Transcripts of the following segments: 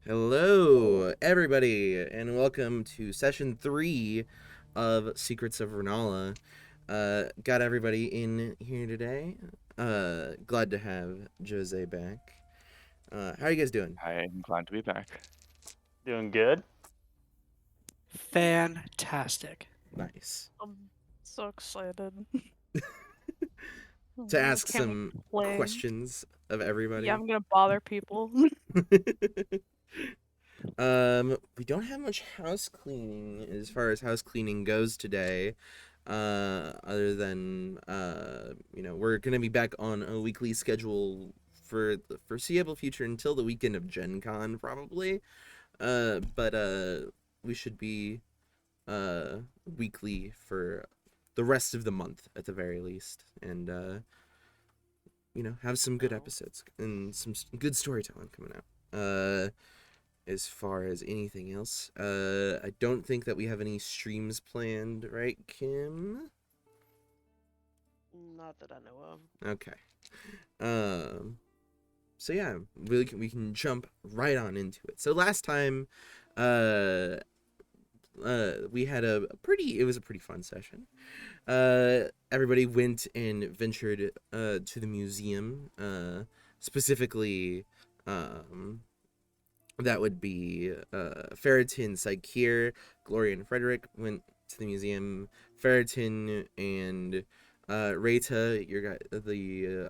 Hello, everybody, and welcome to session 3 of Secrets of Renala. Got everybody in here today. Glad to have Jose back. How are you guys doing? I'm glad to be back. Doing good. Fantastic. Nice. I'm so excited. To I ask can't wait some to play. questions of everybody. Yeah, I'm gonna bother people. We don't have much house cleaning as far as house cleaning goes today. Other than we're gonna be back on a weekly schedule for the foreseeable future until the weekend of Gen Con probably. But we should be weekly for the rest of the month at the very least, and have some good episodes and some good storytelling coming out. As far as anything else, I don't think that we have any streams planned, right, Kim? Not that I know of. Okay. So yeah, we can jump right on into it. So last time, we had it was a pretty fun session. Everybody went and ventured to the museum, specifically, that would be Ferritin, Saikir, Gloria, and Frederick went to the museum. Ferritin and Reta, the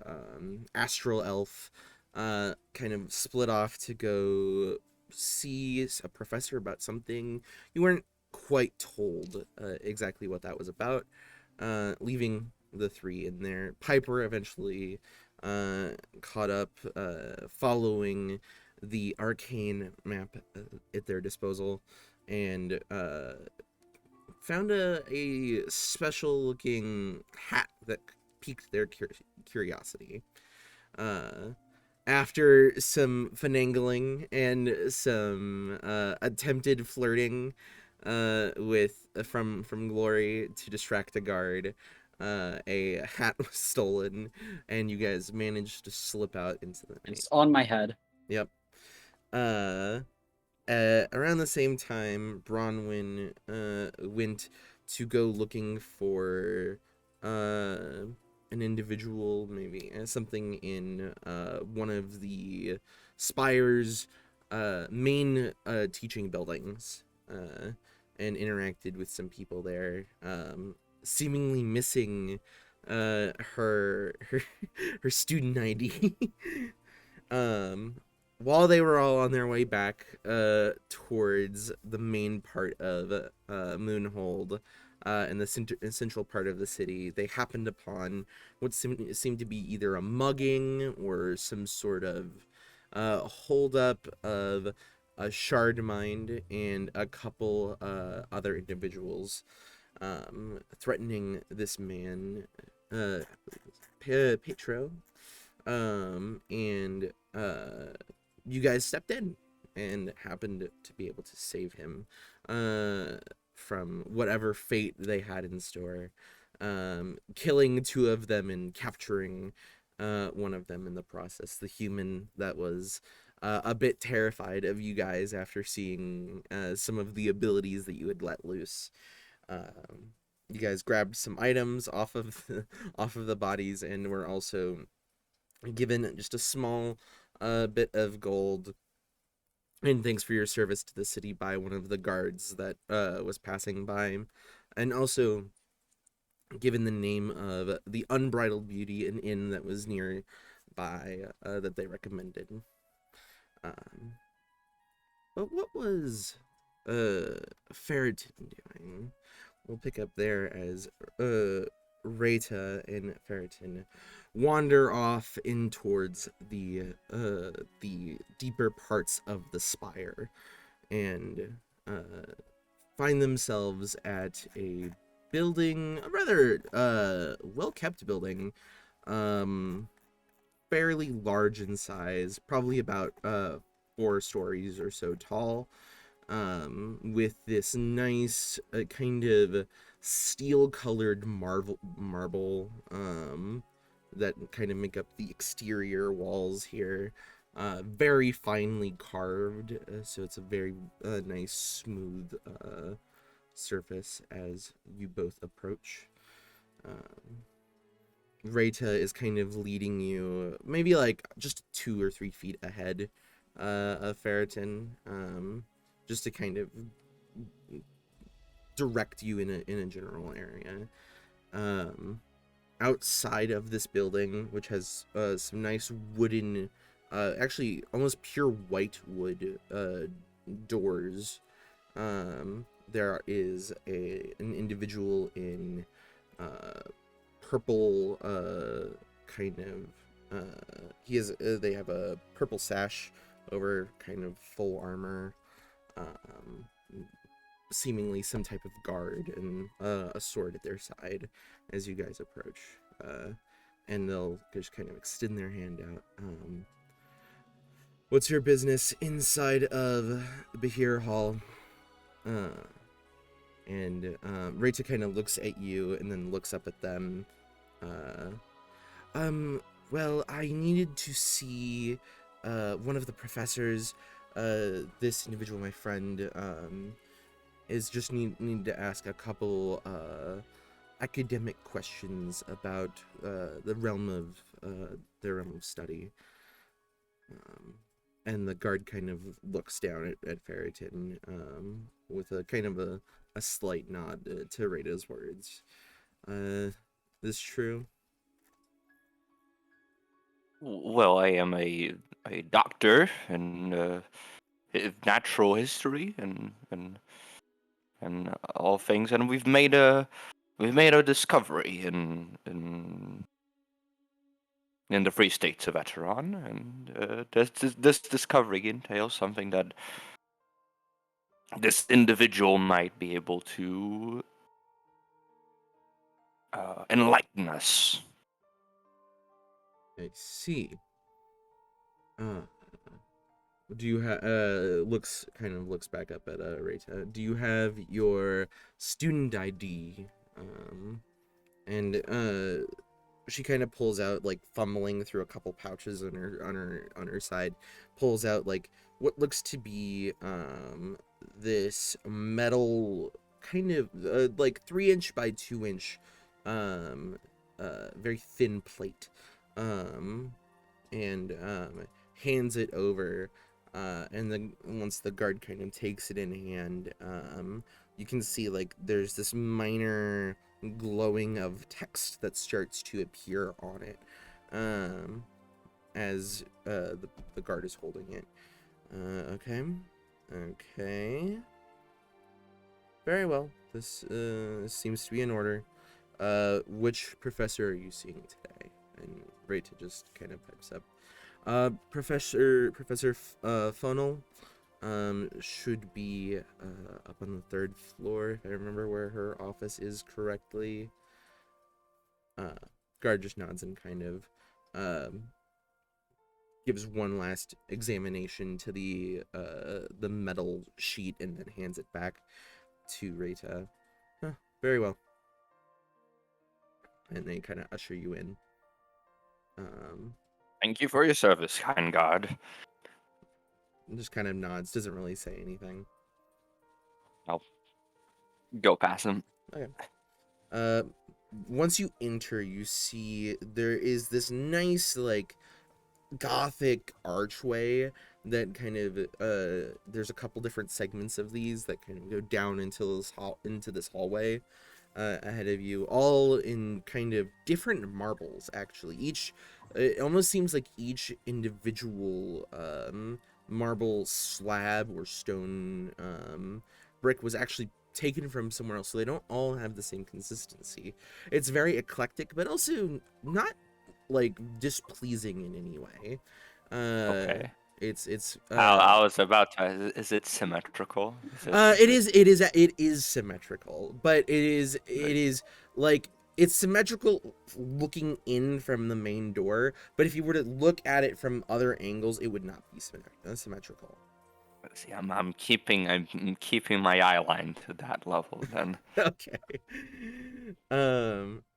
astral elf, kind of split off to go see a professor about something. You weren't quite told exactly what that was about, leaving the three in there. Piper eventually caught up, following the arcane map at their disposal, and found a special looking hat that piqued their curiosity. After some finagling and some attempted flirting from Glory to distract a guard, a hat was stolen, and you guys managed to slip out into the night. It's on my head. Yep. Around the same time, Bronwyn went to go looking for an individual, maybe something in one of the Spire's main teaching buildings, and interacted with some people there, seemingly missing her student ID. While they were all on their way back towards the main part of Moonhold, in the central part of the city, they happened upon what seemed to be either a mugging or some sort of holdup of a shard mind and a couple other individuals, threatening this man, Petro, and you guys stepped in and happened to be able to save him from whatever fate they had in store, killing two of them and capturing one of them in the process, the human that was a bit terrified of you guys after seeing some of the abilities that you had let loose. You guys grabbed some items off of the bodies, and were also given just a small bit of gold and thanks for your service to the city by one of the guards that was passing by, and also given the name of the Unbridled Beauty, an inn that was nearby, that they recommended. But what was Ferritin doing? We'll pick up there as Reta and Ferritin wander off in towards the deeper parts of the spire, and find themselves at a building, a rather well-kept building, fairly large in size, probably about 4 stories or so tall, with this nice kind of steel-colored marble that kind of make up the exterior walls here, very finely carved, so it's a very nice, smooth surface as you both approach. Um, Reta is kind of leading you, maybe like just 2 or 3 feet ahead of Ferritin, just to kind of direct you in a general area. Um, Outside of this building, which has some nice wooden, actually almost pure white wood doors, there is an individual in purple, kind of, they have a purple sash over kind of full armor, um, seemingly some type of guard, and a sword at their side as you guys approach. And they'll just kind of extend their hand out. What's your business inside of Bahir Hall? And Rachel kind of looks at you and then looks up at them. Well, I needed to see one of the professors. This individual, my friend, is just need to ask a couple academic questions about the realm of their realm of study. And the guard kind of looks down at Ferritin with a kind of a slight nod to Rita's words. This true? Well, I am a doctor in natural history and all things, and we've made a discovery in the Free States of Eteron, and this discovery entails something that this individual might be able to enlighten us. I see. Do you have looks back up at Rita. Do you have your student ID? And she kind of pulls out, like fumbling through a couple pouches on her side, pulls out like what looks to be this metal kind of like 3-inch by 2-inch very thin plate, and hands it over, and then once the guard kind of takes it in hand, you can see like there's this minor glowing of text that starts to appear on it, as the guard is holding it. Okay. Very well. This seems to be in order. Which professor are you seeing today? And Rita just kind of pipes up. Professor Funnel should be up on the 3rd floor, if I remember where her office is correctly. Guard just nods and kind of gives one last examination to the metal sheet and then hands it back to Rita. Very well. And they kind of usher you in. Thank you for your service, kind God. Just kind of nods, doesn't really say anything. I'll go past him. Okay. Once you enter, you see there is this nice, like, gothic archway that kind of there's a couple different segments of these that kind of go down into this hallway ahead of you, all in kind of different marbles. Actually, it almost seems like each individual marble slab or stone brick was actually taken from somewhere else, so they don't all have the same consistency. It's very eclectic, but also not like displeasing in any way. Okay. It's I was about to. Is it symmetrical? it is symmetrical, but it is like it's symmetrical looking in from the main door, but if you were to look at it from other angles, it would not be symmetrical. See, I'm keeping my eye line to that level then. Okay.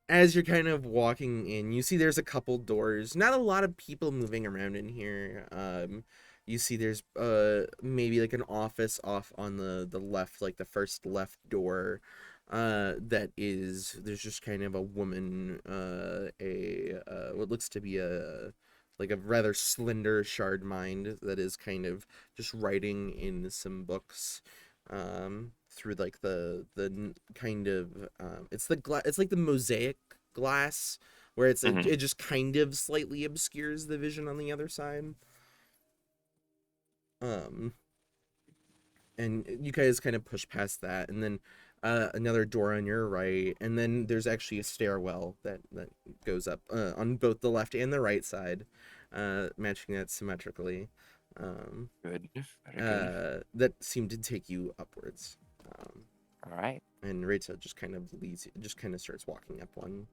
as you're kind of walking in, you see there's a couple doors. Not a lot of people moving around in here. You see there's maybe like an office off on the left, like the first left door. There's just kind of a woman, what looks to be a like a rather slender shard mind that is kind of just writing in some books through like kind of it's like the mosaic glass where it's like Mhm. it just kind of slightly obscures the vision on the other side. um and you guys kind of push past that, and then another door on your right, and then there's actually a stairwell that goes up on both the left and the right side, matching that symmetrically. Good. Very good. That seemed to take you upwards. All right. And Rita just kind of just kind of starts walking up one.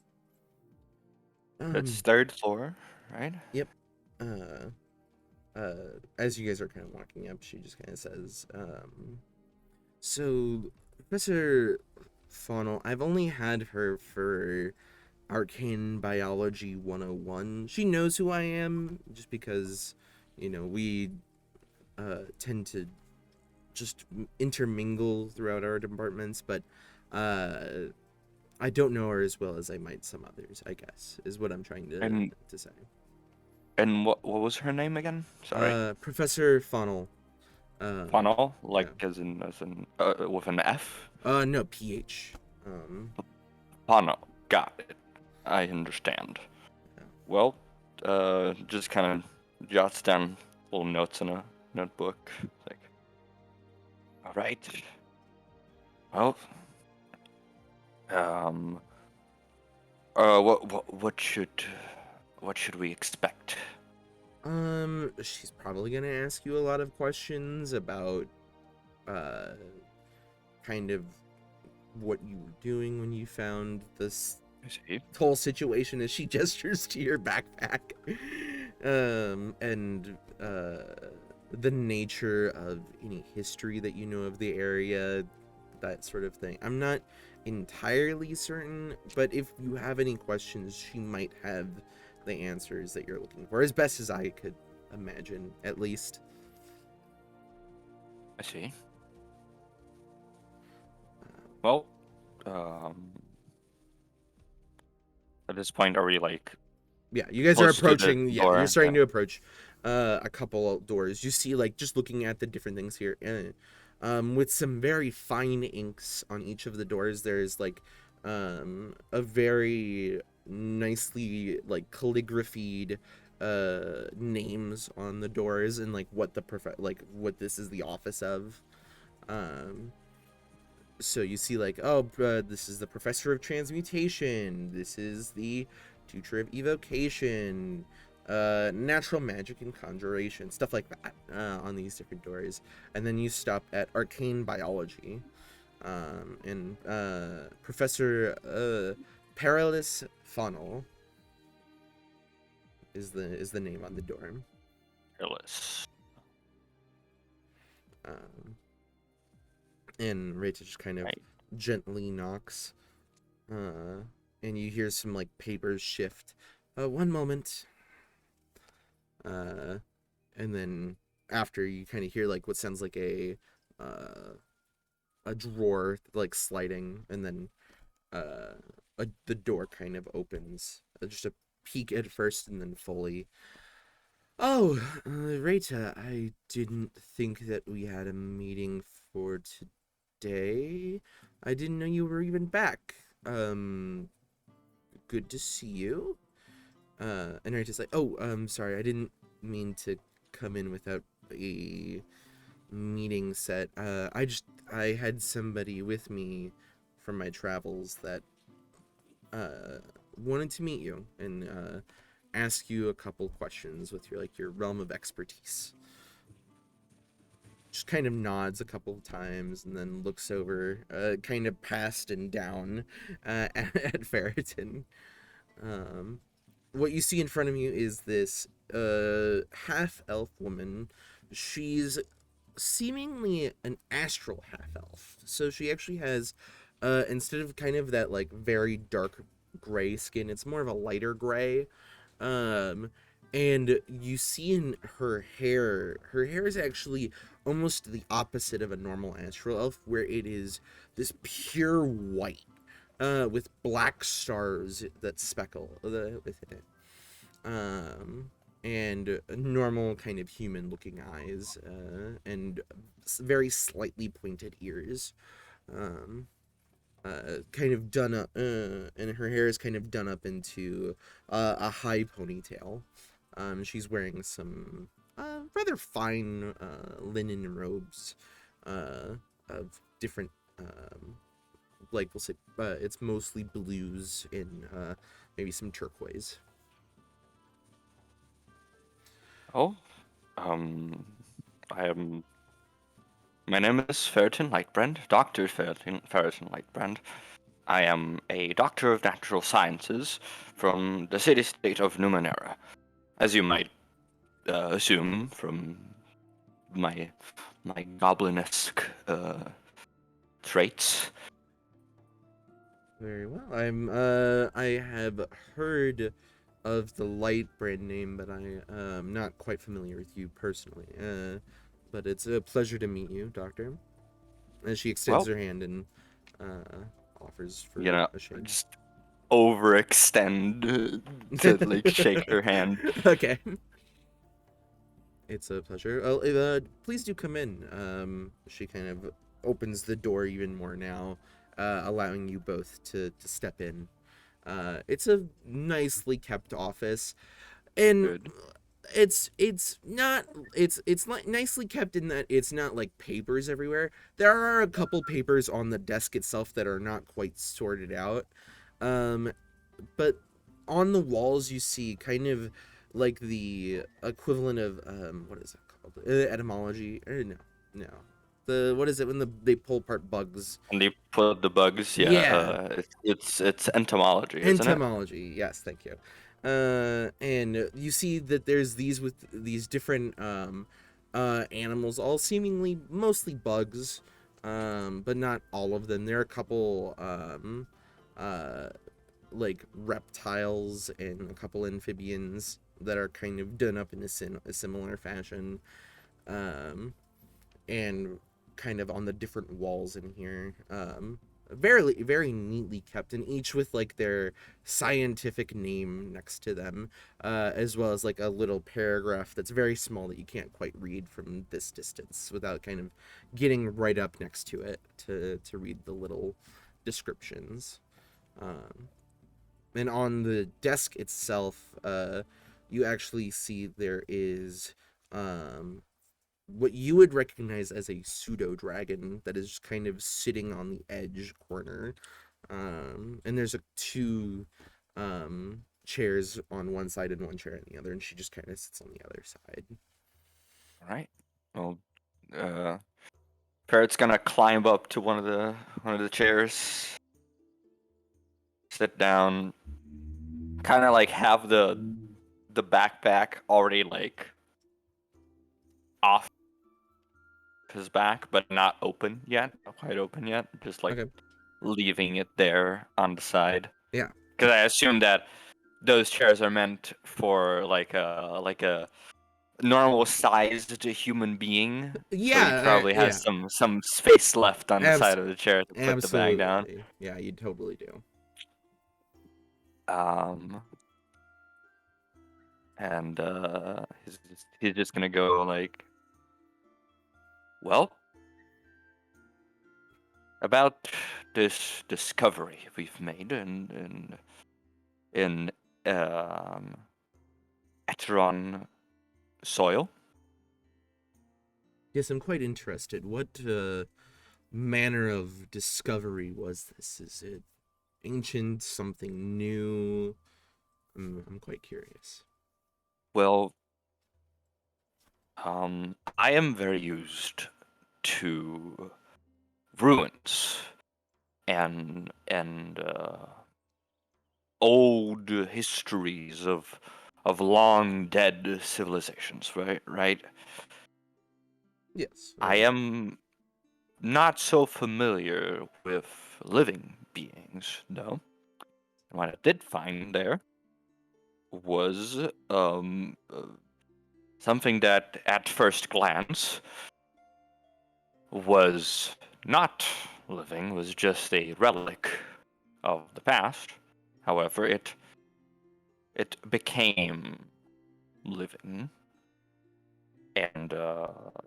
It's third floor, right? Yep. As you guys are kind of walking up, she just kind of says, so Professor Faunal, I've only had her for Arcane Biology 101. She knows who I am just because, we tend to just intermingle throughout our departments, but I don't know her as well as I might some others, I guess, is what I'm trying And to say. and what was her name again? Sorry. Professor Funnel. Funnel, like Yeah. as in with an F. No, PH. Funnel. Got it. I understand. Yeah. Well, just kind of jots down little notes in a notebook. Like, all right. Well, what should we expect? She's probably gonna ask you a lot of questions about, uh, kind of what you were doing when you found this I see. whole situation as she gestures to your backpack. And the nature of any history that you know of the area, that sort of thing. I'm not entirely certain, but if you have any questions, she might have the answers that you're looking for, as best as I could imagine, at least. I see. Well, at this point, are we like Yeah, you guys are close to the approaching. Yeah, you're door? starting Yeah. to approach a couple doors. You see, like, just looking at the different things here, with some very fine inks on each of the doors. There's like a very nicely like calligraphied names on the doors, and like what what this is the office of. Um, so you see like, oh, this is the professor of transmutation, this is the teacher of evocation, natural magic and conjuration, stuff like that, on these different doors. And then you stop at arcane biology, and Professor Perilous Funnel is the name on the door. Careless. And Rachel just kind of Right. gently knocks, and you hear some like papers shift. One moment. And then after you kind of hear like what sounds like a drawer like sliding, and then the door kind of opens, just a peek at first, and then fully. Oh, Rita, I didn't think that we had a meeting for today. I didn't know you were even back. Good to see you. And Rita's like, oh, sorry, I didn't mean to come in without a meeting set. I had somebody with me from my travels that wanted to meet you and ask you a couple questions with your realm of expertise. Just kind of nods a couple of times and then looks over, kind of past and down, at Ferritin. What you see in front of you is this half elf woman. She's seemingly an astral half elf. So she actually has, instead of kind of that like very dark gray skin. It's more of a lighter gray. And you see in her hair is actually almost the opposite of a normal astral elf, where it is this pure white, with black stars that speckle within it. And normal kind of human looking eyes, and very slightly pointed ears. Um, kind of done up, and her hair is kind of done up into a high ponytail. She's wearing some rather fine linen robes of different, like we'll say, it's mostly blues and maybe some turquoise. Oh, um, I am. My name is Ferritin Lightbrand, Dr. Ferritin Lightbrand. I am a doctor of natural sciences from the city-state of Numenera. As you might assume from my goblinesque traits. Very well. I have heard of the Light brand name, but I am not quite familiar with you personally. But it's a pleasure to meet you, Doctor. And she extends Well, her hand and offers for you know, a shake. just overextend to like shake her hand. Okay. It's a pleasure. Oh, please do come in. She kind of opens the door even more now, allowing you both to step in. It's a nicely kept office, and Good. it's not it's like nicely kept in that it's not like papers everywhere. There are a couple papers on the desk itself that are not quite sorted out, um, but on the walls you see kind of like the equivalent of what is it called, etymology, no, the what is it when they pull apart bugs. And they put the bugs, yeah. Yeah, It's entomology, isn't it? entomology, yes, thank you. And you see that there's these with these different animals, all seemingly mostly bugs, but not all of them. There are a couple uh like reptiles and a couple amphibians that are kind of done up in a similar fashion, um and kind of on the different walls in here, very neatly kept, and each with like their scientific name next to them, as well as like a little paragraph that's very small that you can't quite read from this distance without kind of getting right up next to it to read the little descriptions. Um, and on the desk itself, you actually see there is um, what you would recognize as a pseudo dragon that is kind of sitting on the edge corner. And there's two chairs on one side and one chair on the other, and she just kind of sits on the other side. All right. Well, Parrot's gonna climb up to one of the chairs, sit down, kind of like have the backpack already like off his back, but not open yet, not quite open yet, just like Okay. leaving it there on the side. Yeah. Because I assume that those chairs are meant for like a normal sized human being. So he Yeah. probably Yeah. has some space left on the Abs- side of the chair to put the bag down. absolutely. Yeah, you totally do. Um, and he's just gonna go like, well, about this discovery we've made in um, Eteron soil. Yes, I'm quite interested. What manner of discovery was this? Is it ancient, something new? I'm quite curious. Well, I am very used to ruins and old histories of long dead civilizations, right? Yes. I am not so familiar with living beings, though. And what I did find there was something that, at first glance, was not living, was just a relic of the past. However, it became living. And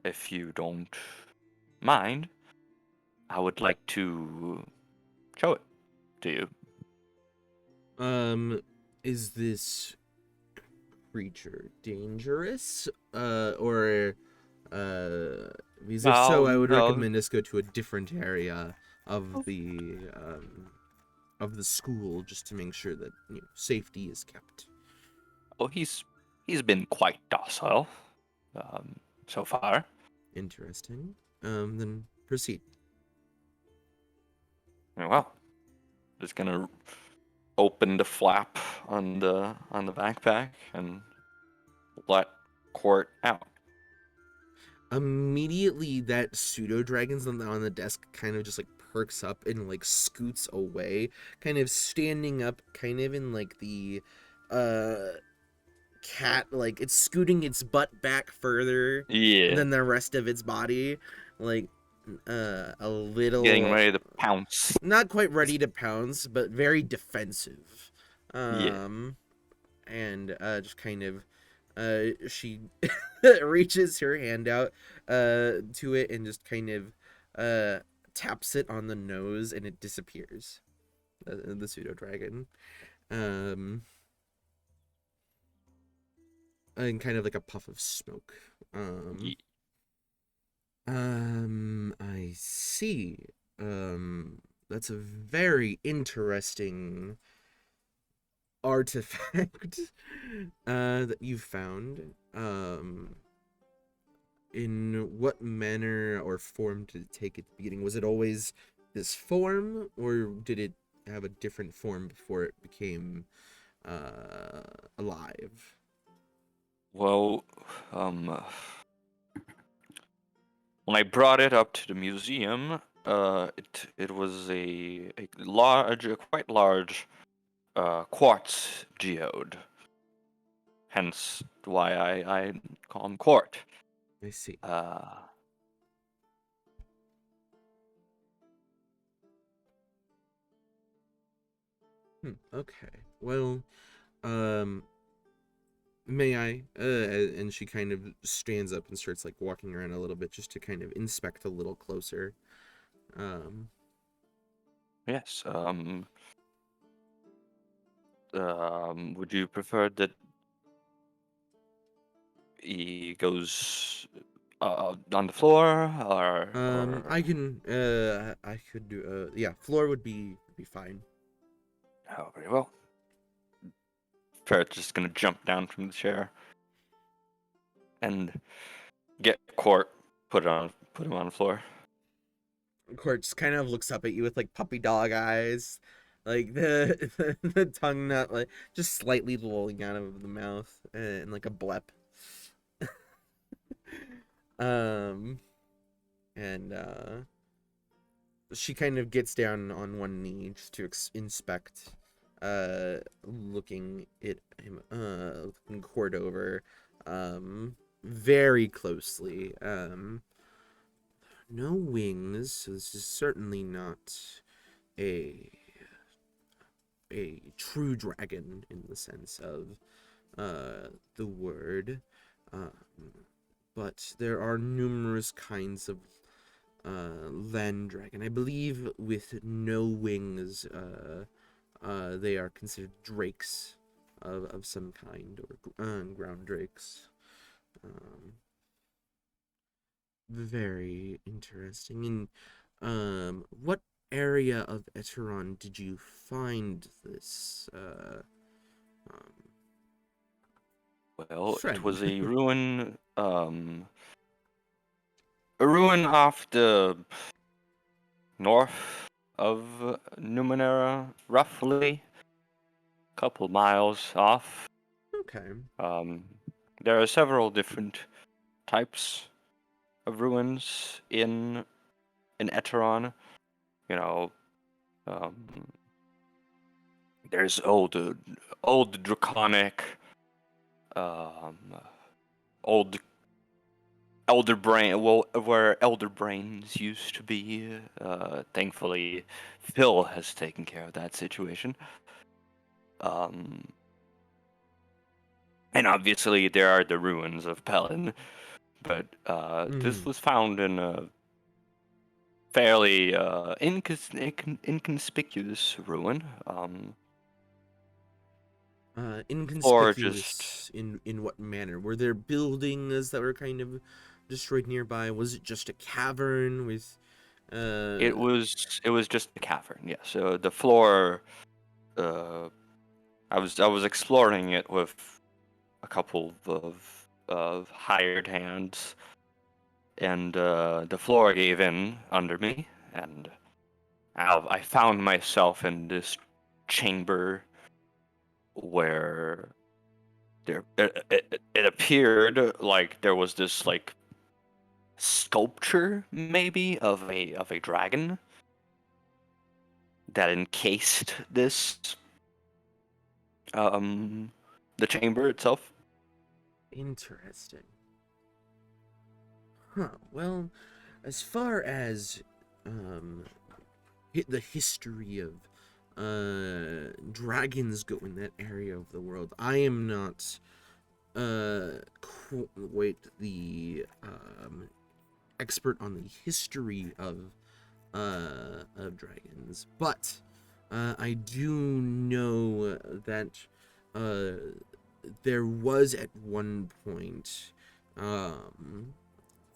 if you don't mind, I would like to show it to you. Is this creature dangerous? Or because if so, I would No. recommend us go to a different area of the school just to make sure that safety is kept. Oh, he's been quite docile so far. Interesting. Then proceed. Very well. Just gonna open the flap on the backpack and let Court out. Immediately, that pseudo dragon's on the desk kind of just like perks up and like scoots away, kind of standing up, kind of in like the cat, like it's scooting its butt back further Yeah. than the rest of its body, like a little Getting ready to pounce. not quite ready to pounce, but very defensive. Yeah. And just kind of she reaches her hand out to it and just kind of taps it on the nose, and it disappears, the pseudo dragon. And kind of like a puff of smoke. Ye- I see. That's a very interesting artifact that you found. In what manner or form did it take at the beginning? Was it always this form, or did it have a different form before it became alive? Well, when I brought it up to the museum, it was a quite large quartz geode. Hence why I call him Court. I see. Okay. Well, may I? And she kind of stands up and starts like walking around a little bit just to kind of inspect a little closer. Yes. Would you prefer that he goes on the floor, or... I can. I could do. Yeah, floor would be fine. Oh, very well. Ferret's just gonna jump down from the chair and get Court, put him on the floor. Court just kind of looks up at you with like puppy dog eyes, like the tongue not like just slightly lolling out of the mouth and like a blep. And she kind of gets down on one knee just to inspect, looking at him, looking Court over, very closely. No wings, so this is certainly not a true dragon in the sense of the word, but there are numerous kinds of land dragon. I believe with no wings, they are considered drakes of some kind, or ground drakes. Very interesting. And what area of Eteron did you find this Well, friend? it was a ruin off the north of Numenera, roughly. Couple miles off. Okay. There are several different types of ruins in Eteron. You know, There's old draconic, um, old elder brain. Well, where elder brains used to be. Thankfully, Phil has taken care of that situation. Um, and obviously there are the ruins of Pelin, but this was found in a fairly inconspicuous ruin. Or just Inconspicuous in what manner? Were there buildings that were kind of destroyed nearby? Was it just a cavern with it was just a cavern. Yeah. So the floor. Uh, I was exploring it with a couple of hired hands, and the floor gave in under me, and I found myself in this chamber where it appeared like there was this like sculpture maybe of a dragon that encased this um the chamber itself. interesting? Huh. Well, as far as um the history of dragons go in that area of the world, I am not quite the expert on the history of dragons, but I do know that there was at one point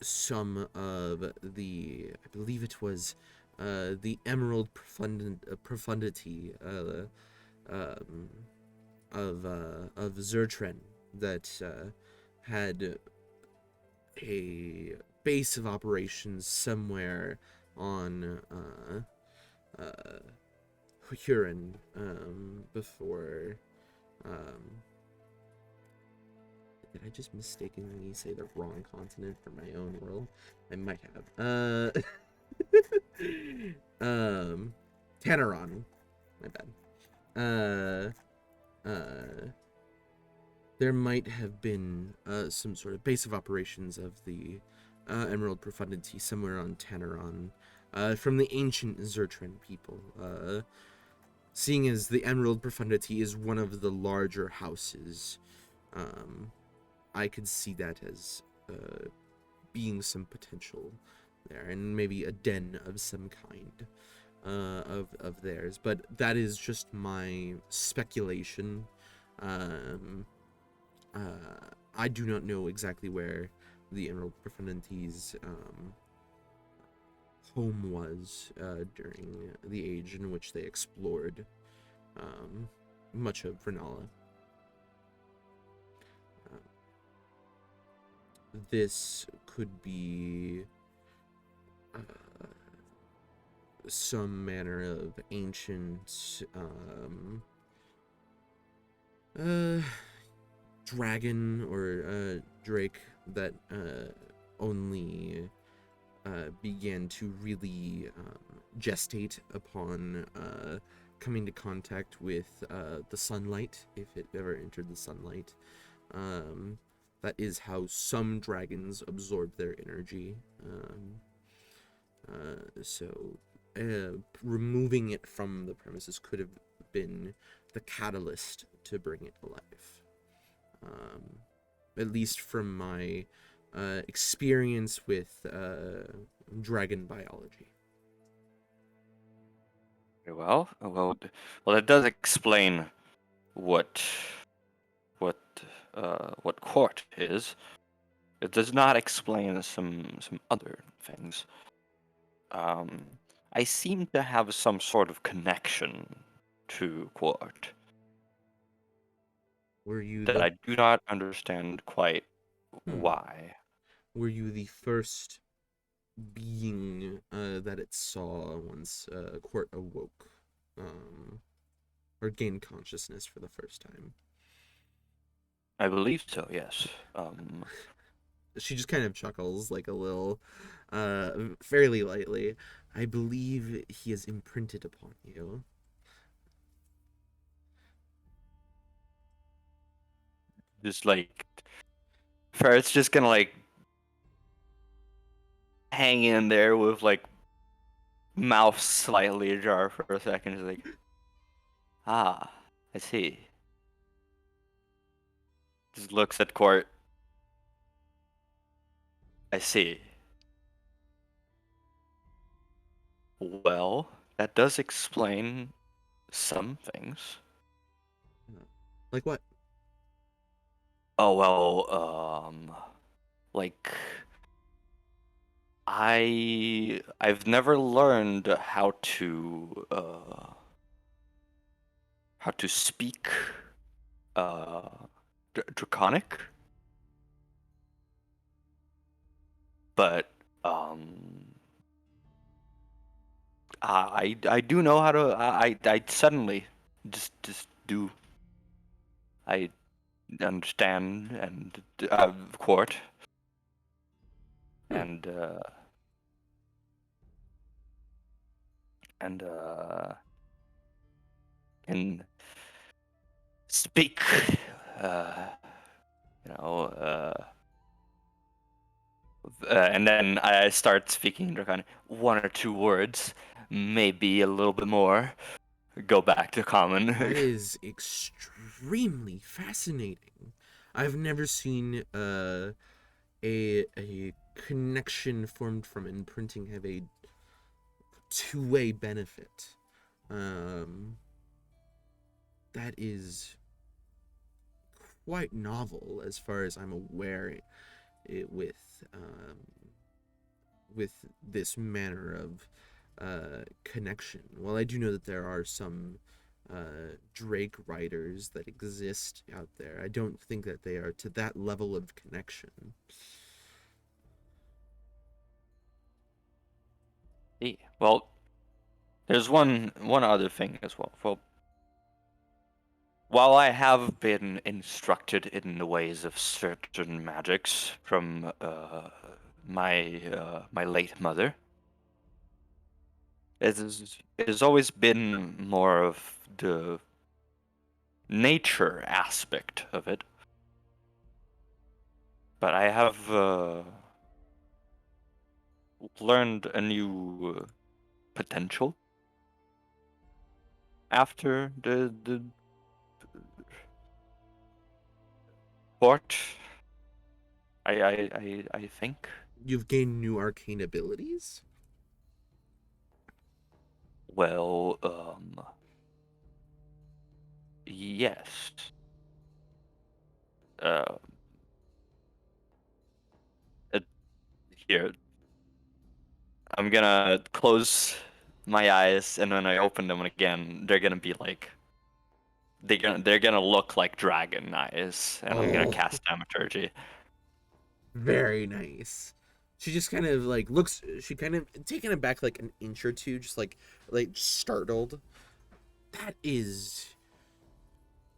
some of I believe it was the emerald profundity um, of Zertren that had a base of operations somewhere on Huron before. Did I just mistakenly say the wrong continent for my own world? I might have. Tanaron. My bad. There might have been some sort of base of operations of the Emerald Profundity somewhere on Tanaron from the ancient Zertran people. Seeing as the Emerald Profundity is one of the larger houses, I could see that as being some potential there, and maybe a den of some kind of theirs. But that is just my speculation. Um, I do not know exactly where the Emerald Profundity's home was during the age in which they explored much of Renala. This could be some manner of ancient dragon or drake that only began to really gestate upon coming to contact with the sunlight, if it ever entered the sunlight. That is how some dragons absorb their energy. So removing it from the premises could have been the catalyst to bring it to life. At least from my experience with dragon biology. Well, it does explain what what court is. It does not explain some other things. I seem to have some sort of connection to court Were you that the I do not understand quite why. Were you the first being that it saw once Court awoke, or gained consciousness for the first time? I believe so, yes. She just kind of chuckles like a little, fairly lightly. I believe he is imprinted upon you. Just like Ferret's just gonna like hang in there with like mouth slightly ajar for a second. He's like, ah, I see. Just looks at Court. I see. Well, that does explain some things. Like what? Oh well, like I've never learned how to speak uh Draconic, but I do know how to I suddenly just do I understand and Court Hmm. and can speak uh you know and then I start speaking Draconic, one or two words, maybe a little bit more, go back to common. That is extremely fascinating. I've never seen a connection formed from imprinting have a two-way benefit. That is quite novel as far as I'm aware with this manner of connection. Well, I do know that there are some Drake writers that exist out there. I don't think that they are to that level of connection. Well, there's one other thing as well. Well, while I have been instructed in the ways of certain magics from my late mother, it has always been more of the nature aspect of it. But I have learned a new potential after the port. I think. You've gained new arcane abilities? Well, yes. Uh, it, here, I'm gonna close my eyes, and when I open them again, they're gonna be like they're gonna look like dragon eyes, and I'm gonna Oh, cast Thaumaturgy. very nice. She just kind of like looks. She kind of taken aback like an inch or two, just like startled. That is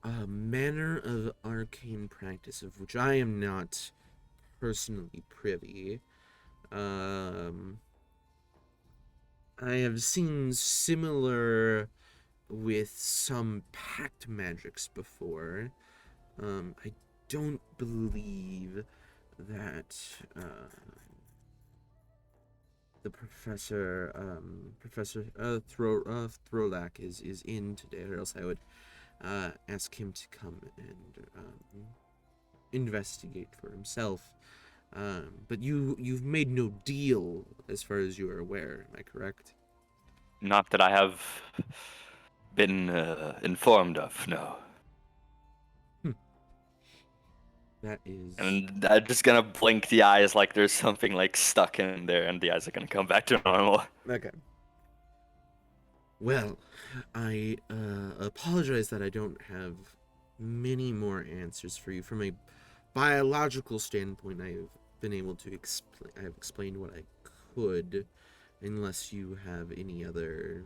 a manner of arcane practice of which I am not personally privy. Um, I have seen similar with some pact magics before. I don't believe that the Professor Throlak is in today, or else I would ask him to come and investigate for himself. But you've made no deal as far as you are aware. Am I correct? Not that I have been informed of, no. That is And I'm just gonna blink the eyes like there's something like stuck in there, and the eyes are gonna come back to normal. okay. Well, I apologize that I don't have many more answers for you. From a biological standpoint, I have been able to explain. I have explained what I could, unless you have any other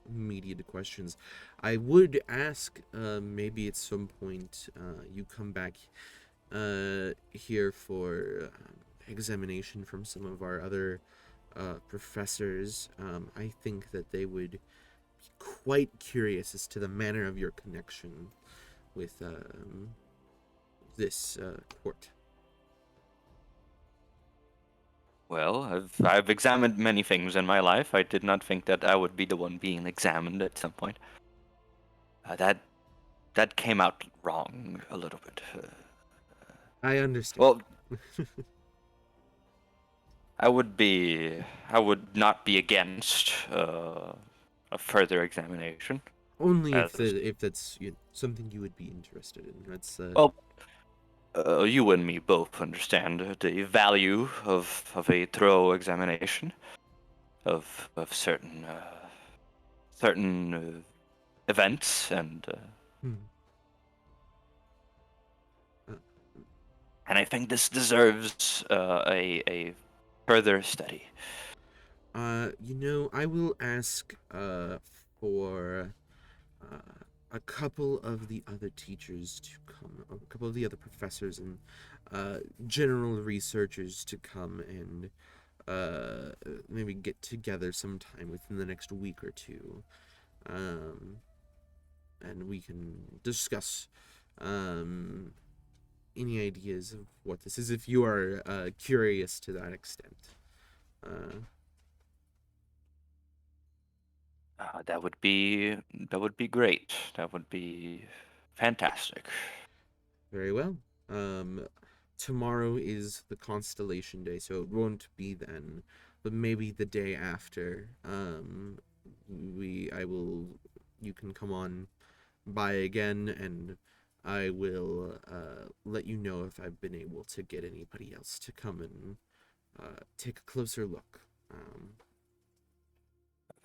immediate questions. I would ask maybe at some point you come back here for examination from some of our other professors. I think that they would be quite curious as to the manner of your connection with this court? Well, I've examined many things in my life. I did not think that I would be the one being examined at some point. That came out wrong a little bit. I understand. Well, I would not be against a further examination. Only As if that's something you would be interested in. That's well, you and me both understand the value of a thorough examination of certain events hmm. uh, and I think this deserves a further study. I will ask for a couple of the other teachers to come, a couple of the other professors and general researchers to come and maybe get together sometime within the next week or two, um, and we can discuss any ideas of what this is if you are curious to that extent. That would be great. That would be fantastic. Very well. Tomorrow is the constellation day, so it won't be then, but maybe the day after. I will. You can come on by again, and I will let you know if I've been able to get anybody else to come and take a closer look.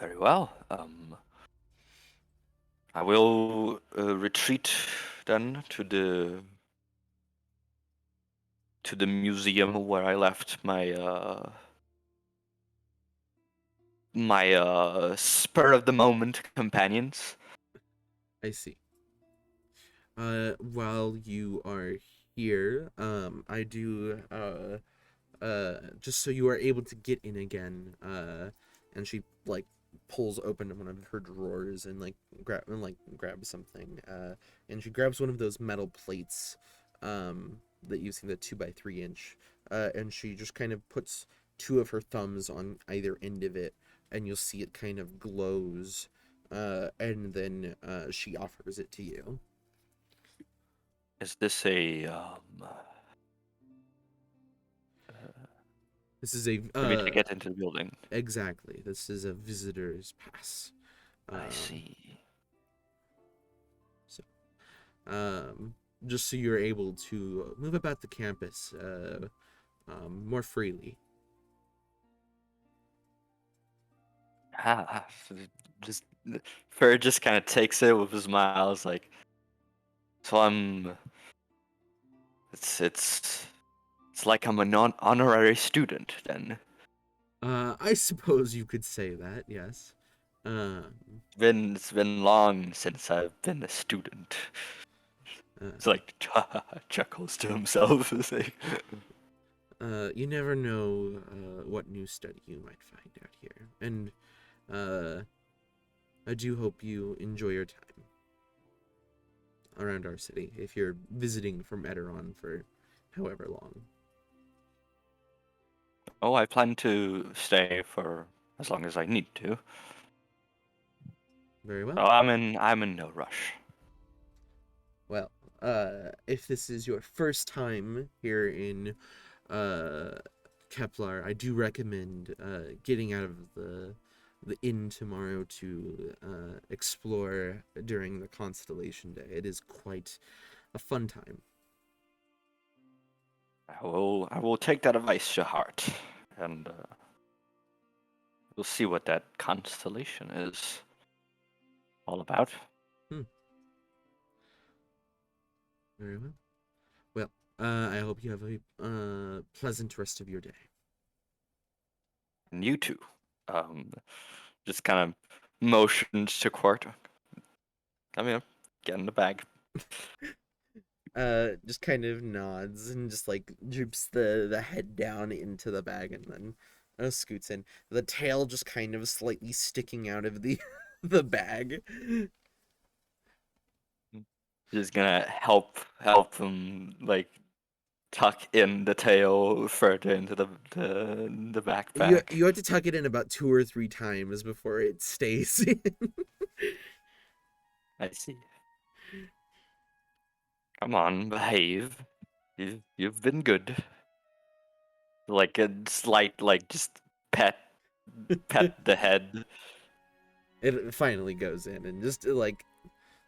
Very well. I will retreat then to the museum where I left my spur of the moment companions. I see. While you are here, I do just so you are able to get in again. And she like pulls open one of her drawers and grabs something. And she grabs one of those metal plates, that you see, the 2 by 3 inch. And she just kind of puts two of her thumbs on either end of it, and you'll see it kind of glows. And then she offers it to you. Is this a This is a for me to get into the building? exactly. This is a visitor's pass. I see. So, just so you're able to move about the campus more freely. Ah, just Fur just kind of takes it with a smile. It's like, so it's like I'm a non-honorary student then. I suppose you could say that, yes. It's been long since I've been a student. Uh, It's like chuckles to himself. It's like, you never know what new study you might find out here. And I do hope you enjoy your time around our city if you're visiting from Ederon for however long. oh, I plan to stay for as long as I need to. Very well. So I'm in no rush. Well, if this is your first time here in Kepler, I do recommend getting out of the inn tomorrow to explore during the Constellation Day. It is quite a fun time. I will take that advice to heart, and we'll see what that constellation is all about. Very well. Well, I hope you have a pleasant rest of your day. And you two, um, just kind of motions to Quart. Come here, get in the bag. Just kind of nods and just like droops the head down into the bag, and then scoots in. The tail just kind of slightly sticking out of the the bag. Just gonna help him like tuck in the tail further into the backpack. You have to tuck it in about 2 or 3 times before it stays in. I see. Come on, behave. You've been good. Like a slight, like just pet the head. It finally goes in and just like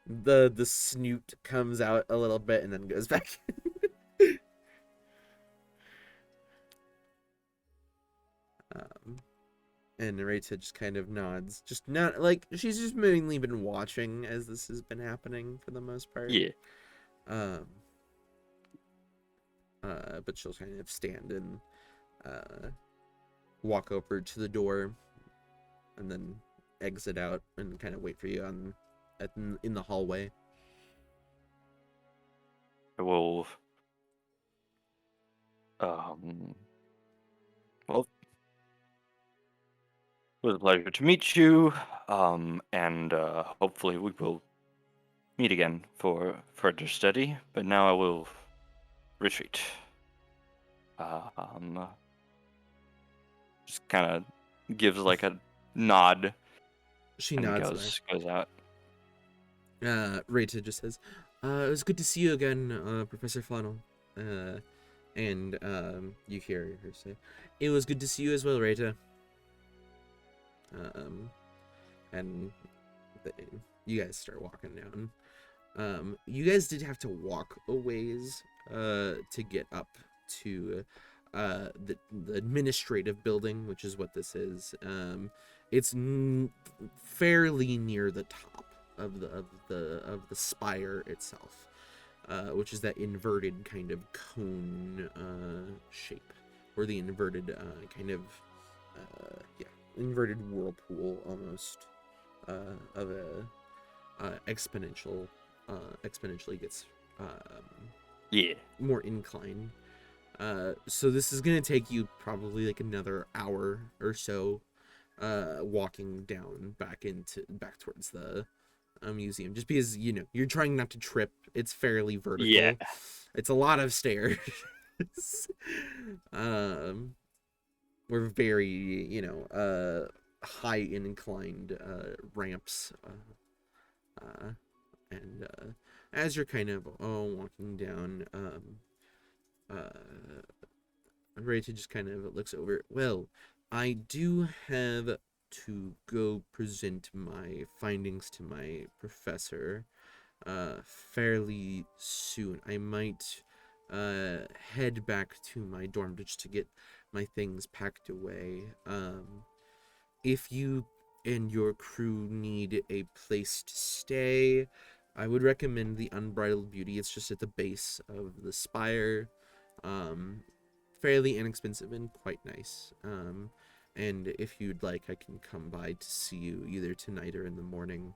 the snoot comes out a little bit and then goes back in. And Narita just kind of nods, just not like she's just mainly been watching as this has been happening for the most part. Yeah. But she'll kind of stand and walk over to the door and then exit out and kind of wait for you in the hallway. I will. Well, it was a pleasure to meet you. And hopefully we will meet again for further study. But now I will retreat. Just kind of gives like a nod She and nods goes out. away. Rita just says, it was good to see you again, Professor Flannel. And you hear her say, it was good to see you as well, Rita. And you guys start walking down. You guys did have to walk a ways to get up to the administrative building, which is what this is. It's fairly near the top of the spire itself, which is that inverted kind of cone shape, or the inverted kind of inverted whirlpool almost of a exponentially gets more inclined. So this is gonna take you probably like another hour or so walking down back towards the museum, just because you're trying not to trip. It's fairly vertical. Yeah. It's a lot of stairs. We're very high inclined ramps, and as you're kind of walking down, Rachel just kind of looks over. Well, I do have to go present my findings to my professor fairly soon. I might head back to my dorm just to get my things packed away. If you and your crew need a place to stay, I would recommend the Unbridled Beauty. It's just at the base of the spire. Fairly inexpensive and quite nice. And if you'd like, I can come by to see you either tonight or in the morning.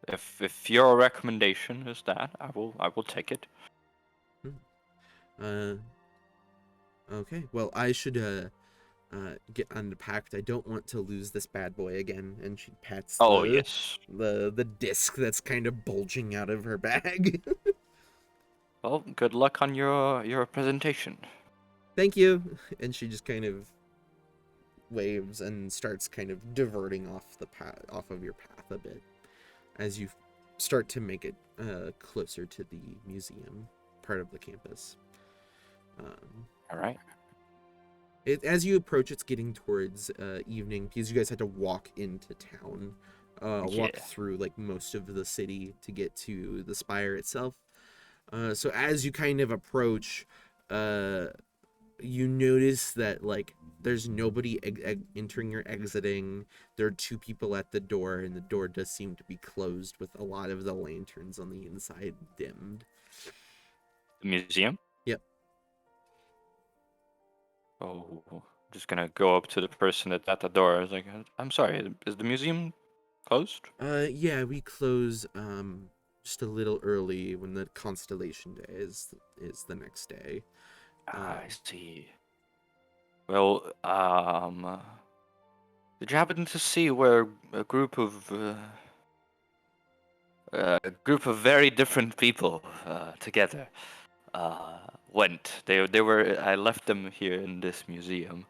If your recommendation is that, I will take it. Okay. Well, I should get unpacked. I don't want to lose this bad boy again. And she pats Yes. the disc that's kind of bulging out of her bag. Well, good luck on your presentation. Thank you. And she just kind of waves and starts kind of diverting off of your path a bit as you start to make it closer to the museum part of the campus. All right. As you approach, it's getting towards evening, because you guys had to walk into town, walk through like most of the city to get to the spire itself. So as you kind of approach, you notice that like there's nobody entering or exiting. There are 2 people at the door, and the door does seem to be closed with a lot of the lanterns on the inside dimmed. The museum? Yep. Oh, just gonna go up to the person that's at the door. I was like, I'm sorry, is the museum closed? Yeah, we close just a little early when the Constellation Day is the next day. I see. Well, Did you happen to see where a group of very different people together went? They were. I left them here in this museum.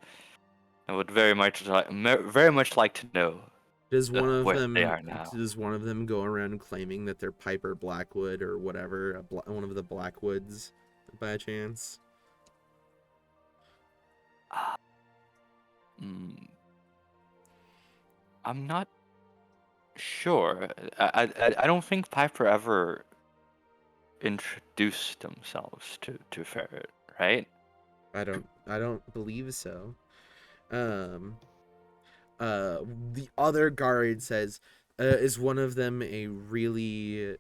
I would very much like to know Does one of where they them are now. go around claiming that they're Piper Blackwood or whatever, one of the Blackwoods, by chance? Mm, I'm not sure. I don't think Piper ever introduced themselves to Ferret, right? I don't believe so. Um, the other guard says, is one of them a really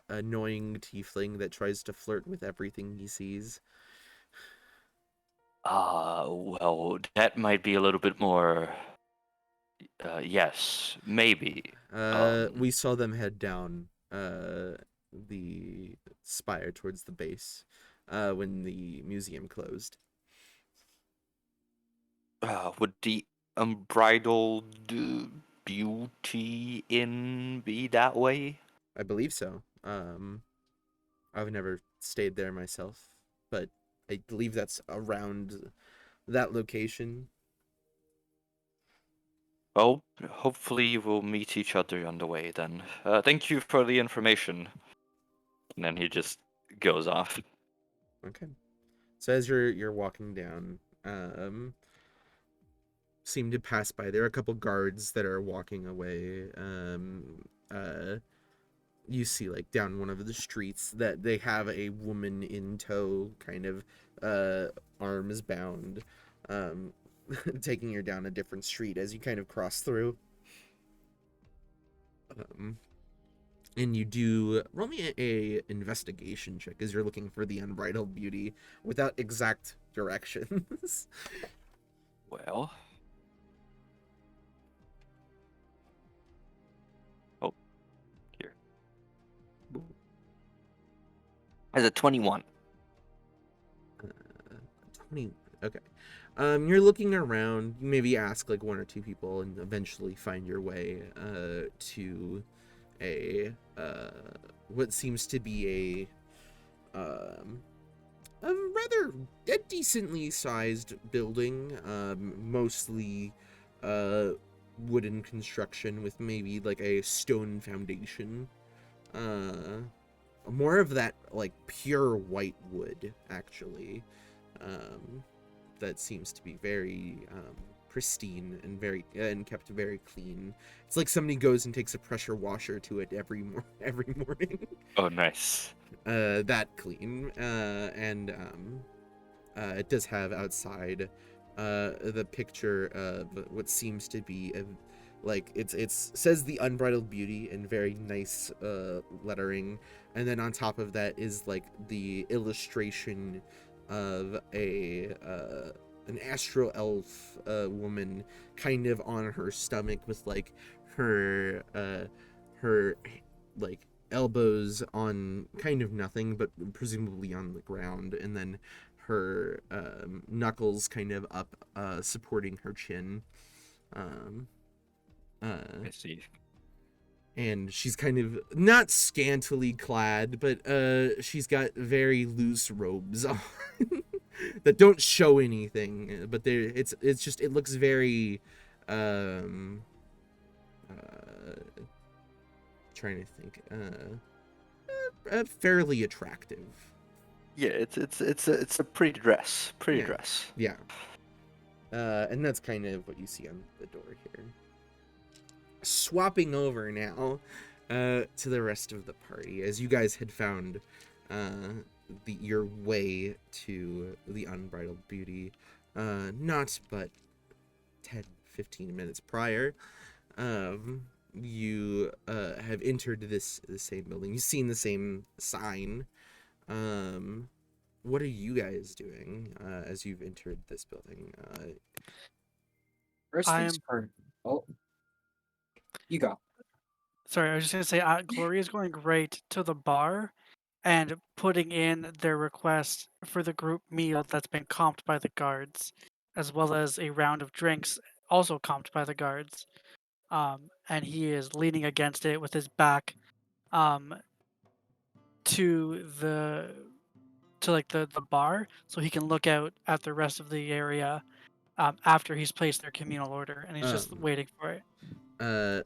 annoying tiefling that tries to flirt with everything he sees? Well, that might be a little bit more. Yes, maybe. We saw them head down the spire towards the base when the museum closed. Would the unbridled beauty in be that way? I believe so. I've never stayed there myself, but I believe that's around that location. Well, hopefully we'll meet each other on the way then. Thank you for the information. And then he just goes off. Okay. So as you're walking down, seem to pass by. There are a couple guards that are walking away. You see like down one of the streets that they have a woman in tow, kind of arms bound, um, taking her down a different street as you kind of cross through. And you do roll me a investigation check as you're looking for the unbridled beauty without exact directions. Well. Oh, here. As a 21. 20. Okay. You're looking around. You maybe ask like one or two people, and eventually find your way to a what seems to be a rather a decently sized building, mostly wooden construction with maybe like a stone foundation. More of that like pure white wood actually. That seems to be very pristine and kept very clean. It's like somebody goes and takes a pressure washer to it every morning. Oh, nice. That clean. And it does have outside the picture of what seems to be a, like it's says the unbridled beauty in very nice lettering, and then on top of that is like the illustration of a an astral elf woman kind of on her stomach with like her like elbows on kind of nothing but presumably on the ground, and then her knuckles kind of up supporting her chin. I see. And she's kind of not scantily clad, but she's got very loose robes on that don't show anything, but it's just it looks very trying to think fairly attractive. Yeah, it's a pretty dress. Pretty Yeah. dress. Yeah. And that's kind of what you see on the door here. Swapping over now to the rest of the party, as you guys had found your way to the unbridled beauty, not but 10-15 minutes prior. You have entered the same building. You've seen the same sign. What are you guys doing as you've entered this building? First I things am first. Oh, you go. sorry. I was just gonna say, Gloria is going right to the bar and putting in their request for the group meal that's been comped by the guards, as well as a round of drinks also comped by the guards. And he is leaning against it with his back um, to the bar, so he can look out at the rest of the area after he's placed their communal order, and he's just Um, waiting for it.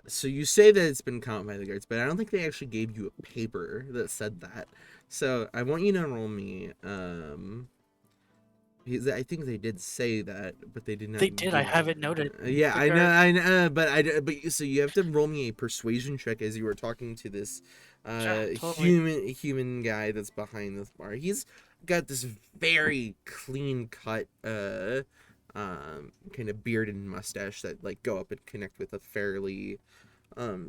So you say that it's been comped by the guards, but I don't think they actually gave you a paper that said that. So I want you to roll me. Because I think they did say that, but they did not. They did. I give- have it noted. Yeah, The I know, guard- I know, but so you have to roll me a persuasion check as you were talking to this totally. human guy that's behind this bar. He's got this very clean cut kind of beard and mustache that like go up and connect with a fairly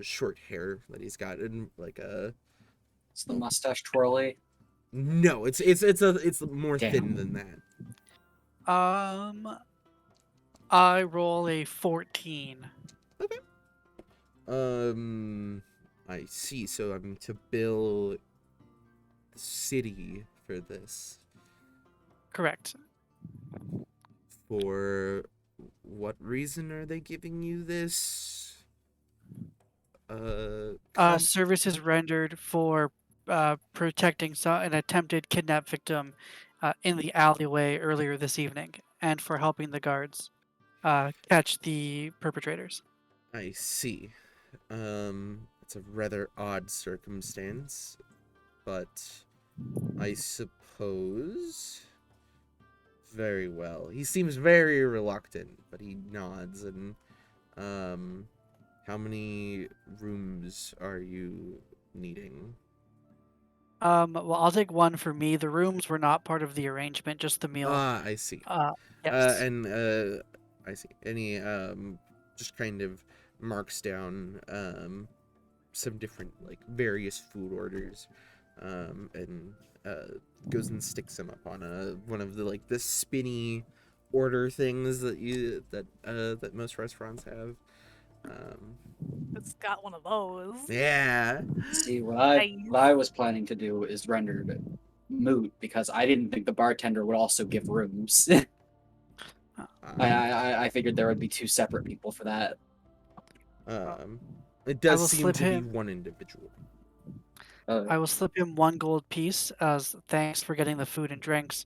short hair that he's got, and like a It's the mustache twirly. no, it's more thin than that. I roll a 14. I see. So I'm to bill the city for this. Correct. For what reason are they giving you this? Services rendered for protecting an attempted kidnap victim in the alleyway earlier this evening, and for helping the guards catch the perpetrators. I see. It's a rather odd circumstance, but I suppose. Very well. He seems very reluctant, but he nods. And how many rooms are you needing? Well, I'll take one for me. The rooms were not part of the arrangement, just the meal. Ah, I see. Yes. I see. Any just kind of marks down some different like various food orders, and goes and sticks them up on one of the like the spinny order things that most restaurants have. It's got one of those. Yeah. See, Nice. what I was planning to do is rendered moot because I didn't think the bartender would also give rooms. I figured there would be two separate people for that. It I does will seem slip to be him. one individual. I will slip him 1 gold piece as thanks for getting the food and drinks.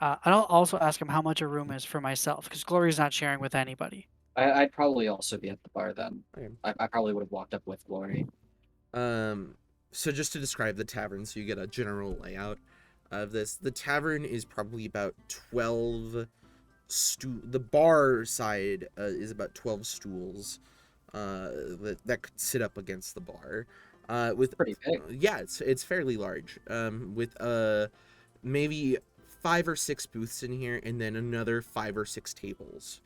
And I'll also ask him how much a room is for myself, because Glory's not sharing with anybody. I'd probably also be at the bar then. Okay. I probably would have walked up with Glory. So just to describe the tavern, so you get a general layout of this. The tavern is probably about 12 the bar side is about 12 stools that could sit up against the bar. With Pretty big. Yeah, it's fairly large. With maybe 5 or 6 booths in here, and then another 5 or 6 tables.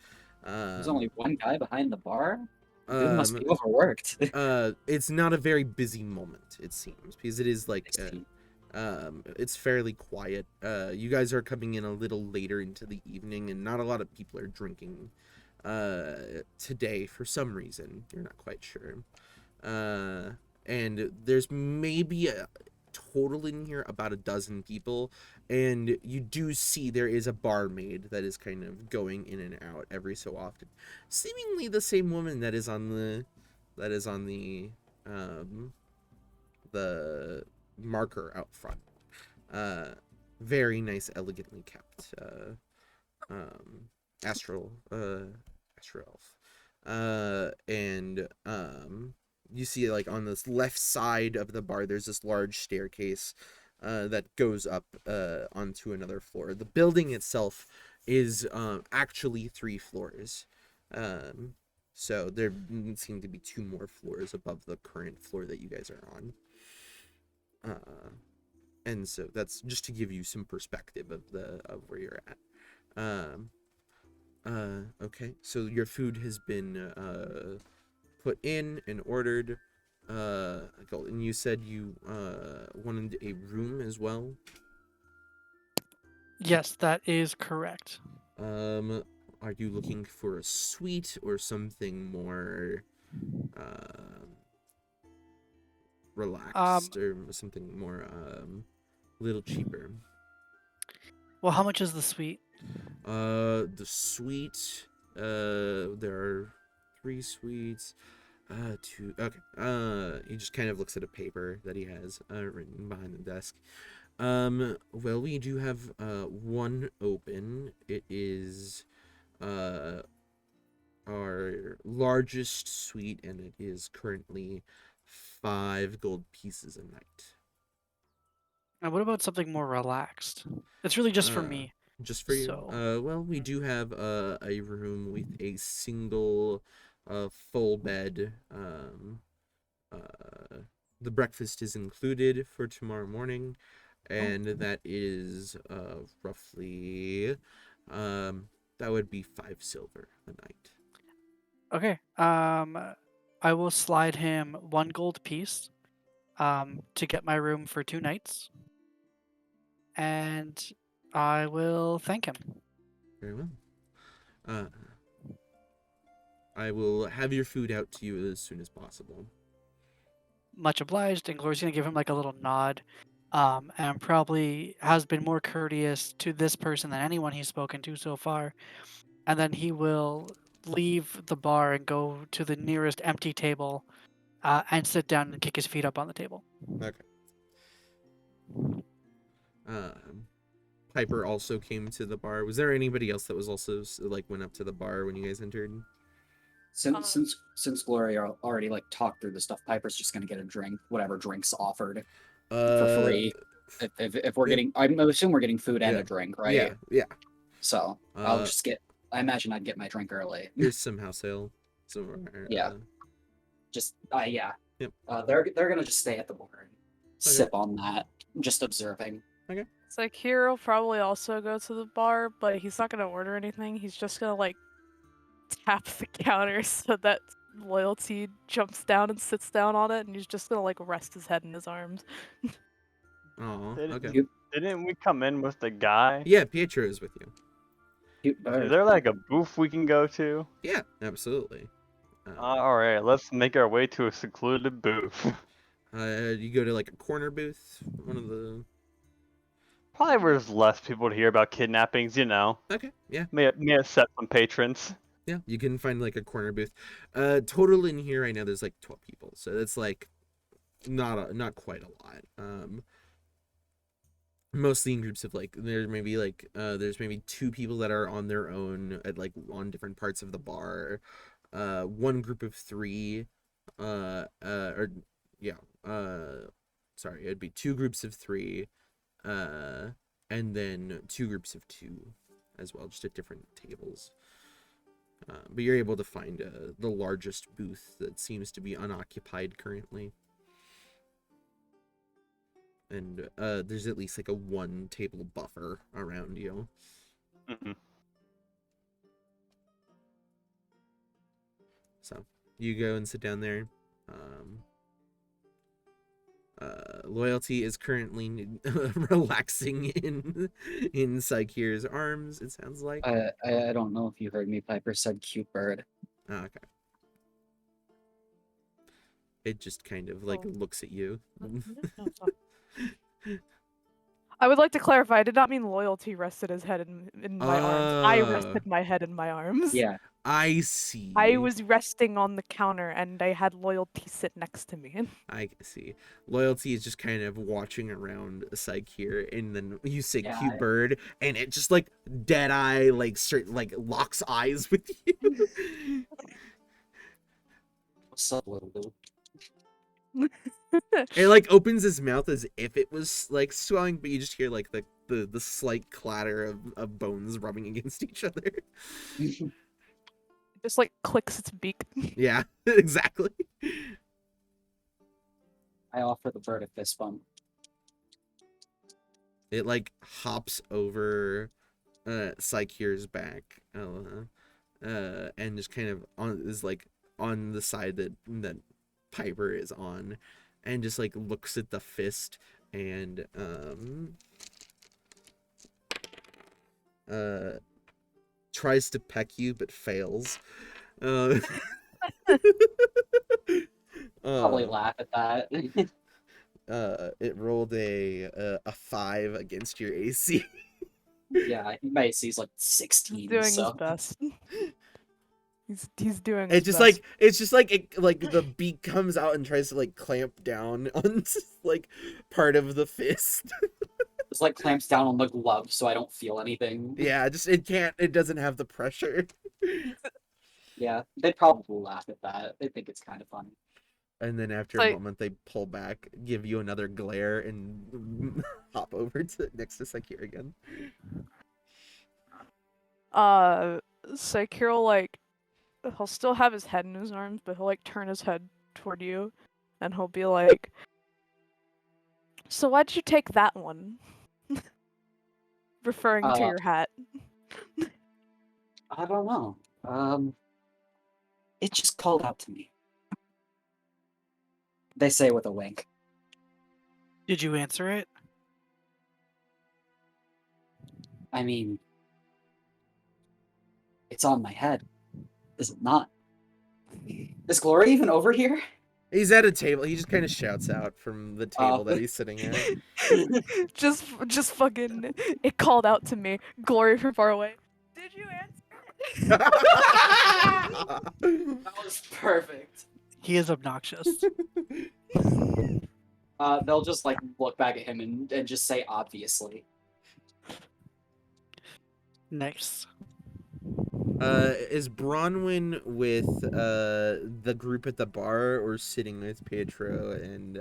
There's only one guy behind the bar. Dude must be overworked. It's not a very busy moment, it seems, because it is like it's fairly quiet. You guys are coming in a little later into the evening, and not a lot of people are drinking today for some reason. You're not quite sure. And there's maybe a total in here about a dozen people, and you do see there is a barmaid that is kind of going in and out every so often, seemingly the same woman that is on the marker out front. Very nice, elegantly kept astral elf. And you see like on this left side of the bar there's this large staircase that goes up onto another floor. The building itself is actually 3 floors. So there seem to be 2 more floors above the current floor that you guys are on. And so that's just to give you some perspective of where you're at. Okay, so your food has been put in and ordered. And you said you wanted a room as well. Yes, that is correct. Are you looking for a suite or something more relaxed, or something more a little cheaper? Well, how much is the suite? The suite there are 3 suites. Two. Okay. He just kind of looks at a paper that he has written behind the desk. Well, we do have one open. It is our largest suite, and it is currently 5 gold pieces a night. And what about something more relaxed? It's really just for me. Just for you. So- Well, we do have a room with a single full bed. The breakfast is included for tomorrow morning, and that is roughly that would be 5 silver a night. Okay. I will slide him 1 gold piece to get my room for 2 nights. And I will thank him. Very well. I will have your food out to you as soon as possible. Much obliged. And Gloria's going to give him like a little nod. And probably has been more courteous to this person than anyone he's spoken to so far. And then he will leave the bar and go to the nearest empty table and sit down and kick his feet up on the table. Okay. Piper also came to the bar. Was there anybody else that was also like went up to the bar when you guys entered? Since Gloria already like talked through the stuff, Piper's just gonna get a drink, whatever drinks offered for free. If we're getting, I assume we're getting food and Yeah. a drink, right? Yeah, yeah. So I'll just get. I imagine I'd get my drink early. Here's some house ale. Yeah. Just yeah. Yep. They're gonna just stay at the bar and sip on that, just observing. It's like here will probably also go to the bar, but he's not gonna order anything. He's just gonna like tap the counter so that Loyalty jumps down and sits down on it, and he's just gonna like rest his head in his arms. Oh, Didn't- okay. Didn't we come in with the guy? Yeah, Pietro is with you. Is there like a booth we can go to? Yeah, absolutely. Alright, let's make our way to a secluded booth. You go to like a corner booth, one of the. Probably where there's less people to hear about kidnappings, you know. Okay, yeah, May upset some patrons. yeah. You can find like a corner booth. Total in here right now, there's like 12 people, so that's like not quite a lot. Mostly in groups of like there's maybe 2 people that are on their own at like on different parts of the bar. One group of 3, sorry, it'd be 2 groups of 3, and then 2 groups of 2 as well, just at different tables. But you're able to find the largest booth that seems to be unoccupied currently. And there's at least like a 1 table buffer around you. Mm-hmm. So you go and sit down there. Loyalty is currently relaxing in Sykir's arms, it sounds like. I don't know if you heard me. Piper said cute bird. Oh, okay. It just kind of like looks at you. I would like to clarify. I did not mean Loyalty rested his head in my arms. I rested my head in my arms. Yeah. I see. I was resting on the counter, and I had Loyalty sit next to me. I see. Loyalty is just kind of watching around Sykir, and then you say Yeah, cute bird, and it just like dead eye like locks eyes with you. What's up, little dude? It like opens his mouth as if it was like swelling, but you just hear like the slight clatter of bones rubbing against each other. Just like clicks its beak. Yeah, exactly. I offer the bird a fist bump. It like hops over Sykir's back, and just kind of is like on the side that Piper is on, and just like looks at the fist and tries to peck you but fails. Probably laugh at that. It rolled a 5 against your AC. Yeah, I think my AC is like 16. Doing so. his best. He's doing. It's his just best. like the beak comes out and tries to like clamp down on like part of the fist. It's like clamps down on the glove so I don't feel anything. Yeah, it doesn't have the pressure. Yeah, they'd probably laugh at that. They think it's kind of funny. And then after It's a like- moment, they pull back, give you another glare, and hop over to next to Sakir again. Sakir will like, he'll still have his head in his arms, but he'll like turn his head toward you, and he'll be like, "So why'd you take that one?" Referring to your hat. I don't know. It just called out to me. They say with a wink. Did you answer it? I mean, it's on my head. Is it not? Is Glory even over here? He's at a table. He just kind of shouts out from the table that he's sitting at. just fucking. It called out to me. Glory from far away. Did you answer? That was perfect. He is obnoxious. They'll just like look back at him and just say obviously. Nice. Is Bronwyn with the group at the bar or sitting with Pietro and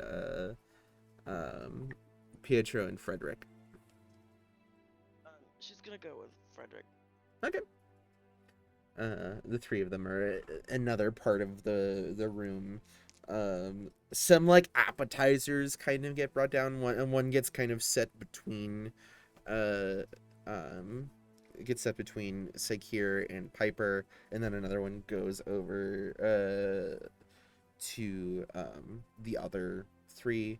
Frederick? She's gonna go with Frederick. Okay. The three of them are another part of the room. Some like appetizers kind of get brought down. One gets kind of set between Sakir and Piper, and then another one goes over to the other three.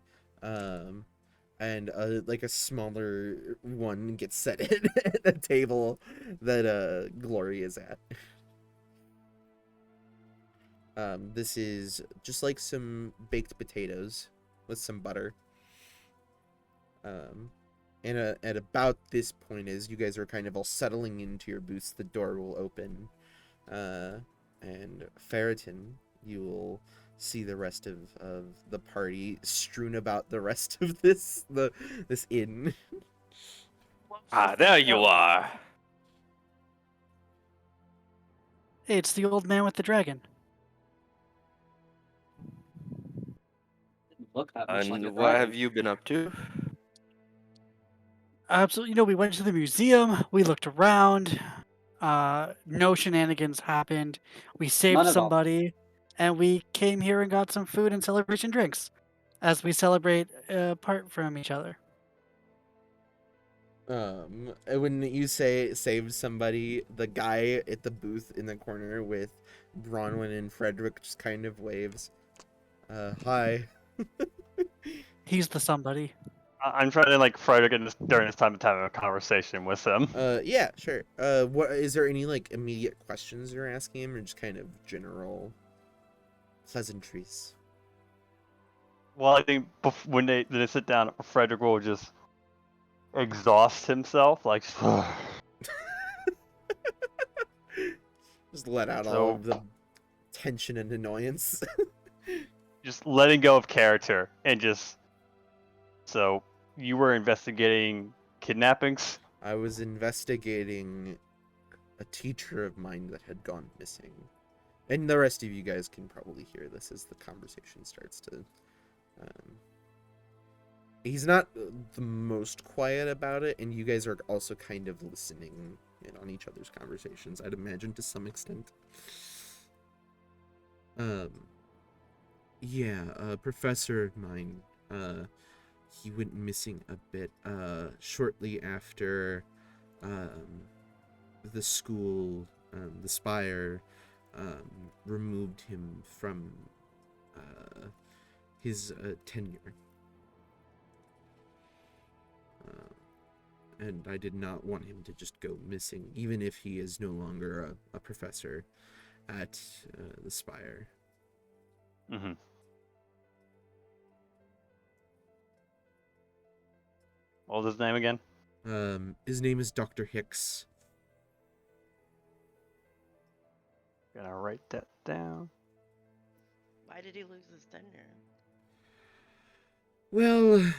And like a smaller one gets set at a table that Glory is at. This is just like some baked potatoes with some butter. And at about this point, as you guys are kind of all settling into your booths, the door will open. And Ferritin, you will see the rest of the party strewn about the rest of this inn. Ah, there you are. Hey, it's the old man with the dragon. Didn't look that much like a And what have dragon. you been up to? Absolutely. You know, we went to the museum. We looked around. No shenanigans happened. We saved None at all. somebody, and we came here and got some food and celebration drinks, as we celebrate apart from each other. When you say saved somebody, the guy at the booth in the corner with Bronwyn and Frederick just kind of waves. Hi. He's the somebody. I'm trying to like Frederick during this time to have a conversation with him. Yeah, sure. What is there any like immediate questions you're asking him, or just kind of general pleasantries? Well, I think when they sit down, Frederick will just exhaust himself, like. Just let out all So- of the tension and annoyance. Just letting go of character and just. So you were investigating kidnappings? I was investigating a teacher of mine that had gone missing. And the rest of you guys can probably hear this as the conversation starts to... he's not the most quiet about it, and you guys are also kind of listening in on each other's conversations, I'd imagine, to some extent. Yeah, a professor of mine, he went missing a bit, shortly after, the school, the Spire, removed him from, his, tenure. And I did not want him to just go missing, even if he is no longer a professor at, the Spire. Mm-hmm. What was his name again? His name is Dr. Hicks. Gonna write that down. Why did he lose his tenure? Well,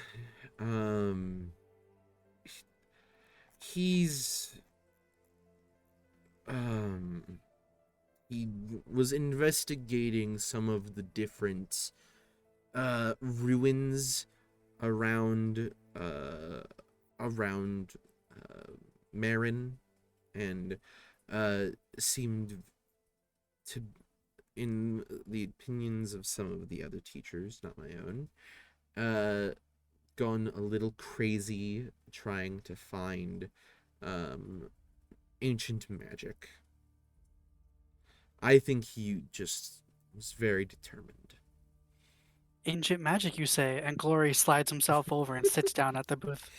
he's he was investigating some of the different ruins around Marin, and seemed to, in the opinions of some of the other teachers, not my own, gone a little crazy trying to find ancient magic. I think he just was very determined. Ancient magic, you say? And Glory slides himself over and sits down at the booth.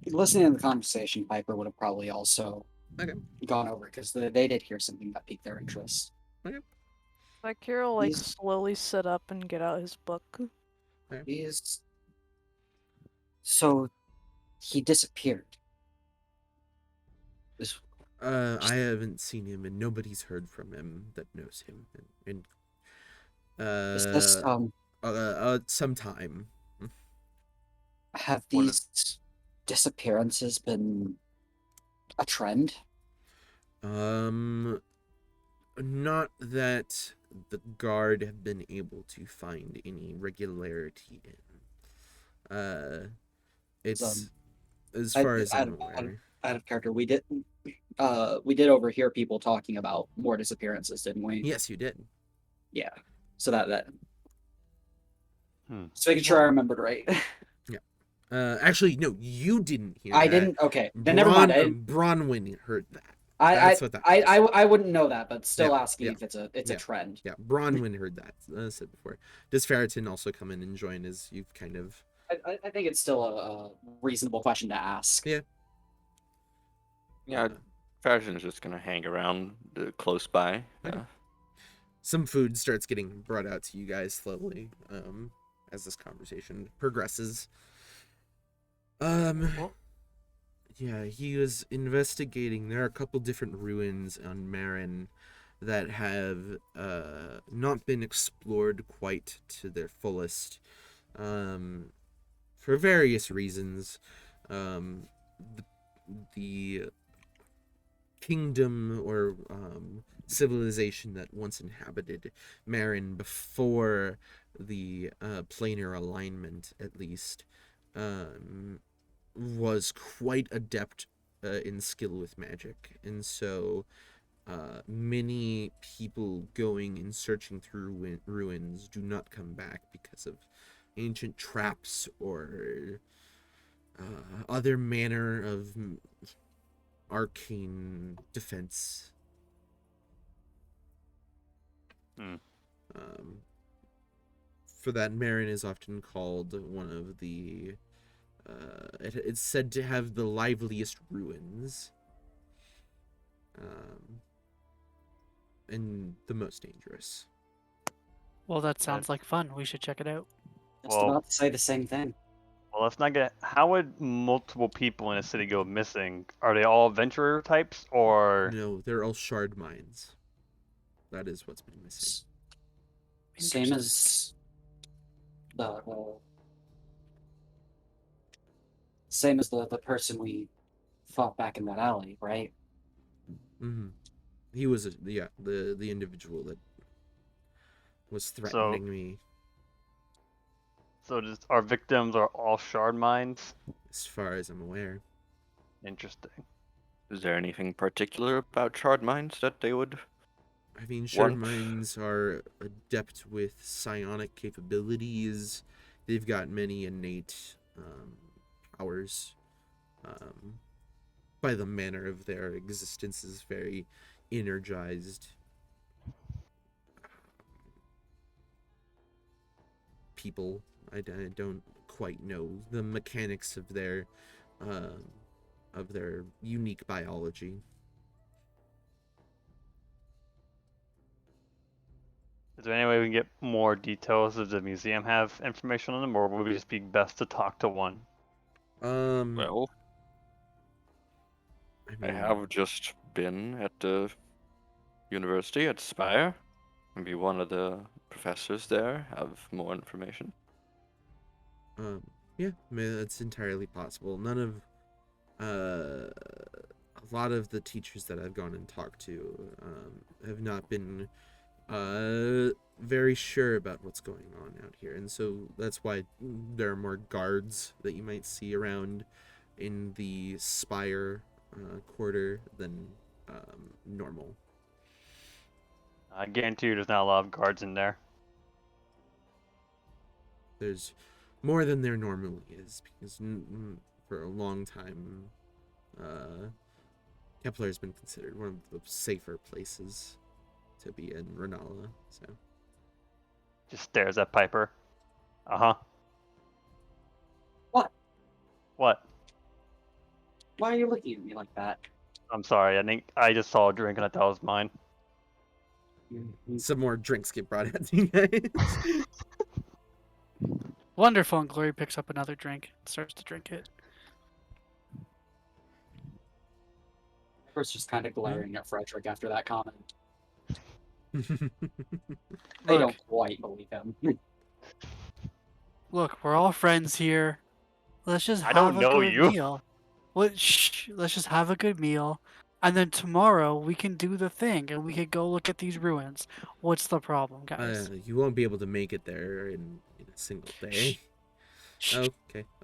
Listening to the conversation, Piper would have probably also Okay. gone over because they did hear something that piqued their interest. Like Kira will He's- slowly sit up and get out his book. So he disappeared. This I haven't seen him, and nobody's heard from him that knows him. And is this sometime. have What these disappearances been a trend? Not that the guard have been able to find any regularity in. It's as far as I'm aware. Out of character, we did overhear people talking about more disappearances, didn't we? Yes, you did. Yeah. So that Hmm. just making sure I remembered right. Actually, no, you didn't hear I that. didn't. Okay, then never mind. Bronwyn heard that. I That's what that was. I wouldn't know that, but still Yeah, asking yeah, if it's a trend. Yeah, Bronwyn heard that. As I said before. Does Ferritin also come in and join as you've kind of... I think it's still a reasonable question to ask. Yeah. Yeah, Farrison's just gonna hang around close by. Okay. Some food starts getting brought out to you guys slowly, as this conversation progresses. Yeah, he was investigating. There are a couple different ruins on Marin that have not been explored quite to their fullest, for various reasons. The kingdom or civilization that once inhabited Marin before the planar alignment, at least, was quite adept in skill with magic, and so many people going and searching through ruins do not come back because of ancient traps or other manner of arcane defense. For that, Marin is often called one of the it's said to have the liveliest ruins, and the most dangerous. Well, that sounds like fun. We should check it out. Just Well- about to say the same thing. Well, let's not get. How would multiple people in a city go missing? Are they all adventurer types, or No, they're all shard mines. That is what's been missing. Same as the same as the person we fought back in that alley, right? Mm-hmm. He was the individual that was threatening me. so? Just our victims are all shard mines. As far as I'm aware. Interesting. Is there anything particular about shard mines that they would? I mean, shard Want? mines are adept with psionic capabilities. They've got many innate powers. By the manner of their existence is very energized people. I don't quite know the mechanics of their unique biology. Is there any way we can get more details? Does the museum have information on them, or would it just be best to talk to one? Well, I I mean, have just been at the university at Spire? Maybe one of the professors there have more information. Yeah, I mean, that's entirely possible. None of, a lot of the teachers that I've gone and talked to, have not been, very sure about what's going on out here, and so that's why there are more guards that you might see around in the Spire, quarter than, normal. I guarantee you there's not a lot of guards in there. There's more than there normally is, because for a long time, Kepler has been considered one of the safer places to be in Renala. So Just stares at Piper. Uh-huh. What? What? Why are you looking at me like that? I'm sorry, I just saw a drink and I thought it was mine. some more drinks get brought out to you guys. Wonderful. And Glory picks up another drink and starts to drink it. Piper's just kind of glaring at Frederick after that comment. Hmm. They Look. don't quite believe him. Look, we're all friends here. Let's just I have don't a know good you. meal. Shh. Let's just have a good meal. And then tomorrow we can do the thing and we could go look at these ruins. What's the problem, guys? You won't be able to make it there in a single day. Shh.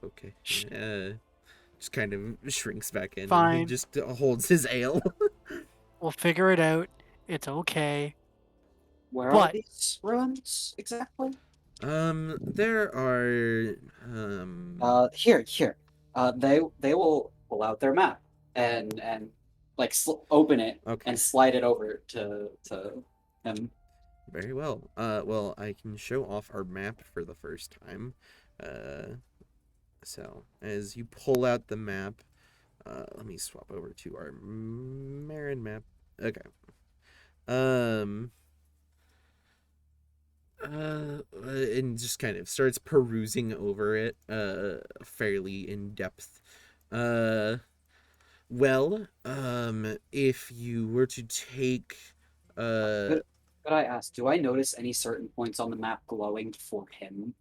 Okay. Shh. Just kind of shrinks back in and he Fine. just holds his ale. We'll figure it out. It's okay. Where are But- these ruins exactly? There are Here. They will pull out their map and like open it Okay. and slide it over to him. Very well. Well, I can show off our map for the first time. So as you pull out the map, let me swap over to our Marin map. Okay. And just kind of starts perusing over it, fairly in depth. Well, if you were to take, Could I ask, do I notice any certain points on the map glowing for him?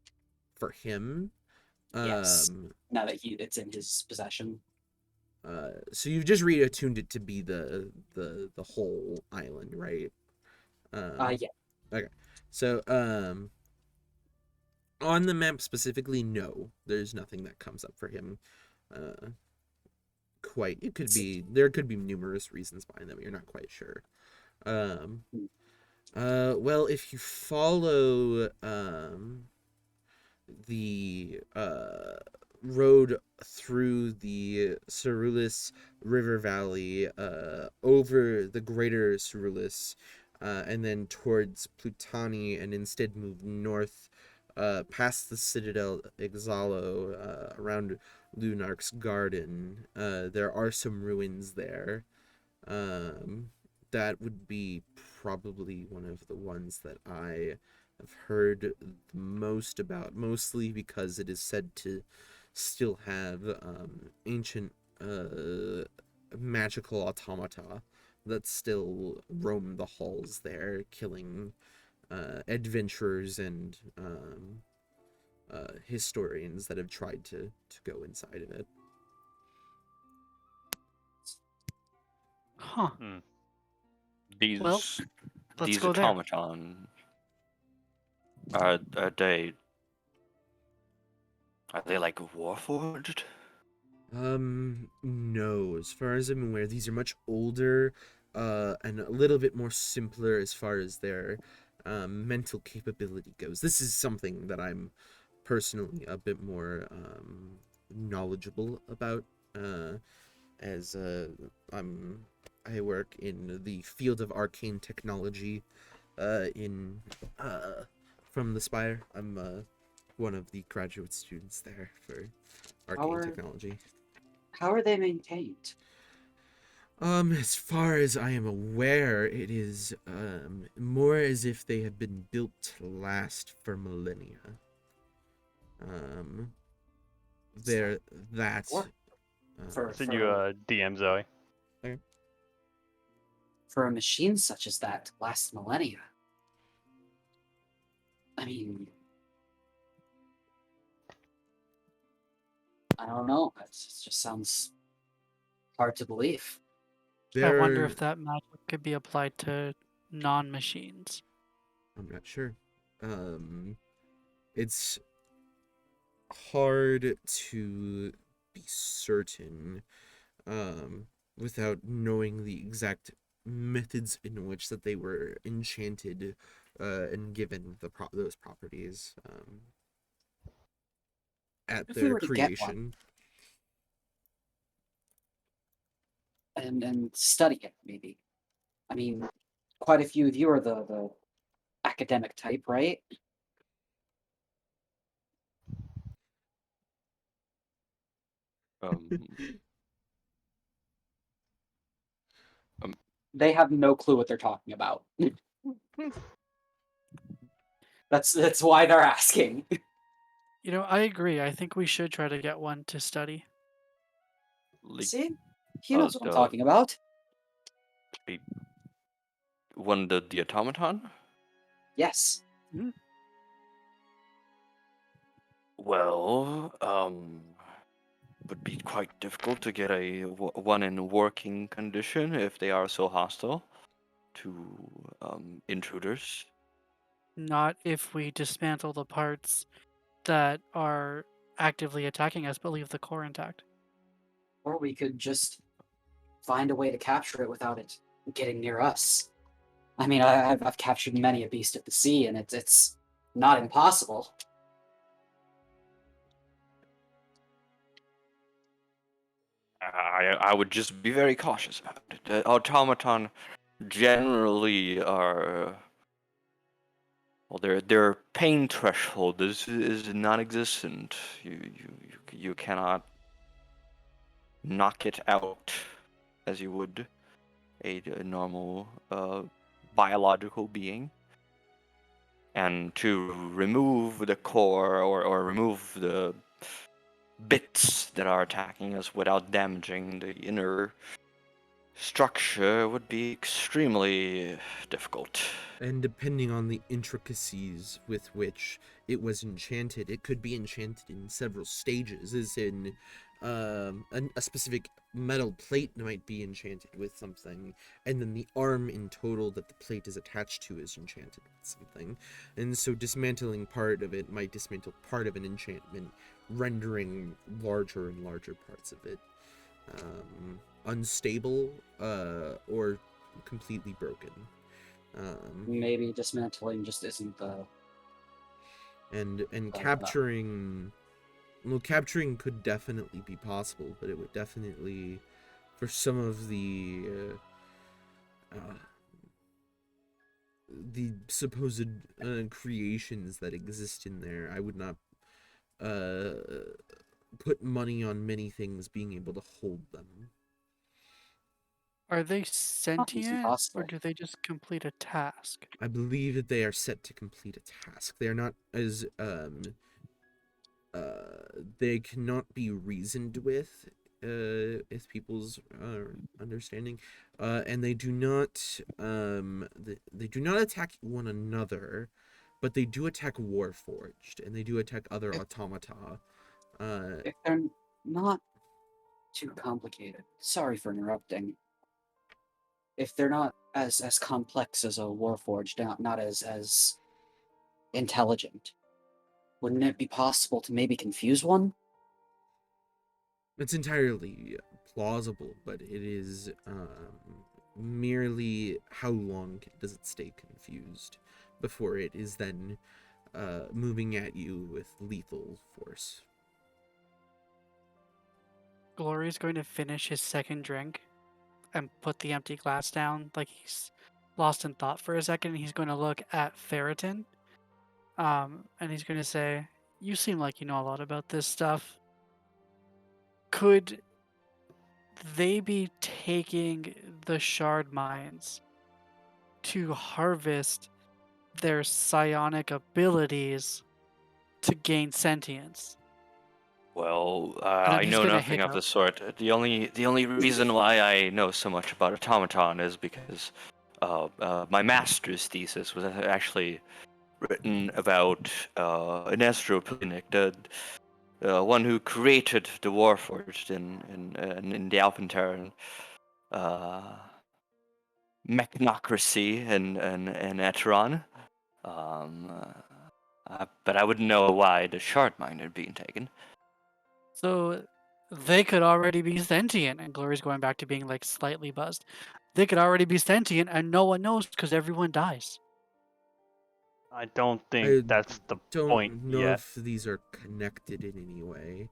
for him, Yes. Now that it's in his possession. so you've just reattuned it to be the whole island, right? Yeah. Okay. So, on the map specifically, no, there's nothing that comes up for him. It could be, there could be numerous reasons behind them. You're not quite sure. Well, if you follow, the, road through the Cerulus River Valley, over the greater Cerulus, and then towards Plutani, and instead move north, past the Citadel Exalo, around Lunark's Garden. There are some ruins there. That would be probably one of the ones that I have heard the most about, mostly because it is said to still have ancient magical automata that still roam the halls there, killing adventurers and historians that have tried to go inside of it. Huh. These Well, let's these go there. automaton are they like warforged? No. As far as I'm aware, these are much older, and a little bit more simpler as far as their mental capability goes. This is something that I'm personally a bit more knowledgeable about, as I work in the field of arcane technology, from the Spire. I'm one of the graduate students there for arcane technology. How are they maintained? As far as I am aware, it is more as if they have been built to last for millennia. They're that. For Send you a DM, Zoe. Okay. for a machine such as that to last millennia. I mean, I don't know. It just sounds hard to believe. I wonder There, if that magic could be applied to non-machines. I'm not sure. It's hard to be certain without knowing the exact methods in which that they were enchanted and given those properties at If we their were to get one creation. and study it, maybe. I mean, quite a few of you are the academic type, right? Um, They have no clue what they're talking about. That's why they're asking. You know, I agree. I think we should try to get one to study. like See? He knows what I'm the talking about. one, the automaton. Yes. Well, would be quite difficult to get one in working condition if they are so hostile to intruders. Not if we dismantle the parts that are actively attacking us, but leave the core intact. Or we could just find a way to capture it without it getting near us. I mean, I've captured many a beast at the sea, and it's not impossible. I would just be very cautious about it. The automaton generally are, well, their pain threshold is non-existent. You cannot knock it out as you would a normal biological being. And to remove the core or remove the bits that are attacking us without damaging the inner structure would be extremely difficult. And depending on the intricacies with which it was enchanted, it could be enchanted in several stages, as in a specific metal plate might be enchanted with something, and then the arm in total that the plate is attached to is enchanted with something. And so dismantling part of it might dismantle part of an enchantment, rendering larger and larger parts of it unstable or completely broken. Maybe dismantling just isn't the. And capturing, well, capturing could definitely be possible, but it would definitely, for some of the supposed creations that exist in there, I would not put money on many things being able to hold them. Are they Nothing's sentient, or impossible. do they just complete a task? I believe that they are set to complete a task. They are not as they cannot be reasoned with is people's understanding, and they do not they do not attack one another, but they do attack Warforged, and they do attack other automata. If they're not too complicated. Sorry for interrupting. If they're not as complex as a Warforged, not as intelligent, wouldn't it be possible to maybe confuse one? It's entirely plausible, but it is merely how long does it stay confused before it is then moving at you with lethal force. Glory's going to finish his second drink and put the empty glass down, like he's lost in thought for a second. He's going to look at Ferritin, and he's going to say, "You seem like you know a lot about this stuff. Could they be taking the shard mines to harvest their psionic abilities to gain sentience?" Well, And then I he's know gonna nothing of the hiccup. sort. The only reason why I know so much about automaton is because my master's thesis was actually written about an Astroplinic, the one who created the Warforged in the Alpenterran mechnocracy in Eteron. But I wouldn't know why the shard mine had been taken. So they could already be sentient, and Glory's going back to being like slightly buzzed. They could already be sentient, and no one knows because everyone dies. I don't think I that's the point don't know yet. if these are connected in any way.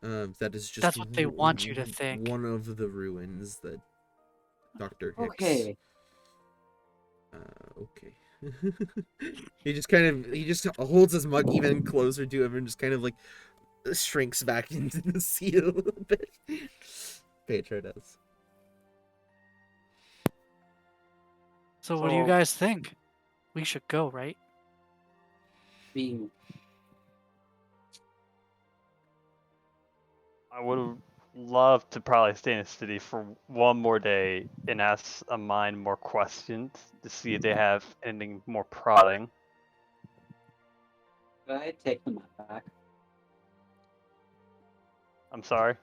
That is just That's what they want you to think. one of the ruins that Dr. Hicks. Okay. Okay. he just holds his mug even closer to him and just kind of like shrinks back into the seat a little bit. Pedro does. So what do you So- guys think? We should go, right? Being I would have loved to probably stay in the city for one more day and ask a mind more questions to see if they have anything more prodding. Could I take the map back? I'm sorry.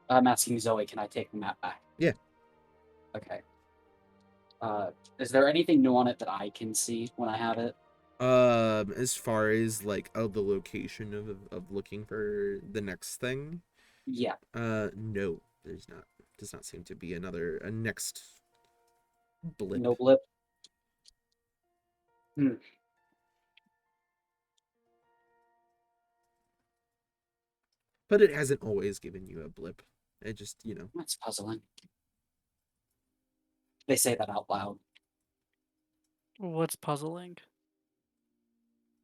I'm asking Zoe, can I take the map back? Yeah. Okay. Is there anything new on it that I can see when I have it? As far as like the location of looking for the next thing, Yeah. no, there's not. Does not seem to be a next blip. No blip. But it hasn't always given you a blip. It just, That's puzzling. They say that out loud. What's puzzling?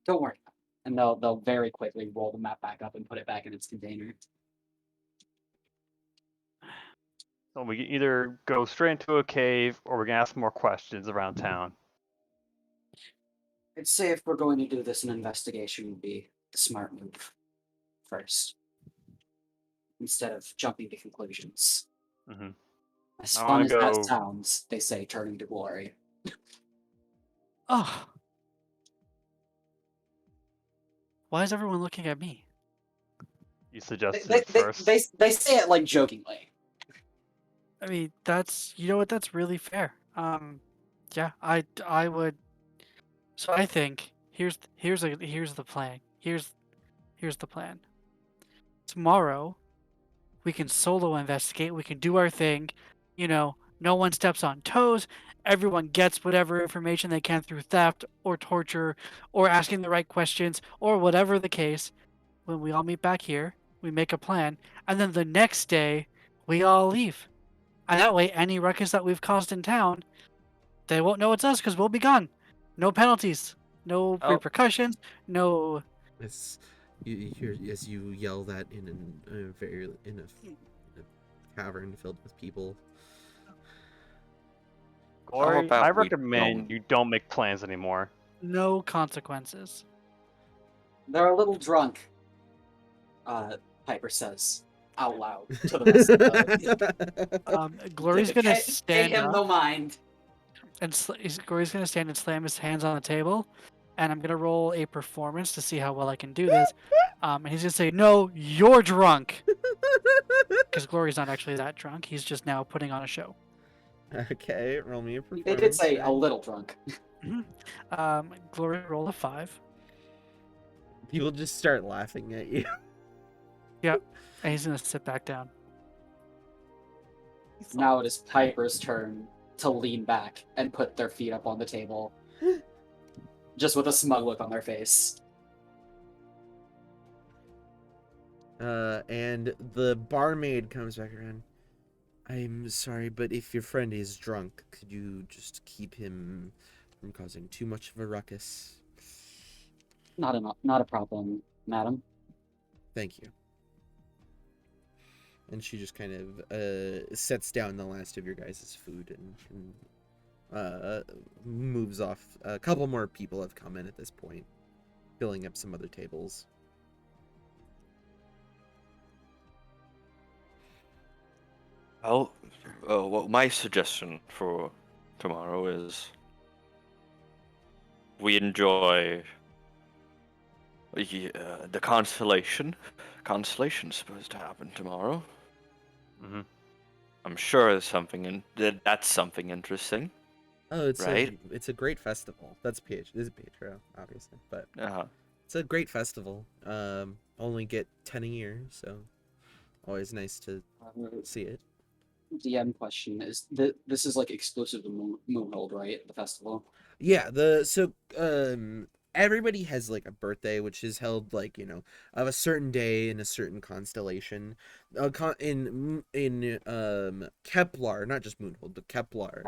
Don't worry. And they'll very quickly roll the map back up and put it back in its container. So we can either go straight into a cave or we can ask more questions around town. I'd say if we're going to do this, an investigation would be the smart move first, instead of jumping to conclusions. Mm-hmm. As I fun wanna as that go- sounds, they say turning to glory. Oh. Why is everyone looking at me? You suggested They, it first. they say it like jokingly. I mean, that's you know what? That's really fair. Yeah, I would. So I think here's the plan. Here's the plan. Tomorrow, we can solo investigate. We can do our thing. You know, no one steps on toes. Everyone gets whatever information they can through theft or torture or asking the right questions or whatever the case. When we all meet back here, we make a plan, and then the next day, we all leave. And that way, any ruckus that we've caused in town, they won't know it's us because we'll be gone. No penalties, no Oh. repercussions, no. As you hear as you yell that in a cavern filled with people. Glory, about I we recommend don't- you don't make plans anymore. No consequences. They're a little drunk, Piper says out loud to the rest of the. Glory's gonna Pay stand him up, no mind. and Glory's gonna stand and slam his hands on the table, and I'm gonna roll a performance to see how well I can do this. And he's gonna say, "No, you're drunk," because Glory's not actually that drunk. He's just now putting on a show. Okay, roll me a performance. They did say a check. little drunk. Glory rolled a 5. People just start laughing at you. And he's gonna sit back down. Now it is Piper's turn to lean back and put their feet up on the table, just with a smug look on their face. And the barmaid comes back around. I'm sorry, but if your friend is drunk, could you just keep him from causing too much of a ruckus? Not a problem, madam. Thank you. And she just kind of sets down the last of your guys' food and moves off. A couple more people have come in at this point, filling up some other tables. Well, my suggestion for tomorrow is we enjoy the constellation. Constellation's supposed to happen tomorrow. Mm-hmm. I'm sure that's something interesting, Oh, right? it's a great festival. That's This is Pietro, obviously, but Uh-huh. it's a great festival. Only get 10 a year, so always nice to see it. DM question is this is like exclusive to Moonhold, right? The festival. Yeah, everybody has like a birthday which is held like, of a certain day in a certain constellation. In Kepler, not just Moonhold, but Kepler.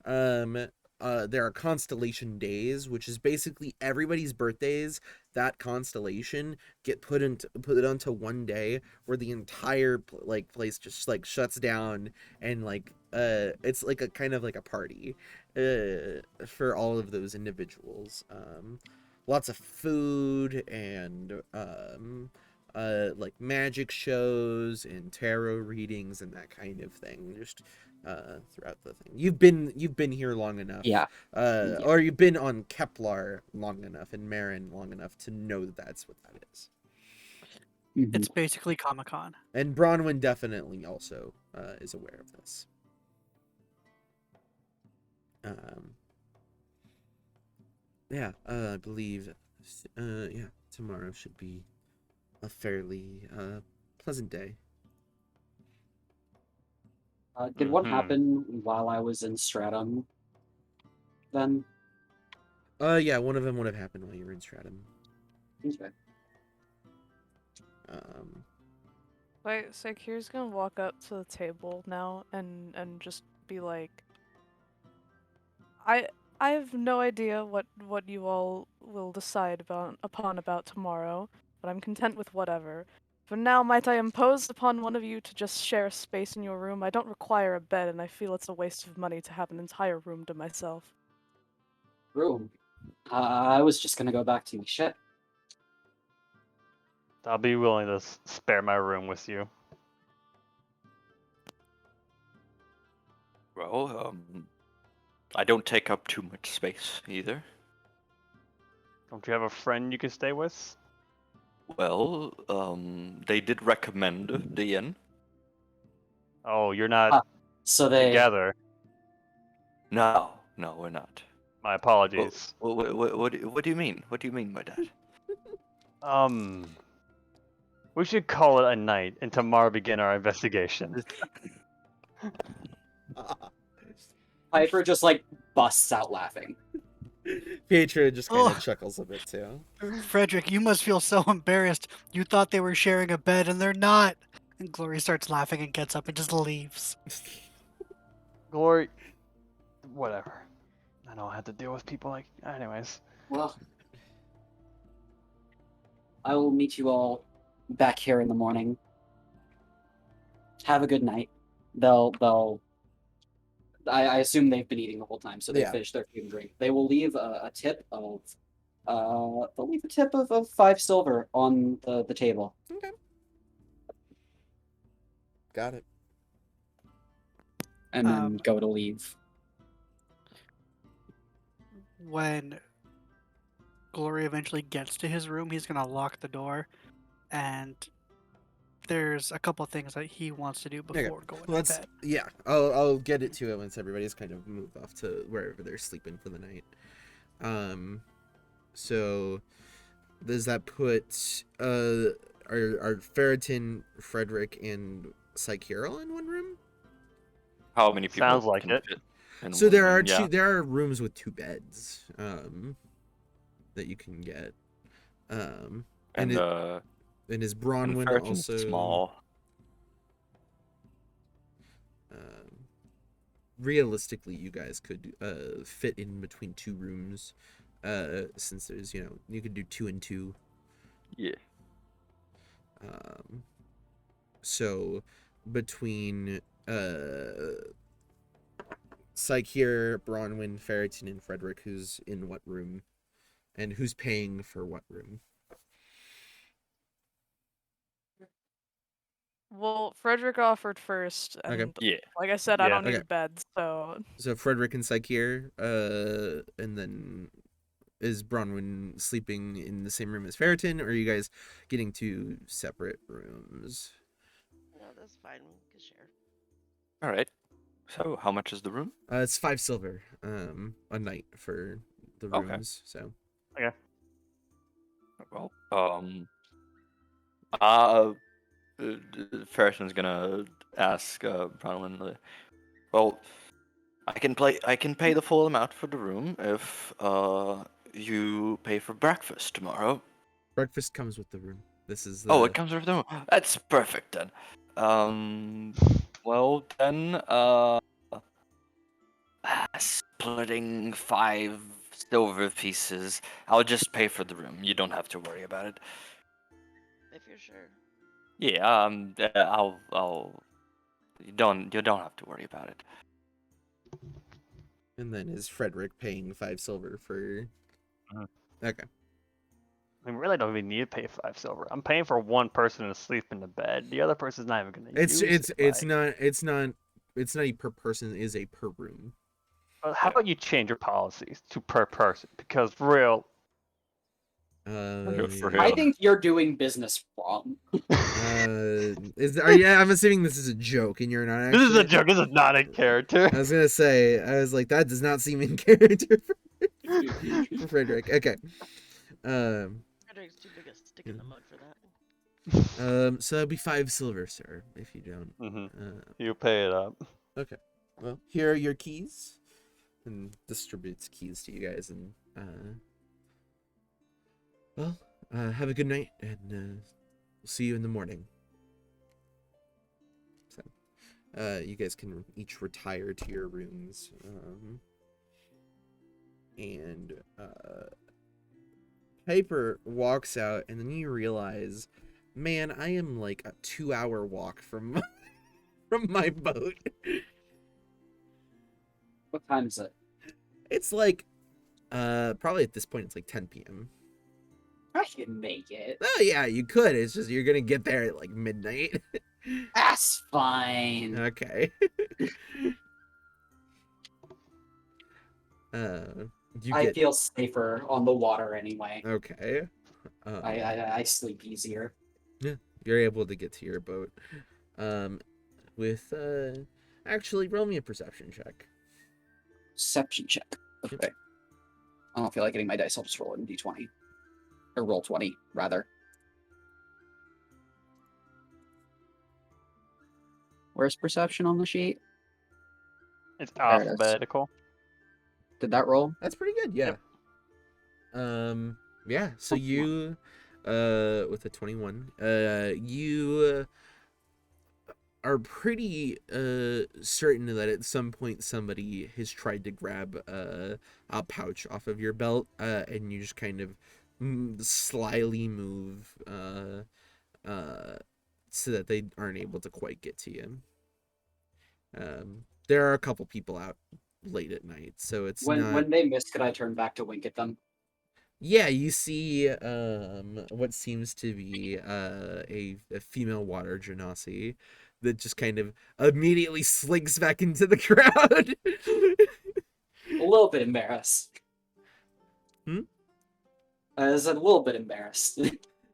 Um there are constellation days, which is basically everybody's birthdays. That constellation get put onto one day where the entire like place just like shuts down, and like it's like a kind of like a party for all of those individuals. Lots of food and like magic shows and tarot readings and that kind of thing. Just throughout the thing, you've been here long enough. Yeah. Or you've been on Kepler long enough and Marin long enough to know that that's what that is. Mhm. It's basically Comic-Con. And Bronwyn definitely also is aware of this. Yeah, I believe, yeah, tomorrow should be a fairly pleasant day. Did what Mhm. happen while I was in Stratum? Then. Yeah, one of them would have happened while you were in Stratum. Okay. Wait, so Kira's gonna walk up to the table now and just be like, I have no idea what you all will decide about tomorrow, but I'm content with whatever. For now, might I impose upon one of you to just share a space in your room? I don't require a bed, and I feel it's a waste of money to have an entire room to myself. Room. I was just gonna go back to my ship. I'll be willing to spare my room with you. Well, I don't take up too much space either. Don't you have a friend you can stay with? Well, they did recommend the inn. Oh, you're not So they. together. No, we're not. My apologies. What do you mean? What do you mean by that? We should call it a night and tomorrow begin our investigation. Piper just like busts out laughing. Pietro just kind of Oh. chuckles a bit too. Frederick, you must feel so embarrassed. You thought they were sharing a bed and they're not. And Glory starts laughing and gets up and just leaves. Glory, whatever. I don't have to deal with people like. Anyways. Well, I will meet you all back here in the morning. Have a good night. I assume they've been eating the whole time, so they Yeah. finished their food and drink. They will leave a tip of they'll leave a tip of 5 silver on the table. Okay. Got it. And then go to leave. When Glory eventually gets to his room, he's gonna lock the door, and there's a couple things that he wants to do before going to bed. Yeah, I'll get it to it once everybody's kind of moved off to wherever they're sleeping for the night. So does that put are Ferritin, Frederick, and Psychero in one room? How many people Sounds like can it. fit in So one there are room? Yeah. there are rooms with 2 beds that you can get. And is Bronwyn Ferritin's also small? Realistically, you guys could fit in between 2 rooms, since there's you could do 2 and 2. Yeah. So between Psyche, Bronwyn, Ferritin, and Frederick, who's in what room, and who's paying for what room? Well, Frederick offered first, Okay. and Yeah. like I said, I Yeah. don't need Okay. a bed, so So Frederick and Psycheer, and then is Bronwyn sleeping in the same room as Ferritin, or are you guys getting to separate rooms? No, that's fine. We can share. All right. So, how much is the room? It's 5 silver, a night for the Okay. rooms. So Well, uh, Ferrison's gonna ask Bronwyn. Well, I can pay the full amount for the room if you pay for breakfast tomorrow. breakfast comes with the room. This is Oh, the it comes with the room. That's perfect then. Well then, splitting 5 silver pieces. I'll just pay for the room. You don't have to worry about it. If you're sure. Yeah, I'll. You don't have to worry about it. and then is Frederick paying 5 silver for? Mhm. Okay. I mean, really don't even need to pay 5 silver. I'm paying for one person to sleep in the bed. The other person's not even gonna use it. It's like- not a per person, is a per room. But how about you change your policies to per person? Because for real, For Yeah. I real. think you're doing business wrong. I'm assuming this is a joke and you're not this is a actually. joke. This is not a character. I was gonna say, I was like, that does not seem in character for Frederick. Okay. Frederick's too big a stick in the mud for that. So that'd be 5 silver, sir, if you don't. You pay it up. Okay. Well, here are your keys, and distributes keys to you guys, and have a good night, and we'll see you in the morning. So, you guys can each retire to your rooms, and Piper walks out, and then you realize, man, I am like a 2-hour walk from from my boat. What time is it? It's like, probably at this point it's like 10 p.m. I can make it. Oh yeah, you could. It's just you're gonna get there at like midnight. That's fine. Okay. You I get feel safer on the water anyway. okay. I sleep easier. You're able to get to your boat. With actually roll me a perception check. Perception check. Okay. I don't feel like getting my dice. I'll just roll it in d20. Or roll 20, rather. Where's perception on the sheet? It's There it is. alphabetical. Did that roll? That's pretty good, yeah. Yeah, so you with a 21, you are pretty certain that at some point somebody has tried to grab a pouch off of your belt, and you just kind of slyly move so that they aren't able to quite get to you. There are a couple people out late at night, so it's not... When they miss, could I turn back to wink at them? Yeah, you see what seems to be a female water genasi that just kind of immediately slinks back into the crowd. A little bit embarrassed. Hmm? I said a little bit embarrassed.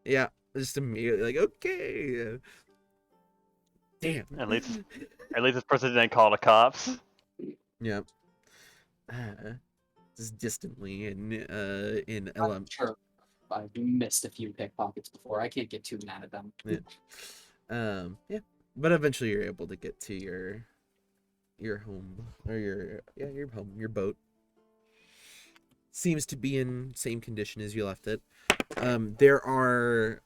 Yeah, just immediately like, okay. Damn. At least this person didn't call the cops. Yeah. Just distantly in I'm sure I've missed a few pickpockets before. I can't get too mad at them. Yeah. Yeah. But eventually you're able to get to your home, or your home, your boat. Seems to be in same condition as you left it. There are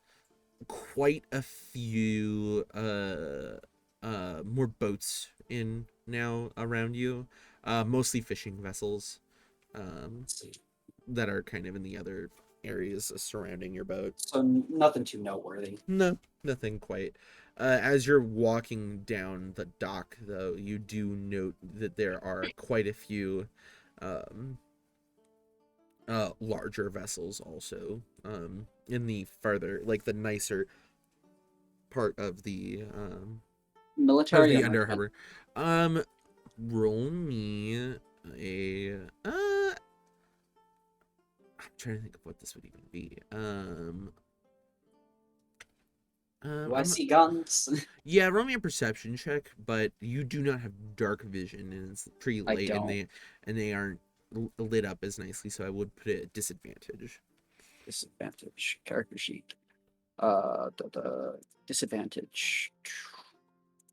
quite a few more boats in now around you, mostly fishing vessels, that are kind of in the other areas surrounding your boat. So nothing too noteworthy. No, nothing quite. As you're walking down the dock, though, you do note that there are quite a few larger vessels also, in the farther, like the nicer part of the Military Under enrichment. Harbor. Roll me a I'm trying to think of what this would even be. Do I I'm- see guns? yeah, roll me a perception check, but you do not have dark vision, and it's pretty I late, and don't. they aren't lit up as nicely, so I would put it at disadvantage. Disadvantage. Character sheet. Disadvantage.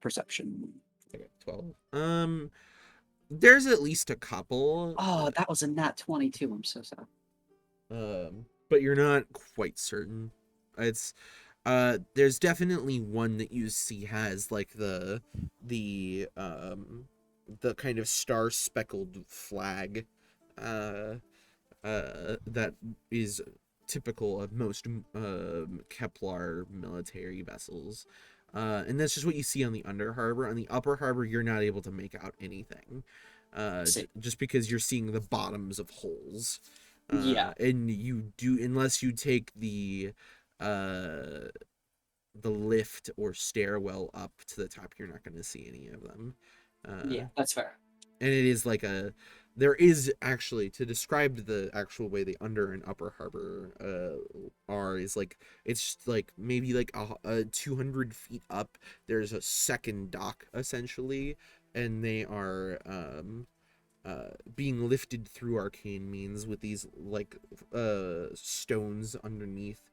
Perception. Okay, 12. There's at least a couple. Oh, that was a nat 22. I'm so sad. But you're not quite certain. It's there's definitely one that you see has like the kind of star speckled flag that is typical of most Kepler military vessels. And that's just what you see on the Under Harbor. On the Upper Harbor, you're not able to make out anything, just because you're seeing the bottoms of holes. Yeah. And you do, unless you take the lift or stairwell up to the top, you're not going to see any of them. Yeah, that's fair. And it is like there is actually, to describe the actual way the Under and Upper Harbor are, is like, it's like maybe like a 200 feet up, there's a second dock essentially, and they are being lifted through arcane means with these like stones underneath,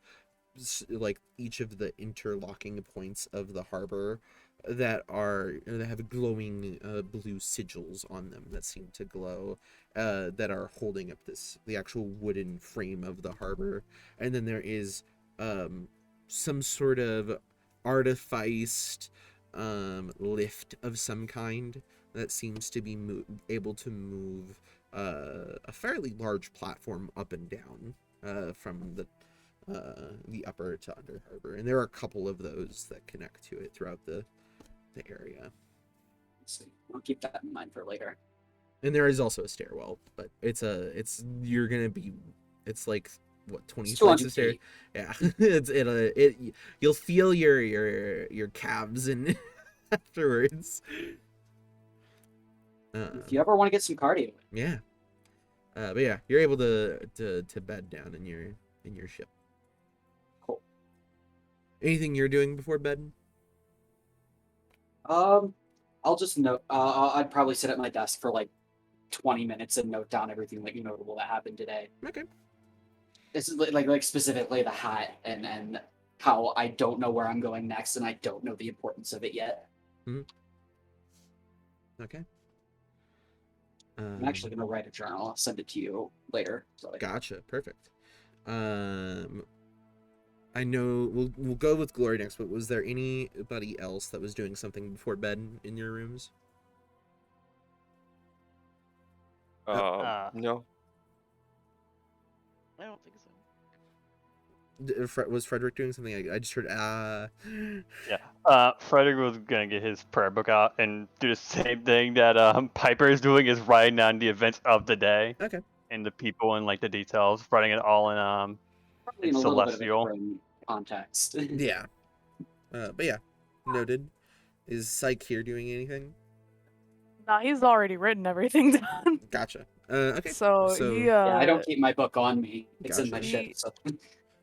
like each of the interlocking points of the harbor that have glowing blue sigils on them that seem to glow, that are holding up the actual wooden frame of the harbor. And then there is some sort of artificed lift of some kind that seems to be able to move a fairly large platform up and down from the Upper to Under Harbor, and there are a couple of those that connect to it throughout the area. Let's see. I'll keep that in mind for later. And there is also a stairwell, but it's like what, 20 It's flights 200 of stairs. feet. Yeah, you'll feel your calves in afterwards. If you ever want to get some cardio. Yeah. But yeah, you're able to bed down in your ship. Cool. Anything you're doing before bed? I'll just note. I'd probably sit at my desk for like 20 minutes and note down everything like notable that happened today. Okay. This is like specifically the hat and how I don't know where I'm going next, and I don't know the importance of it yet. Okay. I'm actually gonna write a journal. I'll send it to you later. So Gotcha. Perfect. I know we'll go with Glory next, but was there anybody else that was doing something before bed in your rooms? No. I don't think so. Was Frederick doing something? I just heard Yeah. Frederick was gonna get his prayer book out and do the same thing that Piper is doing, is writing down the events of the day. Okay. And the people and like the details, writing it all in probably in a little bit of a celestial. different context. Yeah. But yeah, noted. Is Psyche here doing anything? Nah, he's already written everything down. Gotcha. Okay. So he Yeah, I don't keep my book on me. It's in my Gotcha. ship. So.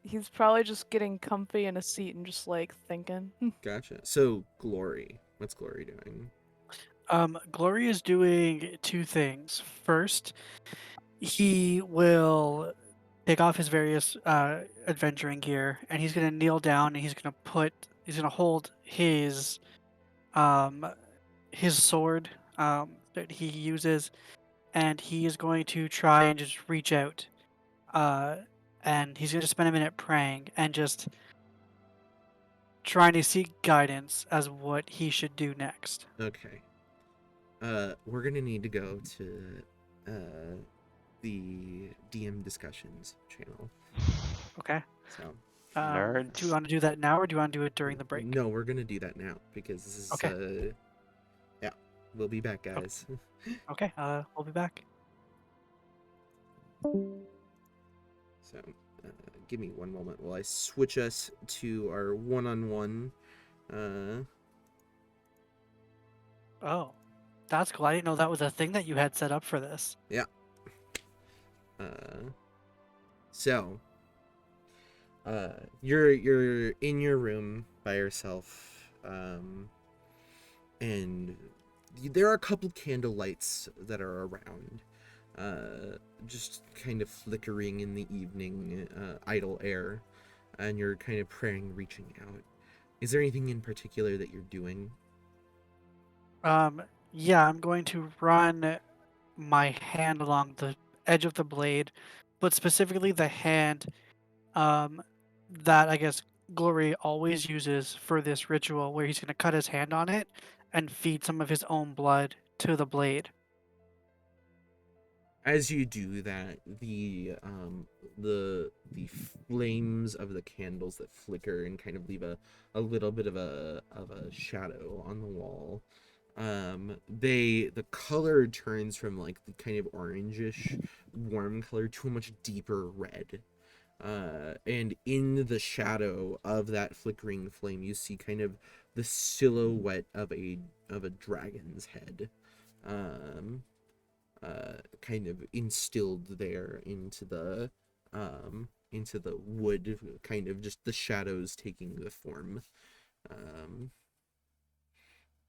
he's probably just getting comfy in a seat and just like thinking. Gotcha. So Glory, what's Glory doing? Glory is doing two things. First, he will take off his various adventuring gear, and he's gonna kneel down and he's gonna hold his sword that he uses, and he is going to try and just reach out, and he's gonna spend a minute praying and just trying to seek guidance as what he should do next. Okay. We're gonna need to go to the DM discussions channel. Okay. So Nerds. Do you want to do that now, or do you want to do it during the break? no, we're gonna do that now because this is Okay. yeah. We'll be back, guys. Okay. We'll be back. So give me one moment while I switch us to our one-on-one Oh, that's cool. I didn't know that was a thing that you had set up for this. Yeah. So you're in your room by yourself, and there are a couple candle lights that are around, just kind of flickering in the evening, idle air, and you're kind of praying, reaching out. Is there anything in particular that you're doing? Yeah, I'm going to run my hand along the edge of the blade, but specifically the hand that I guess Glory always uses for this ritual, where he's going to cut his hand on it and feed some of his own blood to the blade. As you do that, the flames of the candles that flicker and kind of leave a little bit of a shadow on the wall, the color turns from like the kind of orangish warm color to a much deeper red. And in the shadow of that flickering flame, you see kind of the silhouette of a dragon's head, kind of instilled there into the wood, kind of just the shadows taking the form,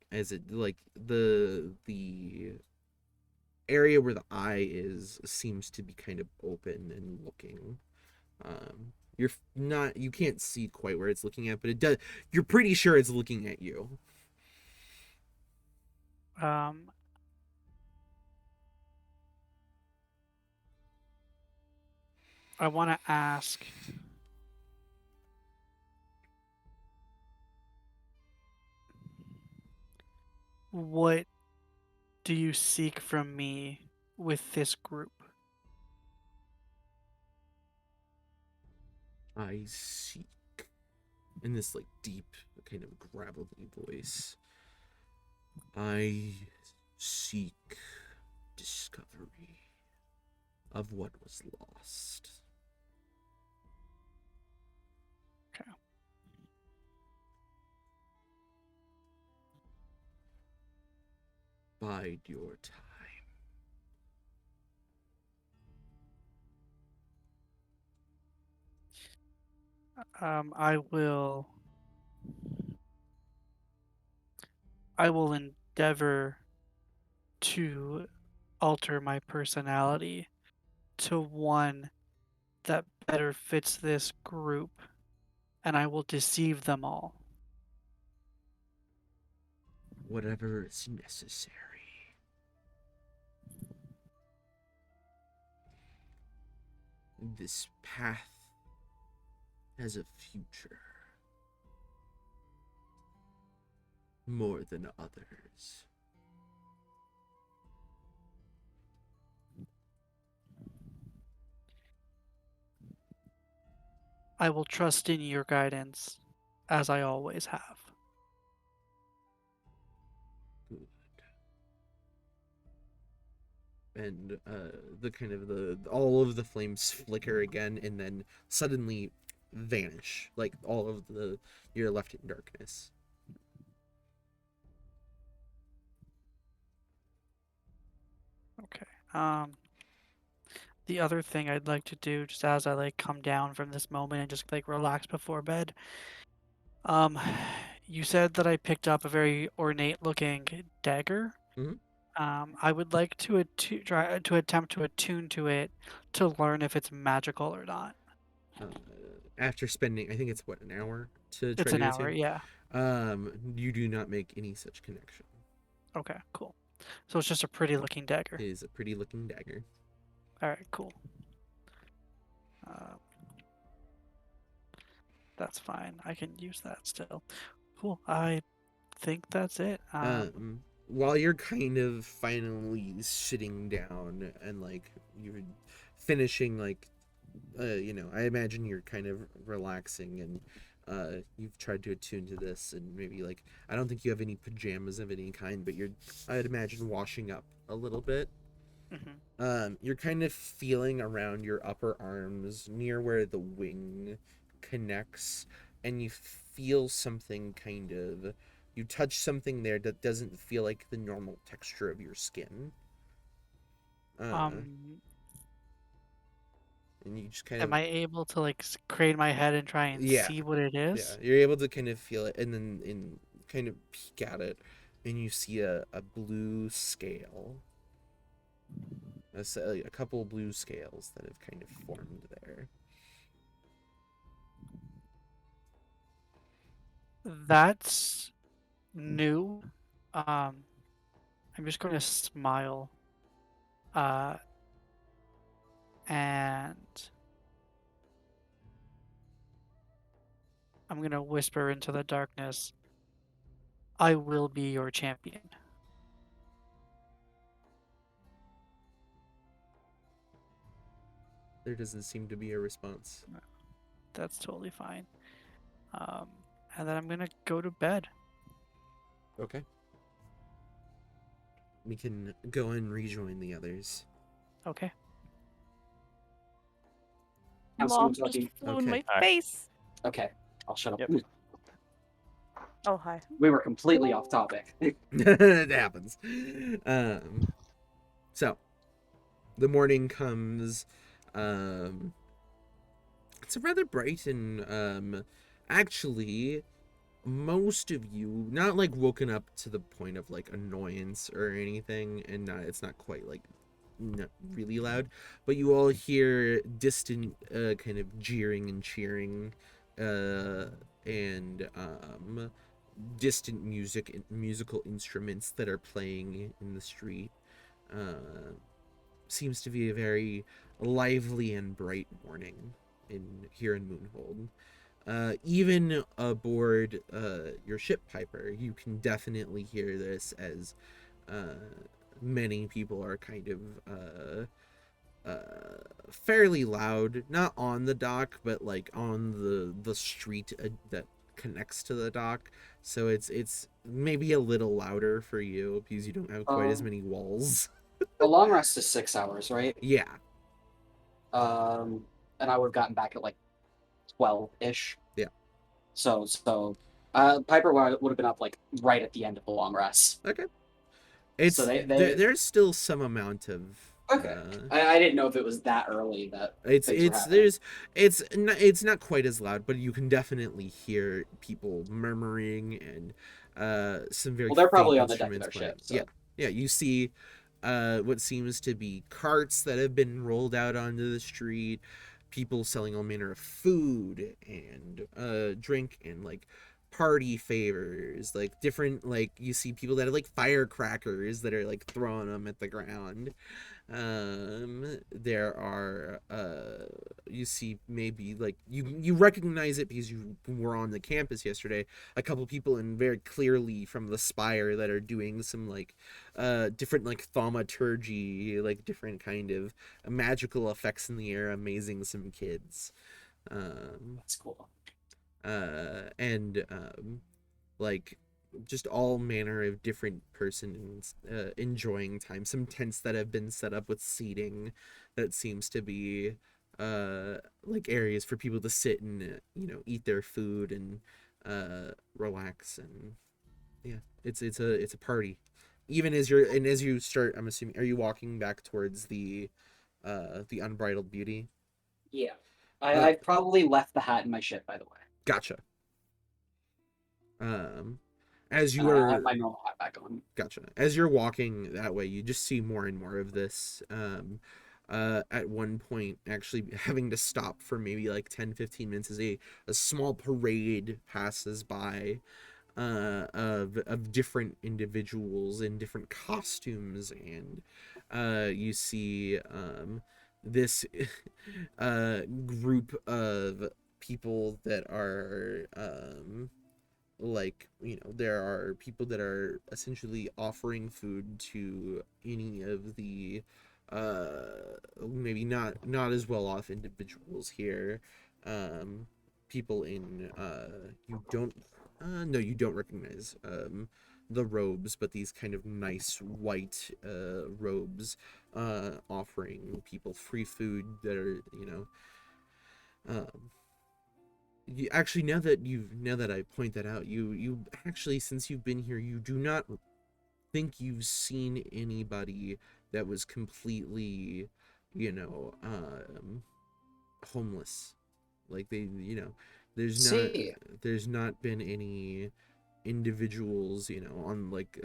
as it like the area where the eye is seems to be kind of open and looking. You're not, you can't see quite where it's looking at, but it does, you're pretty sure it's looking at you. Um, I want to ask, what do you seek from me with this group? I seek, in this like deep kind of gravelly voice, I seek discovery of what was lost. Okay. Bide your time. I will endeavor to alter my personality to one that better fits this group, and I will deceive them all. Whatever is necessary. This path has a future. More than others. I will trust in your guidance, as I always have. Good. And the kind of the all of the flames flicker again and then suddenly vanish, like all of the, you're left in darkness. Okay. The other thing I'd like to do, just as I like come down from this moment and just like relax before bed, um, you said that I picked up a very ornate looking dagger. Mhm. I would like to try to attempt to attune to it to learn if it's magical or not. uh, After spending, I think it's what, an hour to try It's to an hour, attune, yeah. you do not make any such connection. Okay, cool. So it's just a pretty looking dagger. It is a pretty looking dagger. All right, cool. That's fine. I can use that still. Cool. I think that's it. While you're kind of finally sitting down and like you're finishing, like I imagine you're kind of relaxing and you've tried to attune to this, and maybe like, I don't think you have any pajamas of any kind, but you're, I'd imagine, washing up a little bit. You're kind of feeling around your upper arms near where the wing connects, and you feel something kind of, you touch something there that doesn't feel like the normal texture of your skin. Um, And you just kind am of, I able to like crane my head and try and yeah, see what it yeah, is? you're able to kind of feel it, and then kind of peek at it, and you see a blue scale. A couple blue scales that have kind of formed there. That's new. I'm just going to smile. And I'm going to whisper into the darkness, I will be your champion. There doesn't seem to be a response. That's totally fine. And then I'm going to go to bed. Okay. We can go and rejoin the others. Okay. How's Mom someone just talking? flew in Okay. my face. Okay, I'll shut up. Yep. Oh, hi. We were completely off topic. It happens. So the morning comes. It's a rather bright and actually most of you not like woken up to the point of like annoyance or anything, and it's not quite like not really loud, but you all hear distant kind of jeering and cheering and distant musical instruments that are playing in the street. Seems to be a very lively and bright morning here in Moonhold. Even aboard your ship, Piper, you can definitely hear this as many people are kind of fairly loud, not on the dock, but like on the street that connects to the dock. So it's maybe a little louder for you because you don't have quite as many walls. The long rest is 6 hours, right? Yeah. And I would have gotten back at like 12-ish. Yeah. So Piper would have been up like right at the end of the long rest. Okay. It's So there's still some amount of okay. I didn't know if it was that early that things were happening. it's not quite as loud, but you can definitely hear people murmuring and some very Well, they're probably faint on the deck of instruments their playing. ship. So. Yeah, you see what seems to be carts that have been rolled out onto the street, people selling all manner of food and drink and like party favors, like different, like you see people that have like firecrackers that are like throwing them at the ground. There are you see maybe like you recognize it because you were on the campus yesterday, a couple people in very clearly from the spire that are doing some like different like thaumaturgy, like different kind of magical effects in the air, amazing some kids. That's cool. And like just all manner of different persons enjoying time. Some tents that have been set up with seating that seems to be like areas for people to sit and eat their food and relax. And yeah, it's a party. Even as you start, I'm assuming, are you walking back towards the Unbridled Beauty? Yeah. I probably left the hat in my ship, by the way. Gotcha. As you I are have my normal hat back on. Gotcha. As you're walking that way, you just see more and more of this. At one point, actually having to stop for maybe like 10-15 minutes as a small parade passes by of different individuals in different costumes, and you see this group of people that are like there are people that are essentially offering food to any of the maybe not as well off individuals here, people in you don't no, you don't recognize the robes, but these kind of nice white robes offering people free food that are um actually, now that I point that out, you actually, since you've been here, you do not think you've seen anybody that was completely, homeless. Like there's not See, there's not been any individuals, on like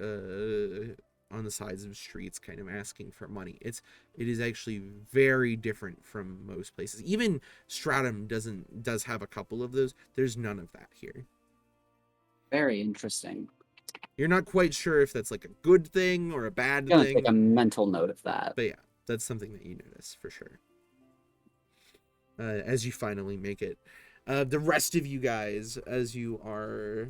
on the sides of streets kind of asking for money. It is actually very different from most places. Even Stratum does have a couple of those. There's none of that here. very interesting. You're not quite sure if that's like a good thing or a bad I'm gonna thing, take a mental note of that. but yeah, that's something that you notice for sure. As you finally make it, the rest of you guys, as you are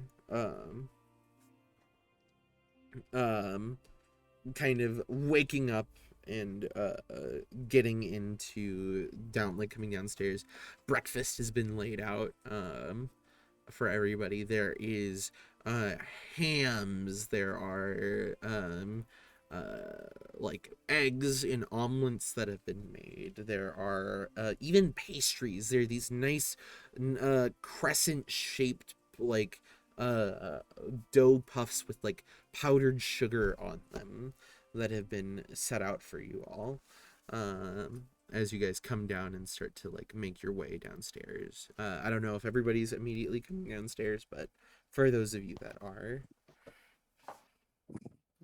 kind of waking up and getting into coming downstairs, breakfast has been laid out for everybody. There is hams, there are like eggs and omelets that have been made. There are even pastries. There are these nice crescent shaped like dough puffs with like powdered sugar on them that have been set out for you all as you guys come down and start to like make your way downstairs. I don't know if everybody's immediately coming downstairs, but for those of you that are,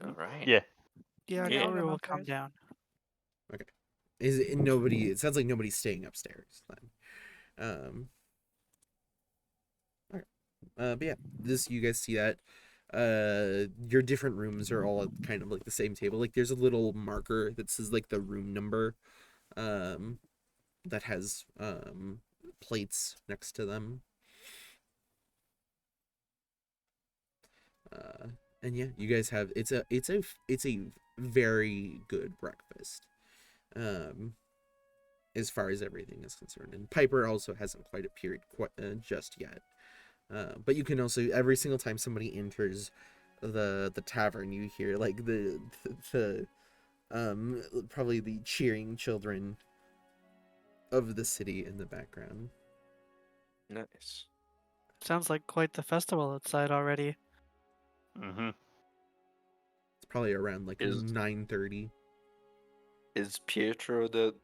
All right. Yeah. Yeah, Yeah. Corey I'll go will come downstairs. down. is it nobody? It sounds like nobody's staying upstairs then. But yeah, you guys see that your different rooms are all at kind of like the same table. Like there's a little marker that says like the room number that has plates next to them. And yeah, you guys have it's a very good breakfast as far as everything is concerned. And Piper also hasn't quite appeared just yet. But you can also, every single time somebody enters the tavern, you hear like the probably the cheering children of the city in the background. Nice. Sounds like quite the festival outside already. Mm-hmm. It's probably around like Is 9:30. is Pietro the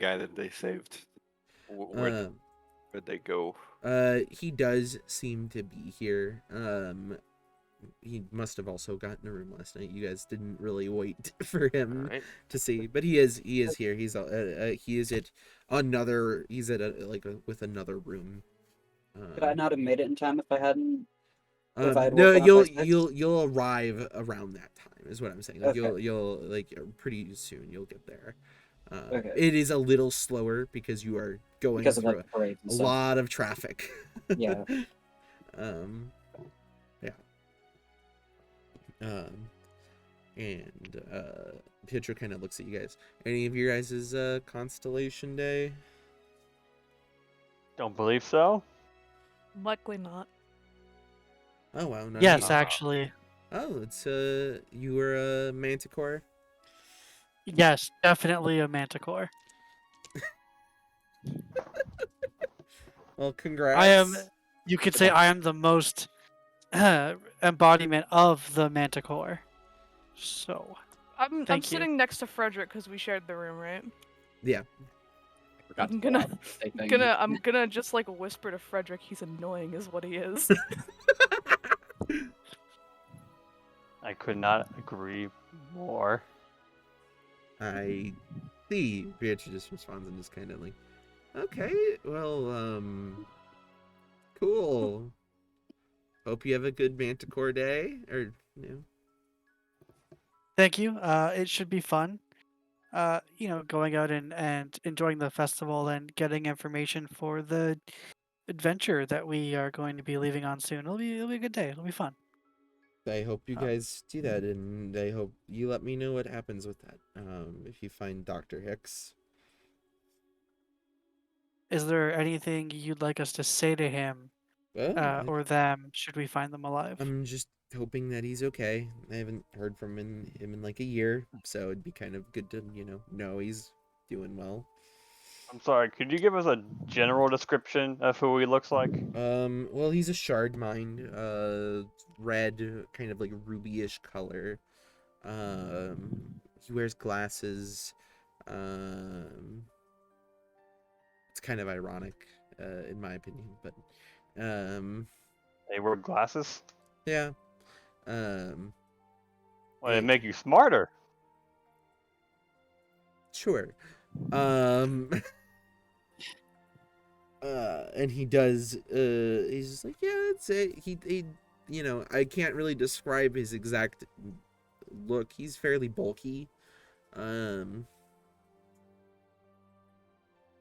guy that they saved? Where'd they go? He does seem to be here. He must have also gotten a room last night. You guys didn't really wait for All him right. to see, but he is here. He's at another. He's at with another room. Could I not have made it in time if I hadn't? If I had No, woken up by 6? you'll arrive around that time is what I'm saying. Like Okay. you'll like pretty soon you'll get there. Okay. It is a little slower because you are going Because of through like parades and a stuff. lot of traffic. Yeah. Yeah. And Pietro kind of looks at you guys. Any of your guys' constellation day? Don't believe so. Luckily not. Oh wow, nice. Yes, actually. Oh, it's you were a manticore. Yes, definitely a manticore. Well, congrats. I am. You could say I am the most embodiment of the manticore. So, I'm Thank you. sitting next to Frederick because we shared the room, right? Yeah. I forgot I'm to pull gonna- out the thing. I'm gonna just like whisper to Frederick. He's annoying, is what he is. I could not agree more. I see. Pietro just responds and just kind of like, okay, well, cool. Hope you have a good manticore day, or thank you. It should be fun. Going out and enjoying the festival and getting information for the adventure that we are going to be leaving on soon. It'll be a good day. It'll be fun. I hope you guys do that, and I hope you let me know what happens with that. If you find Dr. Hicks. Is there anything you'd like us to say to him Well, or them should we find them alive? I'm just hoping that he's okay. I haven't heard from him in like a year, so it'd be kind of good to know he's doing well. I'm sorry. Could you give us a general description of who he looks like? Well, he's a shard mind, red, kind of like rubyish color. He wears glasses. Um, it's kind of ironic, in my opinion, but, They wear glasses. yeah. Um, Well, they it- make you smarter. sure. Um, and he does, he's just like, yeah, it's it. He, you know, I can't really describe his exact look. He's fairly bulky. Um,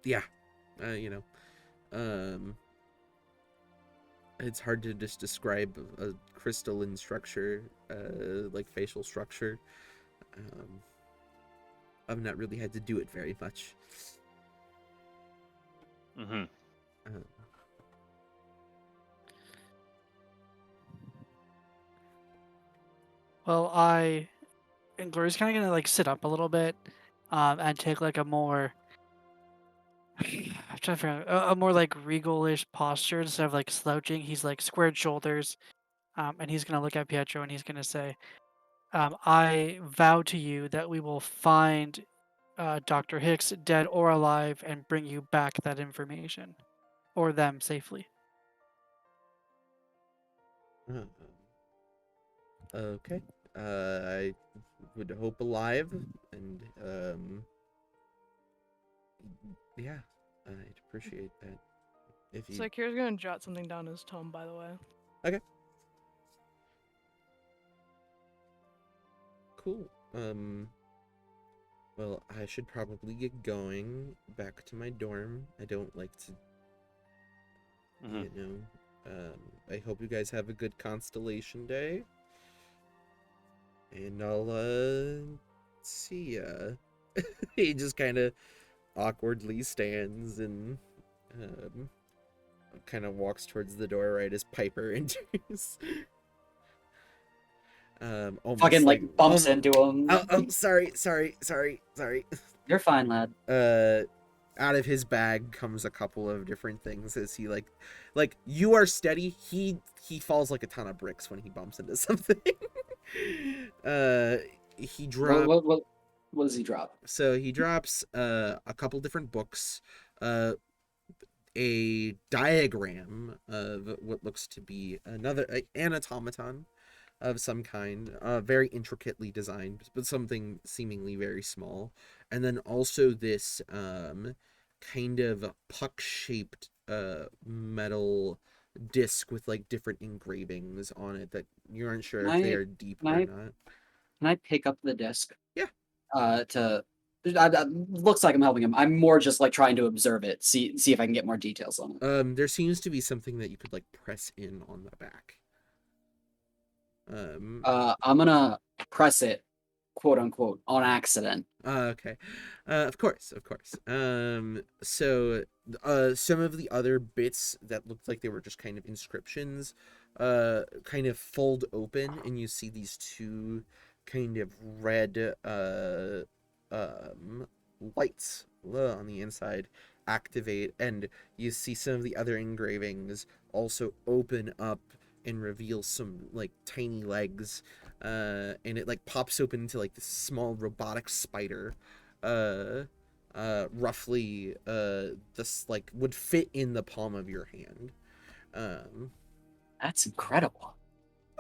yeah, you know, it's hard to just describe a crystalline structure, like facial structure. I've not really had to do it very much. Mm-hmm. Uh, Well, and Gloria's kind of gonna like sit up a little bit, and take like a more, I'm trying to figure out, a more like regalish posture instead of like slouching. He's like squared shoulders, and he's gonna look at Pietro and he's gonna say, "I vow to you that we will find Dr. Hicks, dead or alive, and bring you back that information, or them safely." uh, okay. I would hope alive, and yeah, I'd appreciate that. If you So Kira's gonna jot something down in his tome, by the way. okay, cool. Well, I should probably get going back to my dorm. I don't like to, Mm-hmm. you know. I hope you guys have a good Constellation Day, and I'll see ya. He just kind of awkwardly stands and kind of walks towards the door right as Piper enters. Almost Fucking like bumps into him. Oh, sorry. You're fine, lad. Out of his bag comes a couple of different things as he like you are steady. He falls like a ton of bricks when he bumps into something. He drops. What does he drop? So he drops a couple different books, a diagram of what looks to be an automaton of some kind, very intricately designed, but something seemingly very small, and then also this kind of puck-shaped metal disc with like different engravings on it that you aren't sure if they are deep or not. Can I pick up the disc? Yeah. Looks like I'm helping him. I'm more just like trying to observe it, see if I can get more details on it. There seems to be something that you could like press in on the back. I'm gonna press it, quote unquote, on accident. Okay. Of course. So, some of the other bits that looked like they were just kind of inscriptions, kind of fold open, and you see these two kind of red, lights on the inside activate, and you see some of the other engravings also open up and reveal some like tiny legs, and it like pops open into like this small robotic spider, roughly this like would fit in the palm of your hand. That's incredible.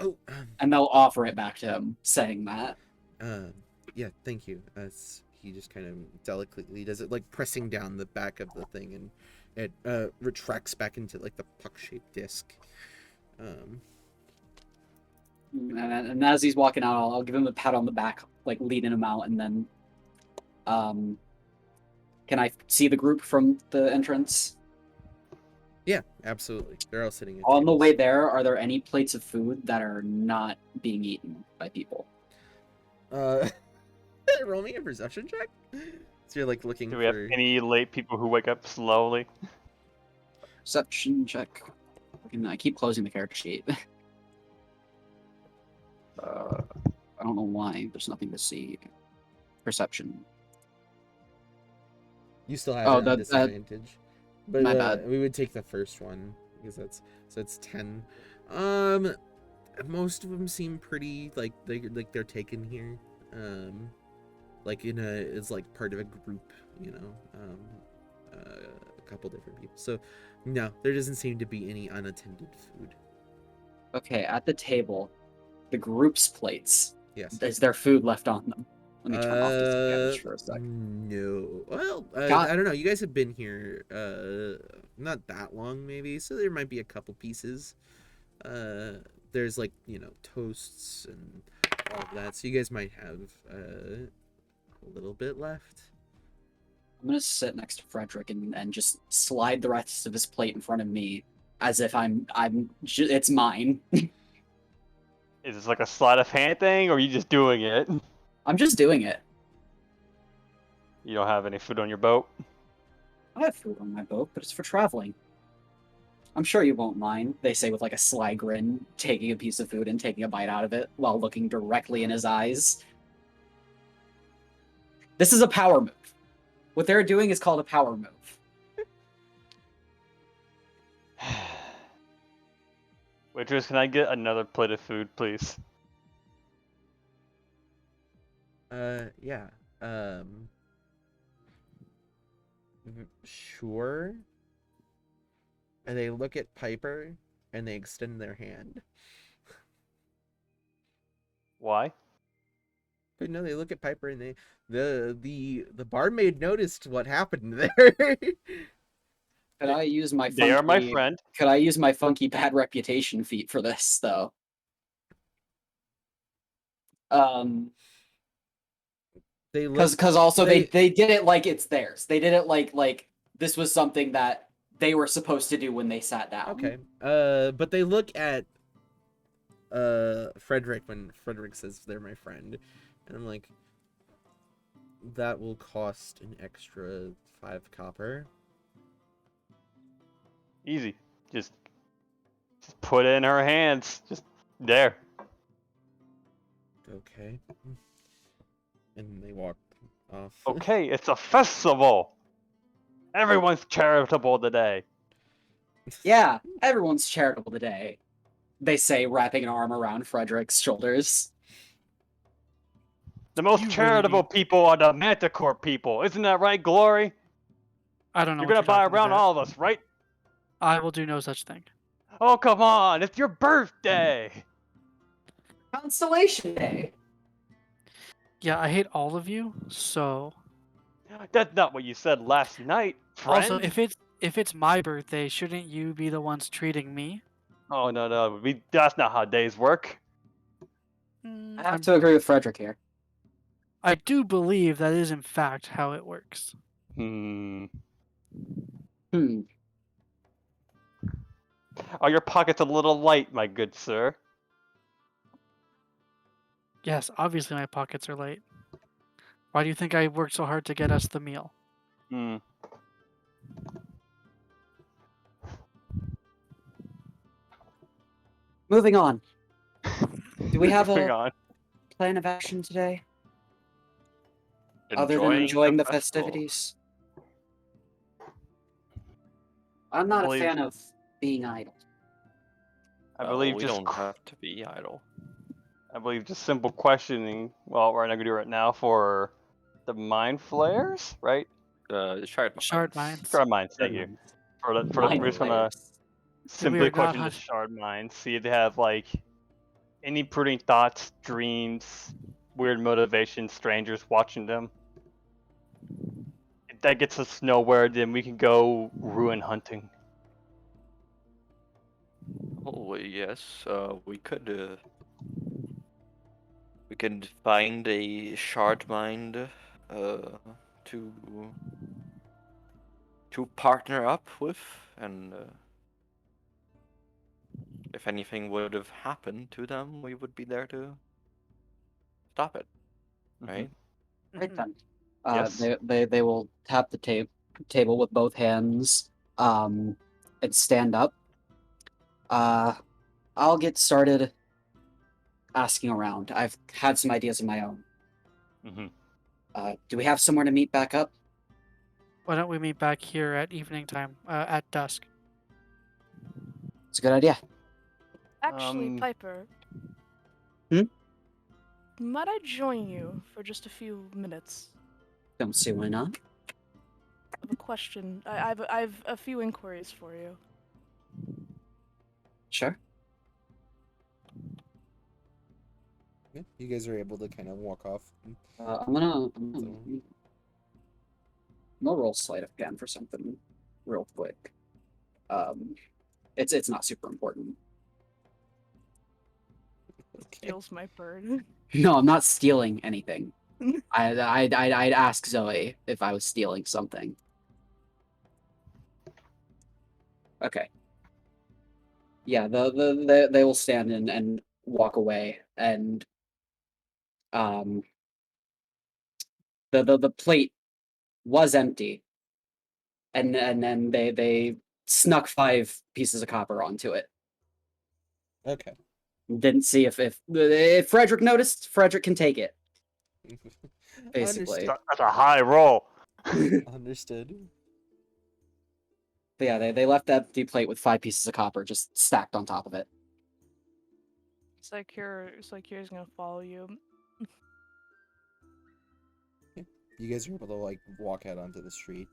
Oh, And they'll offer it back to him, saying that. yeah, thank you. He just kind of delicately does it, like pressing down the back of the thing, and it retracts back into like the puck-shaped disc. And as he's walking out, I'll give him a pat on the back, like leading him out, and then, can I see the group from the entrance? Yeah, absolutely. They're all sitting at On the tables. way there, are there any plates of food that are not being eaten by people? Roll me a perception check. So you're like looking Do we have for any late people who wake up slowly? Perception check. I keep closing the character sheet. I don't know why. There's nothing to see. Perception. You still have Oh, it at that disadvantage. But my bad. we would take the first one because that's 10. Most of them seem pretty like they're taken here. Like it's like part of a group, you know. A couple different people. So no, there doesn't seem to be any unattended food. Okay, at the table, the group's plates. Yes. Is there food left on them? Let me turn off disadvantage for a sec. No. Well, Got- I don't know. You guys have been here not that long maybe, so there might be a couple pieces. There's like, you know, toasts and all of that. So you guys might have a little bit left. I'm gonna sit next to Frederick and just slide the rest of his plate in front of me, as if it's mine. Is this like a sleight of hand thing, or are you just doing it? I'm just doing it. You don't have any food on your boat? I have food on my boat, but it's for traveling. I'm sure you won't mind, they say with like a sly grin, taking a piece of food and taking a bite out of it while looking directly in his eyes. This is a power move. What they're doing is called a power move. Waitress, can I get another plate of food, please? Yeah. Sure. And they look at Piper and they extend their hand. Why? But no, they look at Piper and the barmaid noticed what happened there. Could I use my They are my friend. Could I use my funky bad reputation feat for this though? They look Because also they did it like it's theirs. They did it like this was something that they were supposed to do when they sat down. okay. But they look at Frederick when Frederick says they're my friend, and I'm like, that will cost an extra 5 copper. Easy. Just put it in her hands. Just there. Okay. And they walk off. Okay, it's a festival. Everyone's charitable today. Yeah, everyone's charitable today. They say, wrapping an arm around Frederick's shoulders. The most You really charitable need- people are the Manticore people. Isn't that right, Glory? I don't know. You're what gonna buy talking around about. all of us, right? I will do no such thing. Oh, come on. It's your birthday. Constellation Day. Yeah, I hate all of you. So That's not what you said last night, friend. also, if it's my birthday, shouldn't you be the ones treating me? Oh, no. That's not how days work. I have to agree with Frederick here. I do believe that is in fact how it works. Hmm. Hmm. Are your pockets a little light, my good sir? Yes, obviously my pockets are light. Why do you think I worked so hard to get us the meal? Hmm. Moving on. Do we have Moving a on. plan of action today? Other than enjoying the festivities? I'm not a believe- fan of being idle. I believe we just don't have to be idle. I believe just simple questioning. Well, we're not gonna do it right now for the mind flares, right? Shard Shard mines. mines. Shard mines. Thank you. Mind We're just gonna flayers. simply are not question the hunt- shard mines. See if they have like any brooding thoughts, dreams, weird motivations, strangers watching them. If that gets us nowhere, then we can go ruin hunting. Oh yes, we could find a shard mine to partner up with, and if anything would have happened to them, we would be there to stop it, right? Right then. Yes. They will tap the table with both hands, and stand up. I'll get started asking around. I've had some ideas of my own. Mm-hmm. Do we have somewhere to meet back up? why don't we meet back here at evening time, at dusk? It's a good idea. Actually, Um, Piper. Hmm? Might I join you for just a few minutes? Don't see why not. I have a question. I've a few inquiries for you. Sure. Yeah, you guys are able to kind of walk off. I'm gonna roll sleight of hand for something real quick. It's not super important. Okay. Steals my bird. No, I'm not stealing anything. I'd ask Zoe if I was stealing something. Okay. Yeah, they will stand and walk away, and the plate was empty, and then they snuck 5 pieces of copper onto it. Okay. Didn't see if Frederick noticed. Frederick can take it. Basically. that's a high roll. Understood. But yeah, they left that empty plate with 5 pieces of copper just stacked on top of it. It's like here's gonna follow you. You guys are able to like walk out onto the street.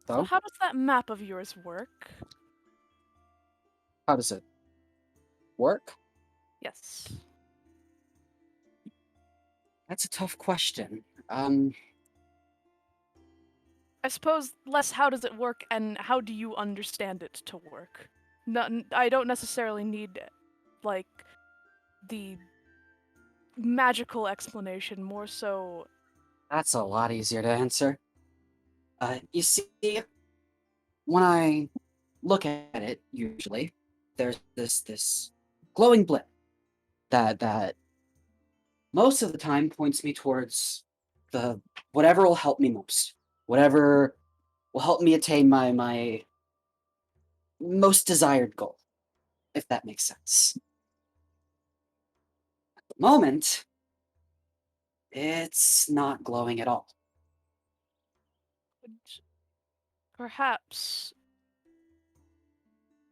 So So, how does that map of yours work? how does it work? Yes. That's a tough question. I suppose less how does it work and how do you understand it to work? I don't necessarily need like the magical explanation, more so That's a lot easier to answer. You see, when I look at it, usually there's this glowing blip that most of the time points me towards the whatever will help me most, whatever will help me attain my most desired goal, if that makes sense. At the moment, it's not glowing at all. perhaps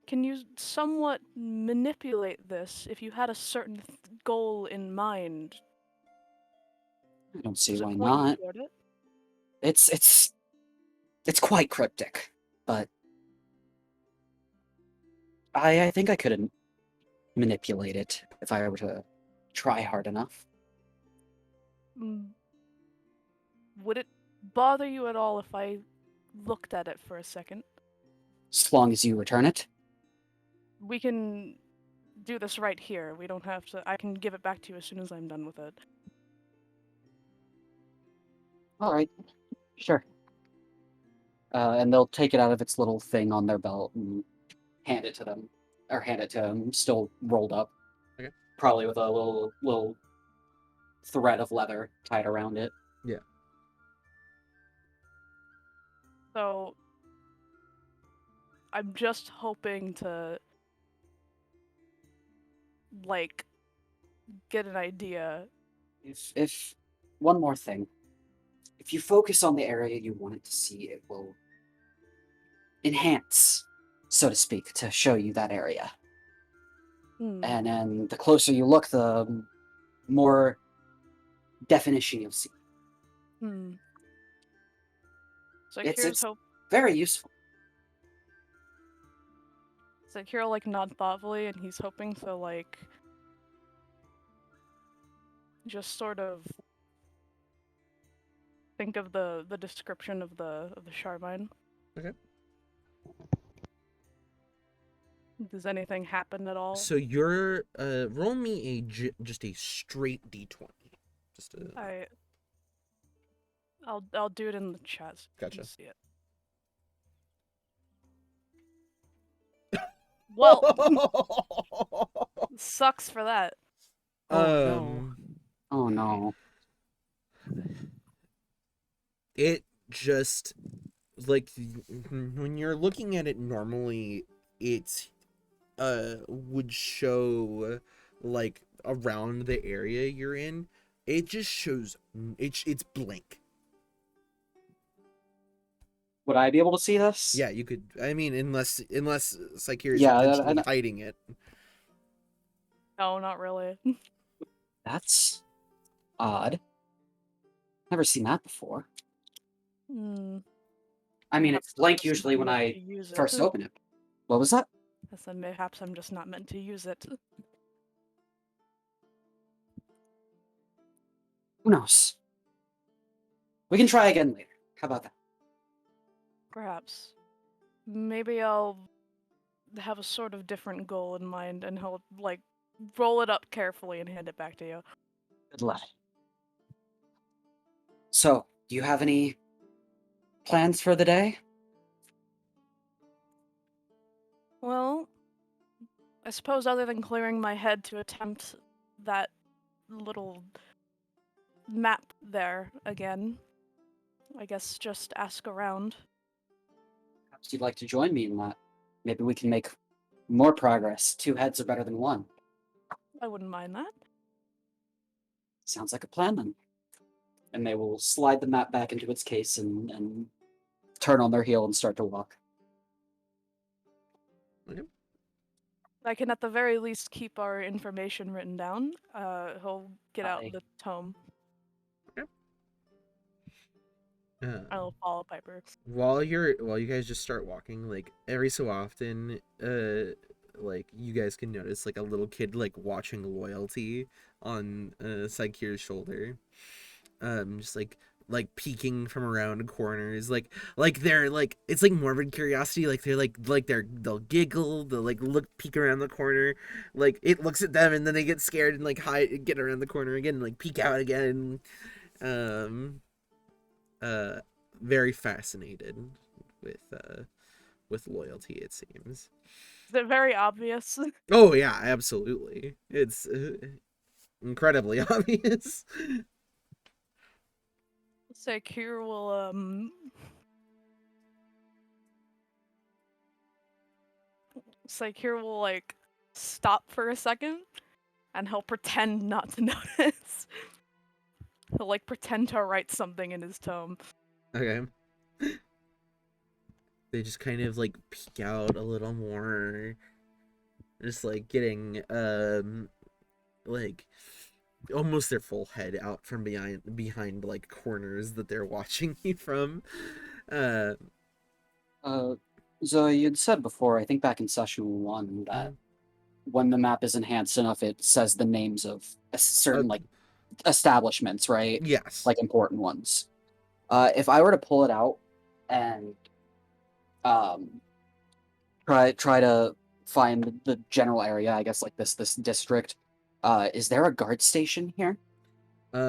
can you somewhat manipulate this if you had a certain goal in mind? I don't see Does it why point you not. toward it? It's quite cryptic, but I think I could manipulate it if I were to try hard enough. Mm, would it bother you at all if I looked at it for a second? As long as you return it. We can do this right here. We don't have to. I can give it back to you as soon as I'm done with it. All right, sure. And they'll take it out of its little thing on their belt and hand it to them, or hand it to him, still rolled up. Okay. Probably with a little thread of leather tied around it. Yeah. So I'm just hoping to like get an idea. If one more thing, if you focus on the area you want it to see, it will enhance, so to speak, to show you that area. Hmm. And then the closer you look, the more definition you'll see. Hmm. So It's here's hope. very useful. So Hero like nod thoughtfully, and he's hoping to like just sort of think of the description of the Sharvine. Okay. Does anything happen at all? So you're roll me just a straight d20. Just a I'll do it in the chat so you Gotcha. can see it. Well, sucks for that. Oh, no. Oh no. It just like when you're looking at it normally, it would show like around the area you're in, it just shows it's blank. Would I be able to see this? Yeah, you could. I mean, unless Psycheer is Yeah, intentionally hiding it. No, not really. That's odd. Never seen that before. Hmm. I mean, Perhaps it's blank I'm just usually not when meant I to use first it. open it. What was that? I said perhaps I'm just not meant to use it. Who knows? We can try again later. How about that? Perhaps. Maybe I'll have a sort of different goal in mind, and he'll like roll it up carefully and hand it back to you. Good lad. So, do you have any plans for the day? Well, I suppose other than clearing my head to attempt that little map there again, I guess just ask around. Perhaps you'd like to join me in that. Maybe we can make more progress. 2 heads are better than 1. I wouldn't mind that. Sounds like a plan then. And they will slide the map back into its case and turn on their heel and start to walk. Okay. I can at the very least keep our information written down. He'll get out Aye. the tome. Uh, I'll follow Piper. while you guys just start walking, like every so often, like you guys can notice like a little kid like watching loyalty on Psycheer's shoulder. Just like peeking from around corners, like they're like, it's like morbid curiosity, like they'll giggle, they'll like peek around the corner, like it looks at them and then they get scared and like hide, get around the corner again, and, like peek out again. Very fascinated with loyalty, it seems. Is it very obvious? Oh yeah, absolutely. It's incredibly obvious. Secure will Secure will like stop for a second and he'll pretend not to notice. He'll like pretend to write something in his tome. Okay. They just kind of like peek out a little more, just like getting like almost their full head out from behind like corners that they're watching you from. Zoe, you'd said before, I think back in session 1, that when the map is enhanced enough, it says the names of a certain like establishments, right? Yes. Like important ones. If I were to pull it out and try to find the general area, I guess like this district, is there a guard station here?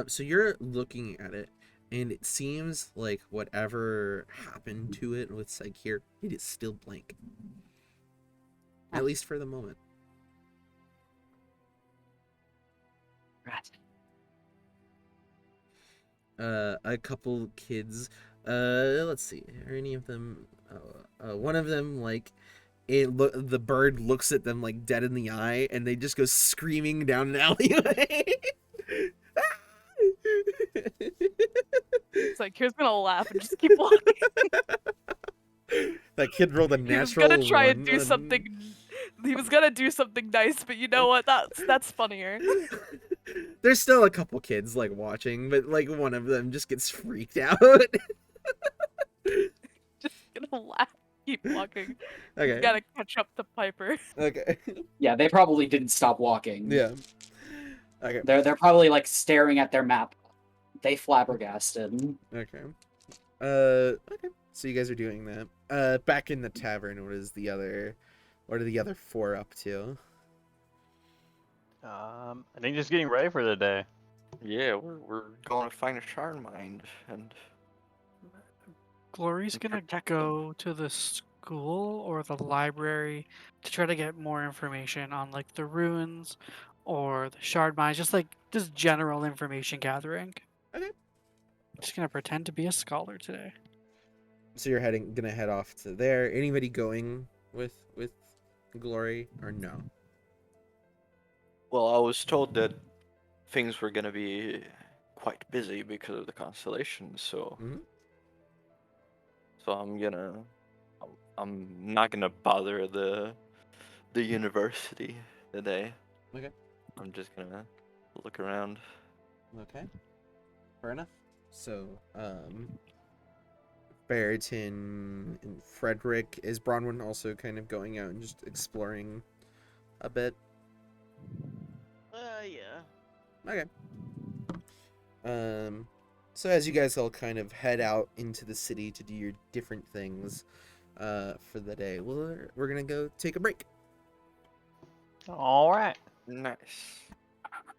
So you're looking at it, and it seems like whatever happened to it with Psycheer, it is still blank. At least for the moment. Right. A couple kids, let's see, are any of them, one of them, like, the bird looks at them like dead in the eye, and they just go screaming down an alleyway. It's like here's gonna laugh and just keep walking. That kid rolled a He was natural gonna try and one do on- something. He was gonna do something nice, but you know what? That's funnier. There's still a couple kids like watching, but like one of them just gets freaked out. Just gonna laugh, keep walking. Okay. You gotta catch up to Piper. Okay. Yeah, they probably didn't stop walking. Yeah. Okay. They're probably like staring at their map. They flabbergasted. Okay. Okay. So you guys are doing that. Back in the tavern, what are the other 4 up to? I think just getting ready for the day. Yeah, we're going to find a shard mine and Glory's gonna protect them. go to the school or the library to try to get more information on like the ruins or the shard mines, just general information gathering. Okay. Just gonna pretend to be a scholar today. So you're gonna head off to there. Anybody going with Glory or no? Well, I was told that things were gonna be quite busy because of the constellations, so Mhm. so I'm not gonna bother the university today. Okay. I'm just gonna look around. Okay. Fair enough. So, Ferritin and Frederick, is Bronwyn also kind of going out and just exploring a bit? Yeah. Okay. So as you guys all kind of head out into the city to do your different things, for the day, we're gonna go take a break. All right. Nice.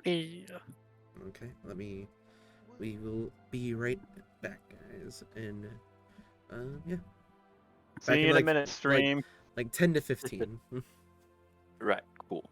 Yeah. Okay. We will be right back, guys, and yeah, See back you in in a like minute, stream. like 10 to 15. Right. Cool.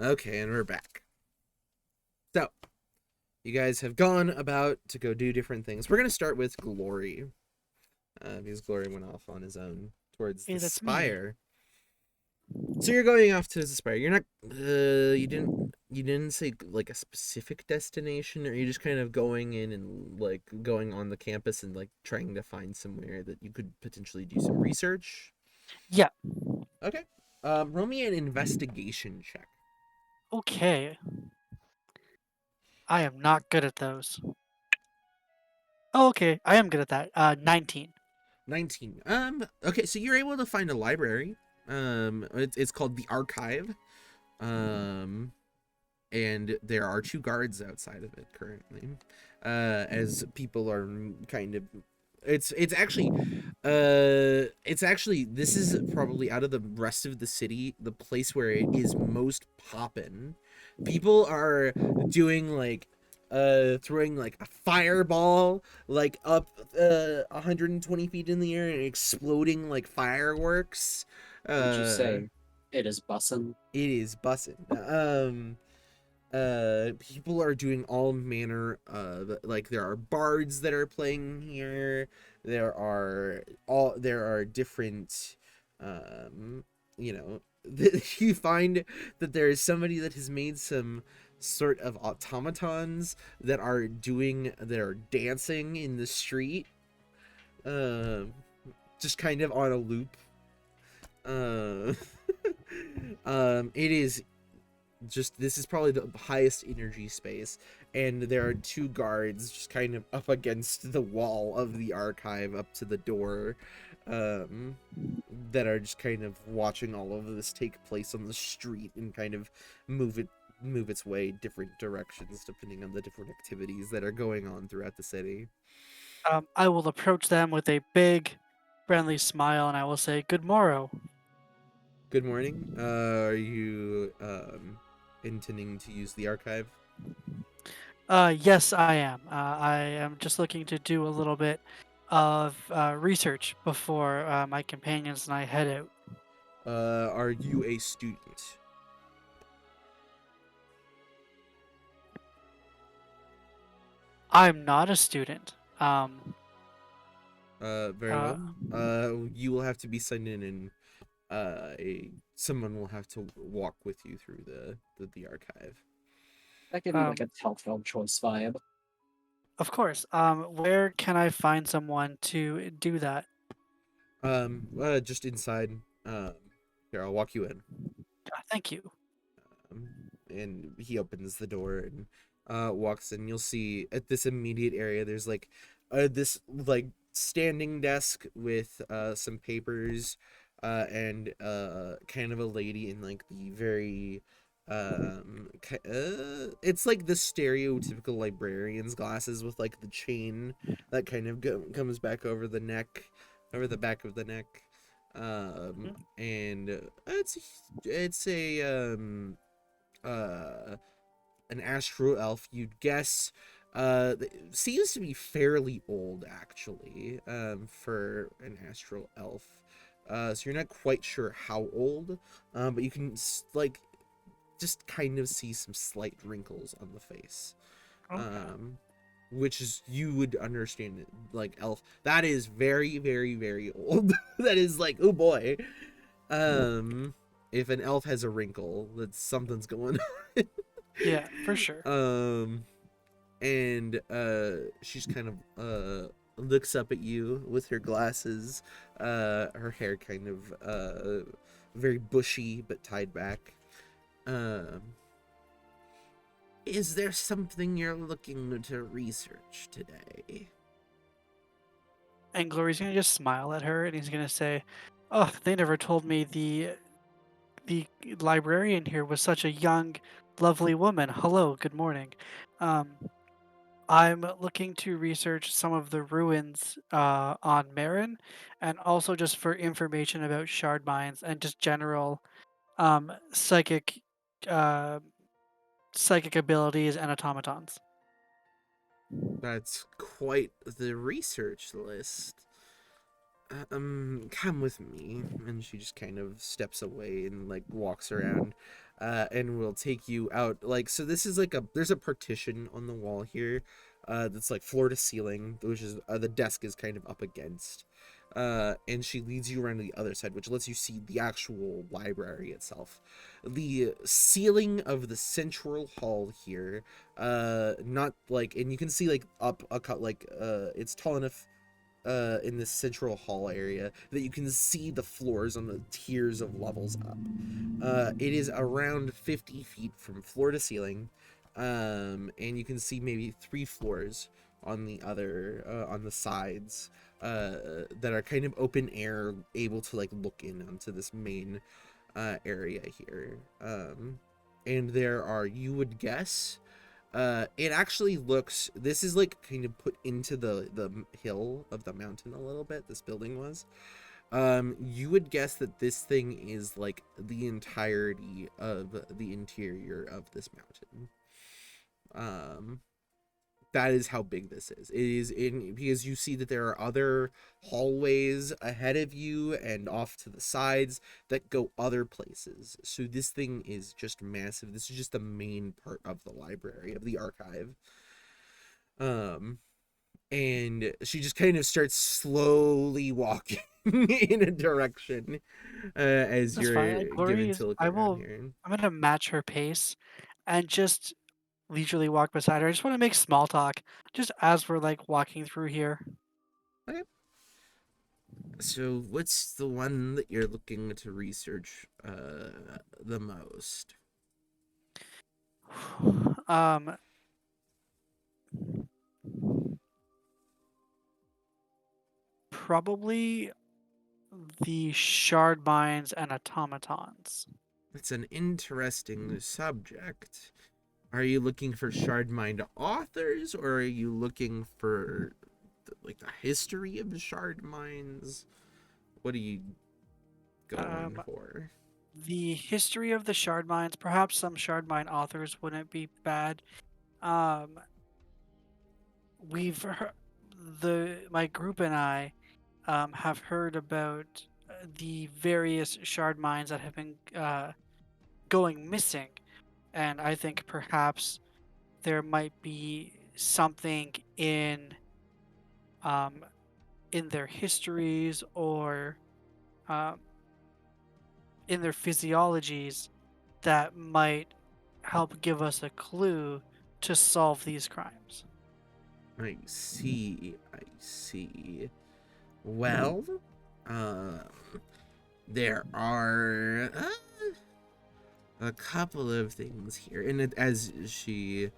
Okay, and we're back. So, you guys have gone about to go do different things. We're gonna start with Glory, because Glory went off on his own towards Hey, the that's me. spire. So you're going off to the spire. You're not. You didn't say like a specific destination, or are you just kind of going in and like going on the campus and like trying to find somewhere that you could potentially do some research? Yeah. Okay. Roll me an investigation check. Okay. I am not good at those. Oh, okay. I am good at that. 19. 19. Okay, so you're able to find a library. It's called the Archive. And there are 2 guards outside of it currently. As people are kind of it's actually this is probably out of the rest of the city the place where it is most poppin'. People are doing like throwing like a fireball like up 120 feet in the air and exploding like fireworks. Would you say it is bussin'? It is bussin'. People are doing all manner of like there are bards that are playing here. There are different you know you find that there is somebody that has made some sort of automatons that are dancing in the street, just kind of on a loop. uh it is just this is probably the highest energy space, and there are 2 guards just kind of up against the wall of the archive up to the door, that are just kind of watching all of this take place on the street and kind of move its way different directions depending on the different activities that are going on throughout the city. I will approach them with a big, friendly smile, and I will say, "Good morrow." Good morning. Are you intending to use the archive? Yes, I am. I am just looking to do a little bit of research before my companions and I head out. Are you a student? I'm not a student. Very Uh, well. You will have to be signed in, and someone will have to walk with you through the archive. That gave me um, like a Telltale choice vibe. of course. Where can I find someone to do that? Just inside. Here, I'll walk you in. Thank you. Um, and he opens the door and walks in. You'll see at this immediate area there's like this like standing desk with some papers and kind of a lady in like the very it's like the stereotypical librarian's glasses with like the chain that kind of comes back over the neck, over the back of the neck. And it's a uh an astro elf, you'd guess. Seems to be fairly old actually, for an astral elf. So you're not quite sure how old, but you can like just kind of see some slight wrinkles on the face. Okay. Which is, you would understand it, like elf, that is very very very old. That is like, oh boy. If an elf has a wrinkle, that something's going on. Yeah, for sure. And she's kind of looks up at you with her glasses, her hair kind of very bushy but tied back. Is there something you're looking to research today? And Glory's gonna just smile at her, and he's gonna say, "Oh, they never told me the librarian here was such a young, lovely woman. Hello, good morning. Um, I'm looking to research some of the ruins on Marin, and also just for information about shard mines and just general psychic uh, psychic abilities and automatons." That's quite the research list. Come with me. And she just kind of steps away and like walks around and we'll take you out. Like, so this is like there's a partition on the wall here, that's like floor to ceiling, which is the desk is kind of up against. And she leads you around to the other side, which lets you see the actual library itself. The ceiling of the central hall here, not like, and you can see like up a cut, like it's tall enough in this central hall area that you can see the floors on the tiers of levels up. It is around 50 feet from floor to ceiling, and you can see maybe 3 floors on the other on the sides that are kind of open air, able to like look in onto this main area here. And there are, you would guess, it actually looks, this is like kind of put into the hill of the mountain a little bit, this building was. You would guess that this thing is like the entirety of the interior of this mountain. That is how big this is. It is in, because you see that there are other hallways ahead of you and off to the sides that go other places. So this thing is just massive. This is just the main part of the library, of the archive. And she just kind of starts slowly walking in a direction as That's you're fine. Like, Glory given is, to look I around will. here. I'm gonna match her pace, and just leisurely walk beside her. I just want to make small talk, just as we're like walking through here. Okay. So what's the one that you're looking to research the most? Um, probably the shard mines and automatons. It's an interesting subject. Are you looking for shard mined authors, or are you looking for like the history of shard mines? What are you going for? The history of the shard mines. Perhaps some shard mine authors wouldn't be bad. We've my group and I have heard about the various shard mines that have been going missing, and I think perhaps there might be something um, in their histories or um, in their physiologies that might help give us a clue to solve these crimes. I see. I see. Well, there are a couple of things here, and as she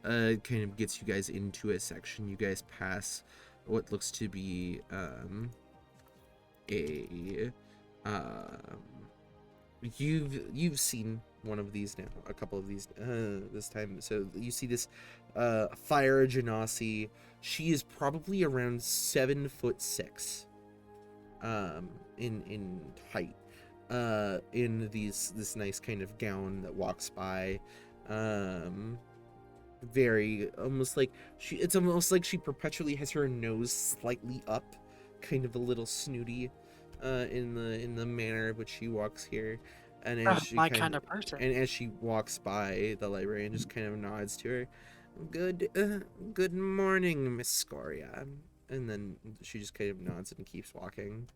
kind of gets you guys into a section, you guys pass what looks to be a you've seen one of these now, a couple of these this time. So you see this fire genasi. She is probably around 7'6" in height, in this nice kind of gown that walks by, very almost like it's almost like she perpetually has her nose slightly up, kind of a little snooty, in the manner of which she walks here. And as she My kind of person. and as she walks by the librarian, just kind of nods to her. Good morning, Miss Scoria. And then she just kind of nods and keeps walking.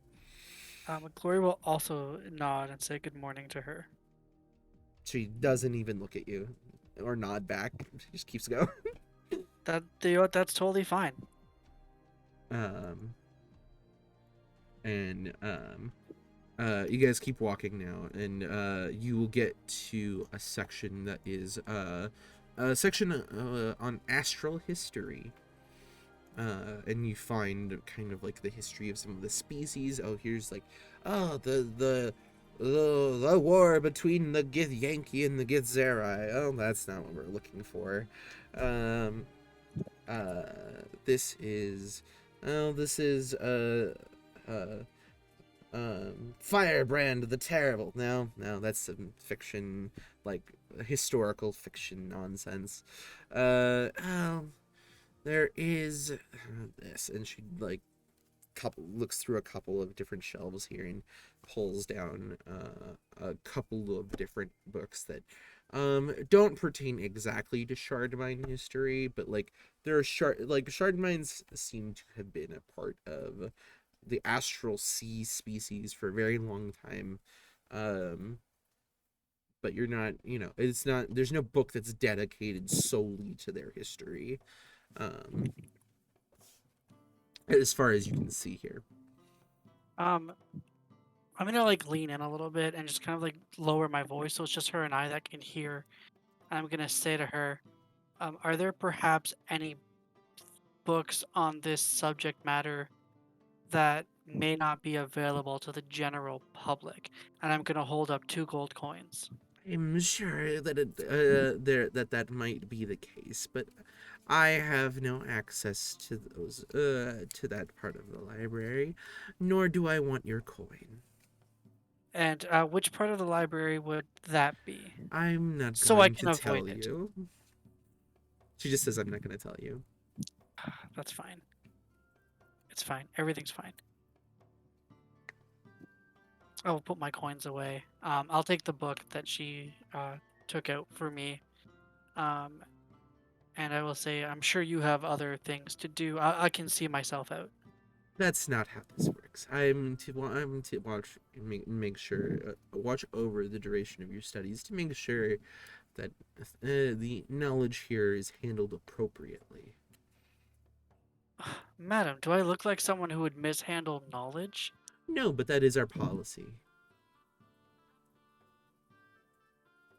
Glory will also nod and say good morning to her. She doesn't even look at you or nod back. She just keeps going. That's totally fine. You guys keep walking now, and you will get to a section that is a section on astral history. And you find kind of like the history of some of the species. Oh, here's like, the war between the Githyanki and the Githzerai. Oh, that's not what we're looking for. This is Firebrand the Terrible. No, that's some fiction, like historical fiction nonsense. There is this, and she like looks through a couple of different shelves here and pulls down a couple of different books that don't pertain exactly to Shardmine history, but like there are Shardmines seem to have been a part of the astral sea species for a very long time. But you're not, it's not, there's no book that's dedicated solely to their history. As far as you can see here. I'm gonna like lean in a little bit and just kind of like lower my voice so it's just her and I that can hear. I'm gonna say to her, are there perhaps any books on this subject matter that may not be available to the general public? And I'm gonna hold up 2 gold coins. I'm sure that that might be the case, but I have no access to those to that part of the library, nor do I want your coin. And which part of the library would that be? I'm not So I going can to avoid tell it. you. She just says I'm not going to tell you. That's fine. It's fine. Everything's fine. I'll put my coins away. I'll take the book that she took out for me. And I will say, I'm sure you have other things to do. I can see myself out. That's not how this works. I'm to watch make sure watch over the duration of your studies to make sure that the knowledge here is handled appropriately. Madam, do I look like someone who would mishandle knowledge? No, but that is our policy.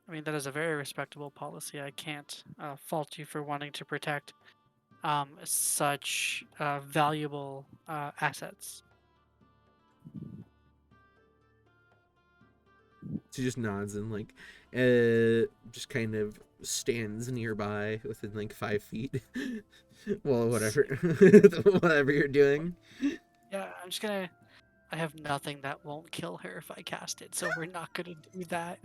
I mean, that is a very respectable policy. I can't fault you for wanting to protect such valuable assets. She just nods and like just kind of stands nearby within like 5 feet. Well, whatever whatever you're doing. Yeah, I'm just gonna. I have nothing that won't kill her if I cast it, so we're not gonna do that.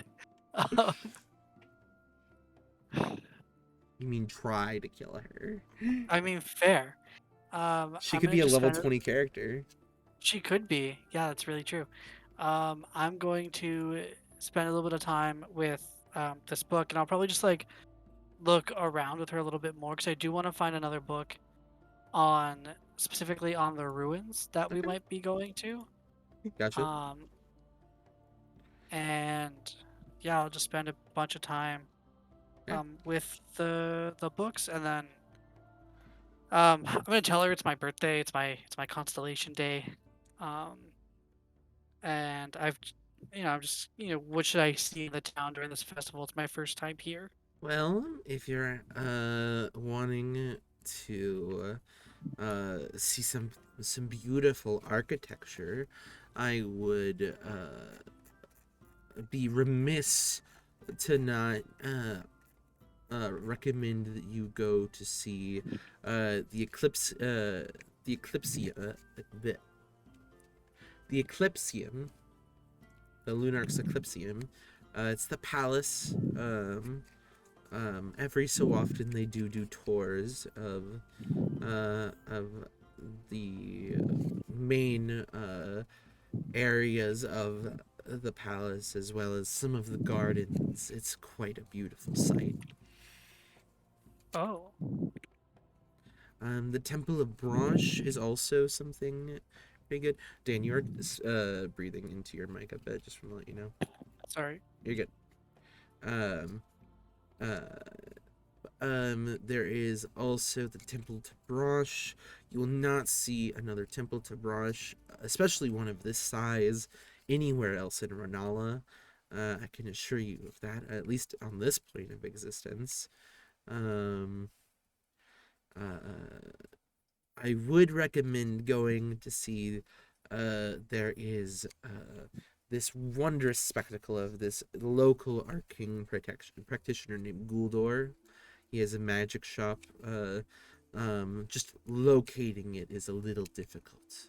You mean try to kill her? I mean, fair. She I'm could gonna be a just level spend 20 character. She could be. Yeah, that's really true. I'm going to spend a little bit of time with this book, and I'll probably just like look around with her a little bit more because I do want to find another book on specifically on the ruins that we Okay. might be going to. Gotcha. And yeah, I'll just spend a bunch of time Okay. with the books, and then I'm gonna tell her it's my birthday. It's my constellation day. Um, and I'm just, what should I see in the town during this festival? It's my first time here. Well, if you're wanting to see some beautiful architecture, I would be remiss to not recommend that you go to see the Eclipsium, the Lunarch's Eclipsium. It's the palace. Every so often they do tours of the main areas of the palace as well as some of the gardens. It's quite a beautiful sight. Oh. The Temple of Branche is also something pretty good. Dan, you're breathing into your mic a bit, just want to let you know. Sorry. You're good. There is also the Temple to Branche. You will not see another Temple to Branche, especially one of this size, anywhere else in Renala. I can assure you of that, at least on this plane of existence. I would recommend going to see there is this wondrous spectacle of this local arcane practitioner named Guldor. He has a magic shop. Just locating it is a little difficult.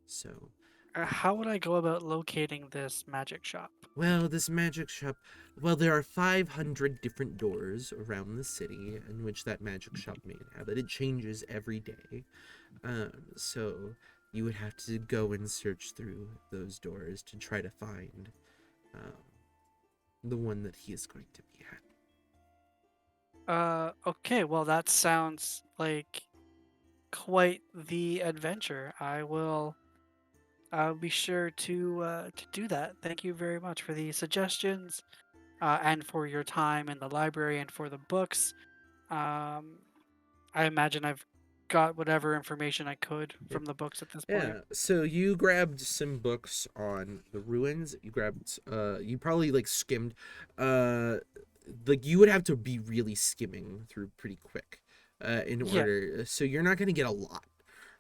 So How would I go about locating this magic shop? well, this magic shop, well, there are 500 different doors around the city in which that magic shop may inhabit. It changes every day. So you would have to go and search through those doors to try to find the one that he is going to be at. Okay, well, that sounds like quite the adventure. I'll be sure to do that. Thank you very much for the suggestions, and for your time in the library and for the books. Um, I imagine I've got whatever information I could Yeah. from the books at this point. Yeah, so you grabbed some books on the ruins. You grabbed you probably like skimmed like you would have to be really skimming through pretty quick in Yeah. order, so you're not going to get a lot,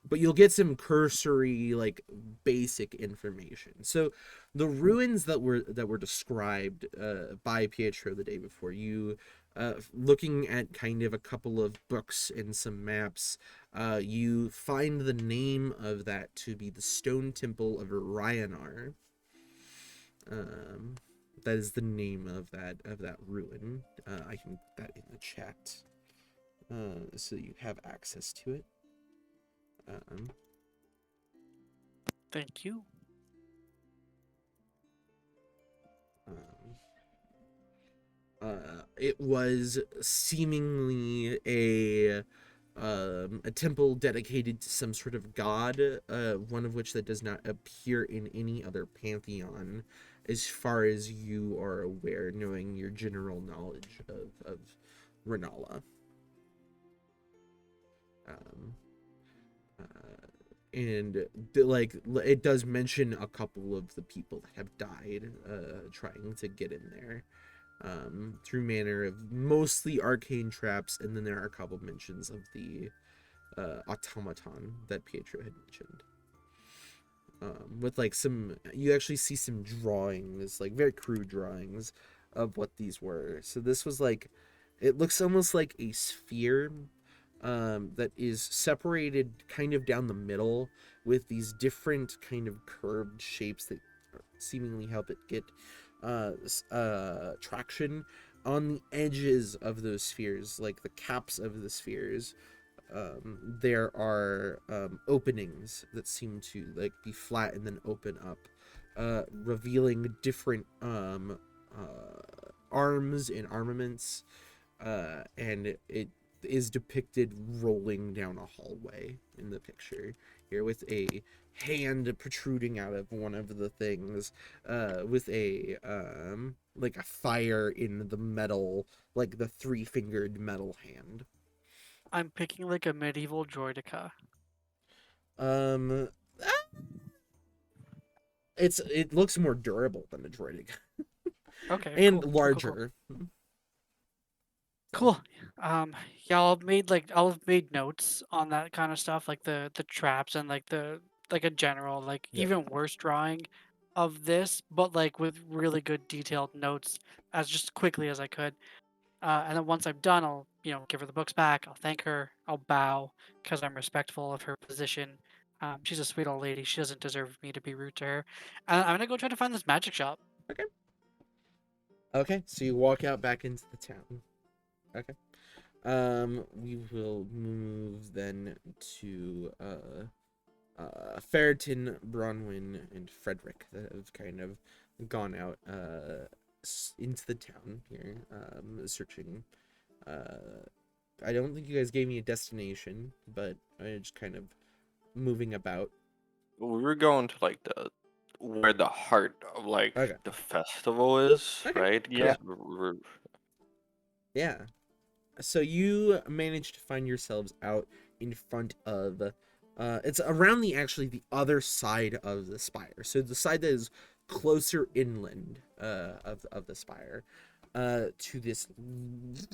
but you'll get some cursory like basic information. So the ruins that were described by Pietro the day before, you looking at kind of a couple of books and some maps, you find the name of that to be the Stone Temple of Ryanar. That is the name of that ruin. I can put that in the chat, so you have access to it. Thank you. It was seemingly a temple dedicated to some sort of god, one of which that does not appear in any other pantheon, as far as you are aware, knowing your general knowledge of Renala. And like it does mention a couple of the people that have died trying to get in there, through manner of mostly arcane traps, and then there are a couple mentions of the automaton that Pietro had mentioned. With like you actually see some drawings, like very crude drawings of what these were. So this was like, it looks almost like a sphere that is separated kind of down the middle with these different kind of curved shapes that seemingly help it get traction on the edges of those spheres, like the caps of the spheres. There are openings that seem to like be flat and then open up, revealing different arms and armaments, and it is depicted rolling down a hallway in the picture here, with a hand protruding out of one of the things, with a like a fire in the metal, like the three-fingered metal hand. I'm picking like a medieval droidica. Um, it looks more durable than a droidic. Okay, And cool. larger. Cool. Yeah, I'll have made notes on that kind of stuff, like the traps and like the like a general like Yep. even worse drawing of this, but like with really good detailed notes as just quickly as I could. And then once I'm done, I'll give her the books back. I'll thank her. I'll bow because I'm respectful of her position. She's a sweet old lady. She doesn't deserve me to be rude to her. And I'm gonna go try to find this magic shop. Okay, so you walk out back into the town. Okay. We will move then to Ferritin, Bronwyn, and Frederick that have kind of gone out into the town here, searching. I don't think you guys gave me a destination, but I just kind of moving about. We were going to like where the heart of like Okay. the festival is, Okay. right? 'Cause Yeah. Yeah. So you manage to find yourselves out in front of it's around the other side of the spire. So the side that is closer inland of the spire, to this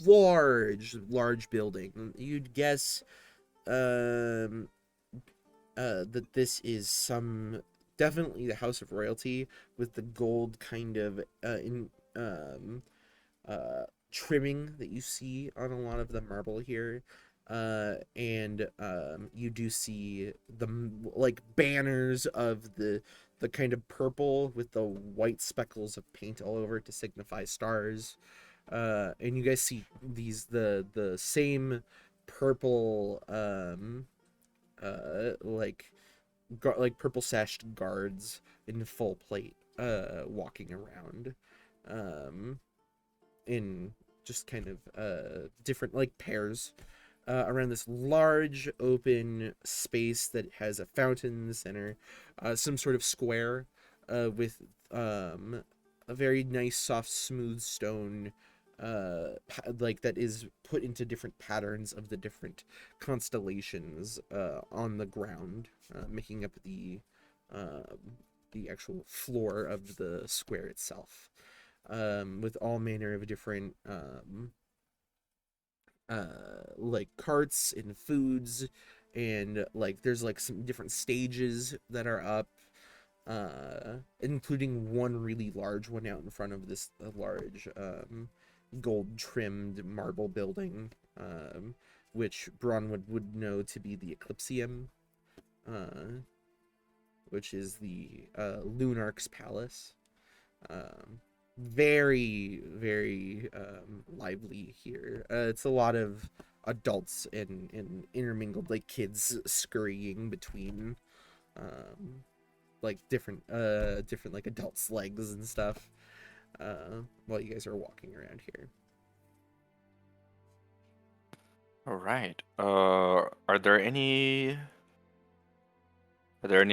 large building. You'd guess that this is definitely the House of Royalty, with the gold kind of trimming that you see on a lot of the marble here, and you do see the like banners of the kind of purple with the white speckles of paint all over it to signify stars, and you guys see the same purple like purple sashed guards in full plate walking around in just kind of different like pairs around this large open space that has a fountain in the center, some sort of square with a very nice soft smooth stone like that is put into different patterns of the different constellations on the ground, making up the actual floor of the square itself, with all manner of different like carts and foods, and like there's like some different stages that are up, including one really large one out in front of this large gold trimmed marble building, which Bronwood would know to be the Eclipsium, which is the Lunarch's palace. Very, very lively here. It's a lot of adults and intermingled like kids scurrying between like different like adults' legs and stuff while you guys are walking around here. All right. Are there any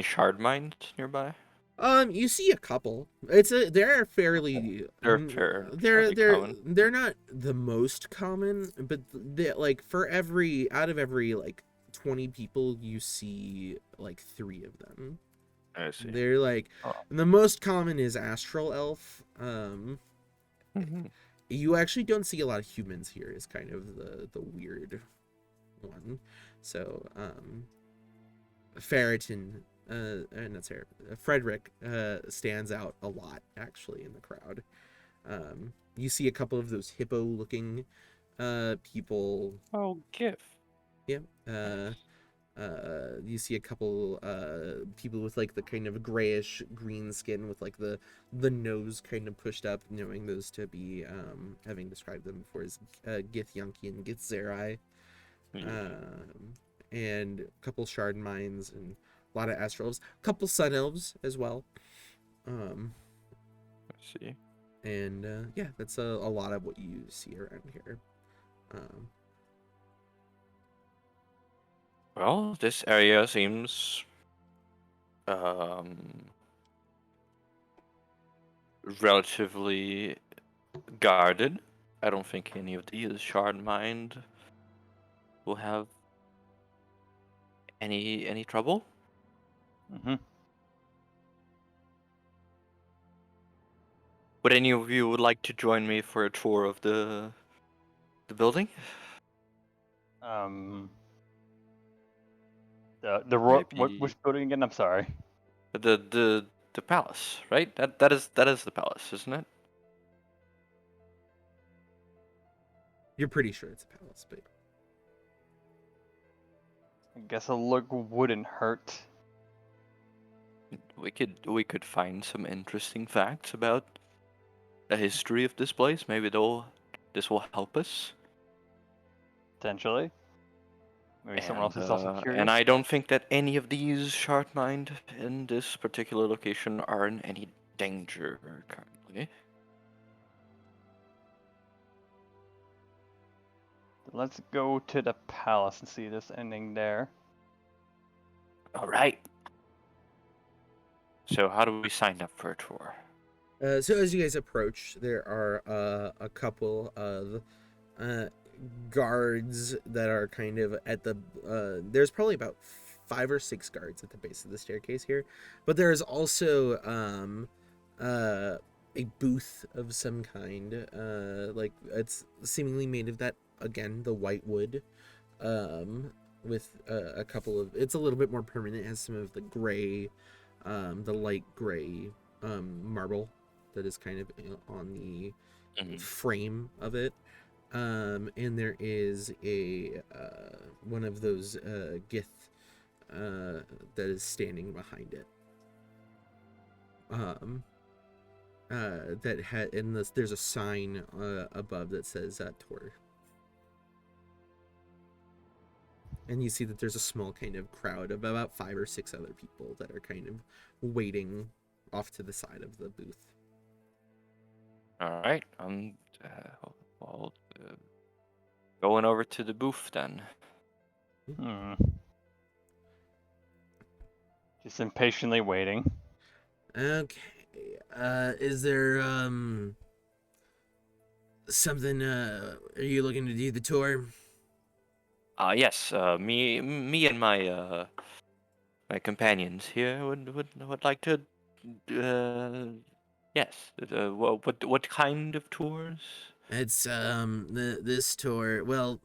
shard mines nearby? You see a couple. They're fairly Fairly common. they're not the most common, but they like out of every like 20 people you see like 3 of them. I see. They're like the most common is Astral Elf. You actually don't see a lot of humans here is kind of the weird one. So Ferritin not Sarah, Frederick stands out a lot actually in the crowd. You see a couple of those hippo looking people. Oh, GIF. Yeah. You see a couple people with like the kind of grayish green skin with like the nose kind of pushed up, knowing those to be having described them before as Gith Yunki and Gith Zerai. And a couple shard mines and a lot of astral elves, a couple sun elves as well. I see. And yeah, that's a lot of what you see around here. Well, this area seems relatively guarded. I don't think any of these shard mines will have any trouble. Would any of you would like to join me for a tour of the building? Which building again? I'm sorry. The palace, right? That is the palace, isn't it? You're pretty sure it's a palace, but I guess a look wouldn't hurt. We could find some interesting facts about the history of this place. Maybe this will help us. Potentially. Maybe someone else is also curious. And I don't think that any of these shard mines in this particular location are in any danger currently. Let's go to the palace and see this ending there. All right. So how do we sign up for a tour? So as you guys approach, there are a couple of guards that are kind of at the there's probably about 5 or 6 guards at the base of the staircase here, but there's also a booth of some kind, like it's seemingly made of that, again, the white wood, with a couple of, it's a little bit more permanent, it has some of the gray, the light gray marble that is kind of on the frame of it. And there is a one of those Gith that is standing behind it. That had in this, there's a sign above that says tour. And you see that there's a small kind of crowd of about 5 or 6 other people that are kind of waiting off to the side of the booth. All right. Well, going over to the booth then. Just impatiently waiting. Okay. Is there something are you looking to do the tour? Yes. Me and my my companions here would like to. Yes. What kind of tours? It's this tour, well,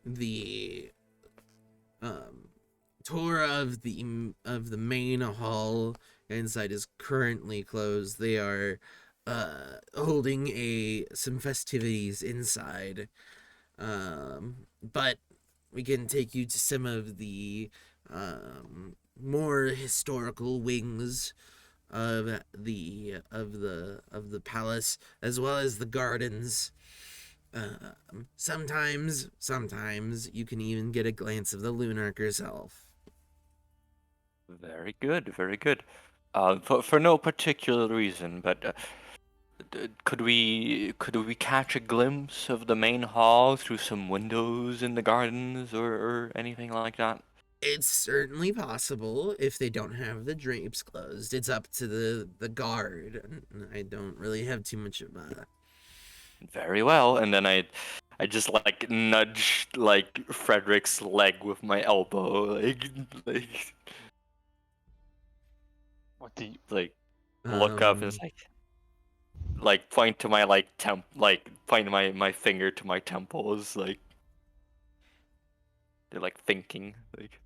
the tour of the main hall inside is currently closed. They are holding some festivities inside. But we can take you to some of the more historical wings of the palace, as well as the gardens. Sometimes you can even get a glance of the Lunark herself. Very good. Very good. For no particular reason, but could we catch a glimpse of the main hall through some windows in the gardens or anything like that? It's certainly possible if they don't have the drapes closed. It's up to the guard. I don't really have too much of a... Very well. And then I just like nudge like Frederick's leg with my elbow, like What do you... like look up and it's like point to my like point my finger to my temples, like they're like thinking like.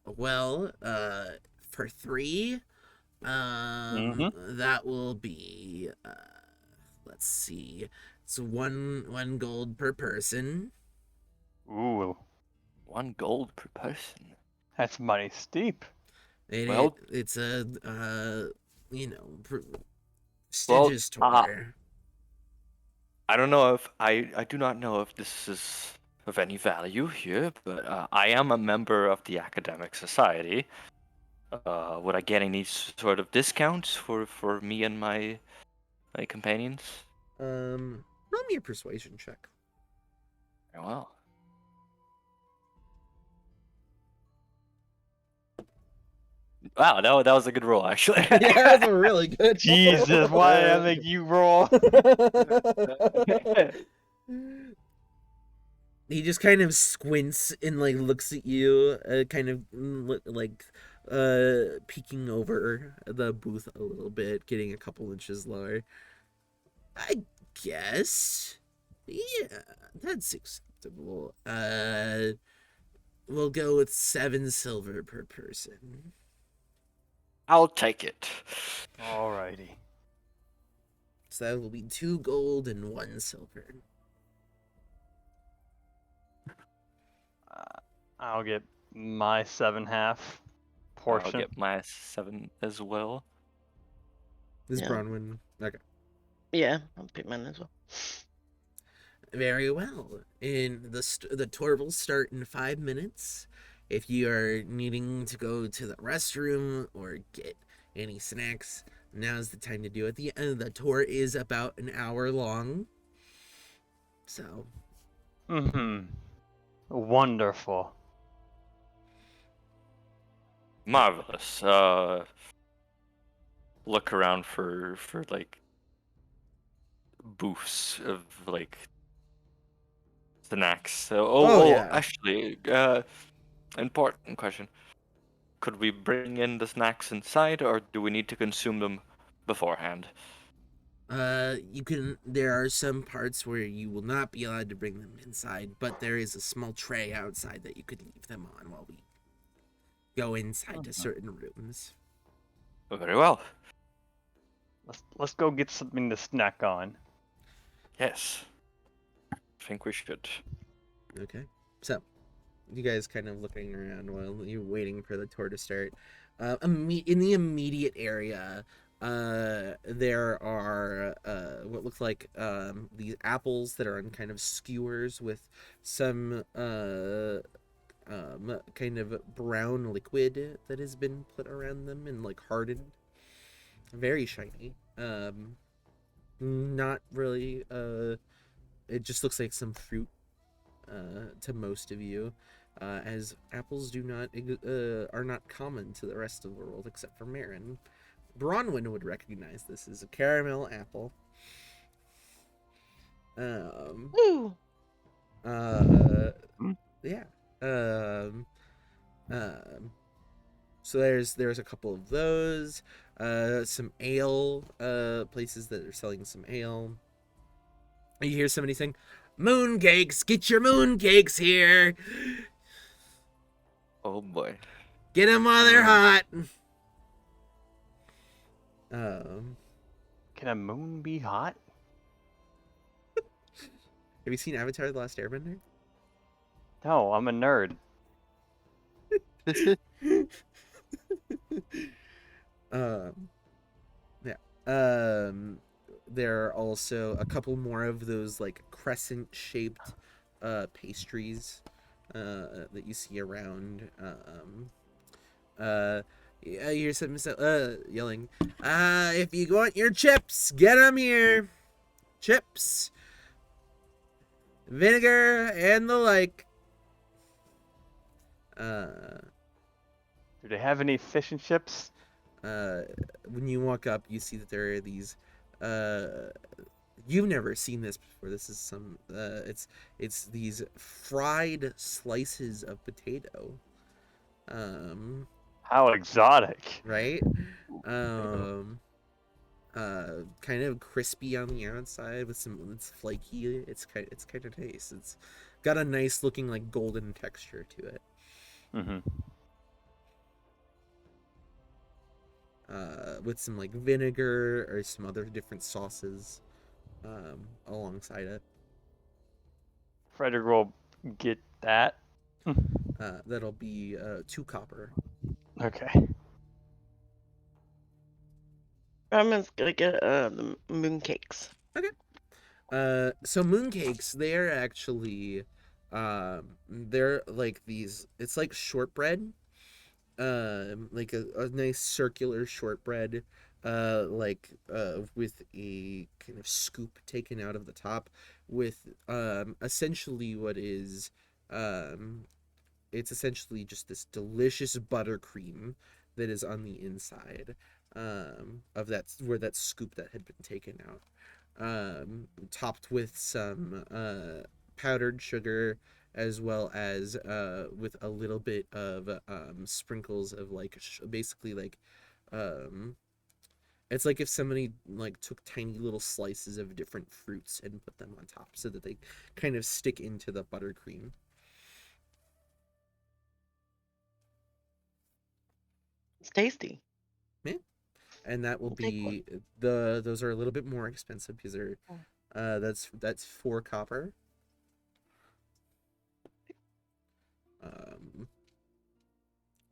Well, for 3, that will be, let's see, it's one gold per person. Ooh, 1 gold per person. that's money steep. Well- It's a, prestigious tour. I don't know if I do not know if this is of any value here, but I am a member of the academic society. Would I get any sort of discounts for me and my companions? Roll me a persuasion check. Very well. Wow, that was a good roll, actually. Yeah, that's a really good. Jesus, why did I make you roll? He just kind of squints and like looks at you, kind of peeking over the booth a little bit, getting a couple inches lower. I guess, yeah, that's acceptable. We'll go with 7 silver per person. I'll take it. Alrighty. So that will be 2 gold and 1 silver. I'll get my 7.5 portion. I'll get my 7 as well. This Yeah. Bronwyn. Okay. Yeah, I'll pick mine as well. Very well. And the tour will start in 5 minutes. If you are needing to go to the restroom or get any snacks, now's the time to do it. The tour is about an hour long. So. Wonderful. Marvelous. Look around for like booths of like snacks. So, yeah. actually, important question. Could we bring in the snacks inside, or do we need to consume them beforehand? You can. There are some parts where you will not be allowed to bring them inside, but there is a small tray outside that you could leave them on while we go inside to certain rooms. Very well. Let's go get something to snack on. Yes. I think we should. Okay. So, you guys kind of looking around while you're waiting for the tour to start. In the immediate area, There are what look like these apples that are on kind of skewers with some kind of brown liquid that has been put around them and like hardened. Very shiny. Not really. It just looks like some fruit to most of you, as apples are not common to the rest of the world except for Marin. Bronwyn would recognize this as a caramel apple. Woo! Yeah. So there's a couple of those. Some ale. Places that are selling some ale. You hear somebody saying, "Mooncakes! Get your mooncakes here! Oh boy. Get them while they're hot!" Um, Can a moon be hot? have you seen Avatar: The Last Airbender? No, I'm a nerd. Yeah. There are also a couple more of those like crescent-shaped pastries that you see around. Yeah, you hear some yelling. If you want your chips, get them here. Chips, vinegar, and the like. Do they have any fish and chips? When you walk up, you see that there are these. You've never seen this before. This is some. It's these fried slices of potato. How exotic. Right. Kind of crispy on the outside with some. It's flaky. It's kind of nice. It's got a nice looking like golden texture to it. Mm-hmm. With some like vinegar or some other different sauces alongside it. Frederick will get that. That'll be 2 copper. Okay. I'm just gonna get the mooncakes. So mooncakes, they're actually they're like these, it's like shortbread, like a nice circular shortbread, with a kind of scoop taken out of the top with essentially what is it's essentially just this delicious buttercream that is on the inside of that, where that scoop that had been taken out, topped with some powdered sugar, as well as with a little bit of sprinkles of like basically like it's like if somebody like took tiny little slices of different fruits and put them on top so that they kind of stick into the buttercream. It's tasty. And that will I'll take one. be those are a little bit more expensive because they're that's 4 copper.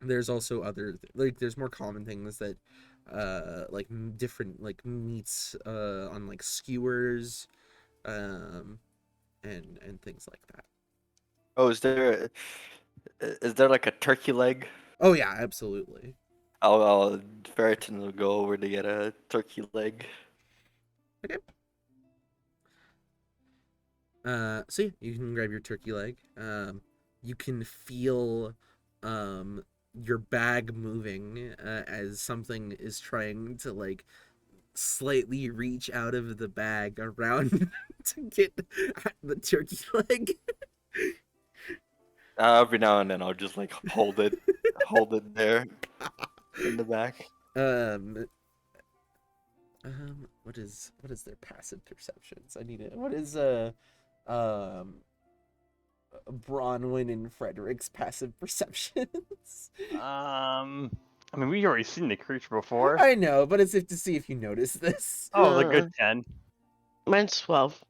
There's also other like there's more common things that like different like meats on like skewers and things like that. Oh, is there like a turkey leg? Oh yeah, absolutely. Ferritin will go over to get a turkey leg. Okay. So yeah, you can grab your turkey leg. You can feel your bag moving as something is trying to like slightly reach out of the bag around to get at the turkey leg. Every now and then I'll just like hold it there in the back. What is their passive perceptions? I need it. What is Bronwyn and Frederick's passive perceptions? I mean, we already seen the creature before. I know, but it's if to see if you notice this. Oh, the good 10. Mine's 12.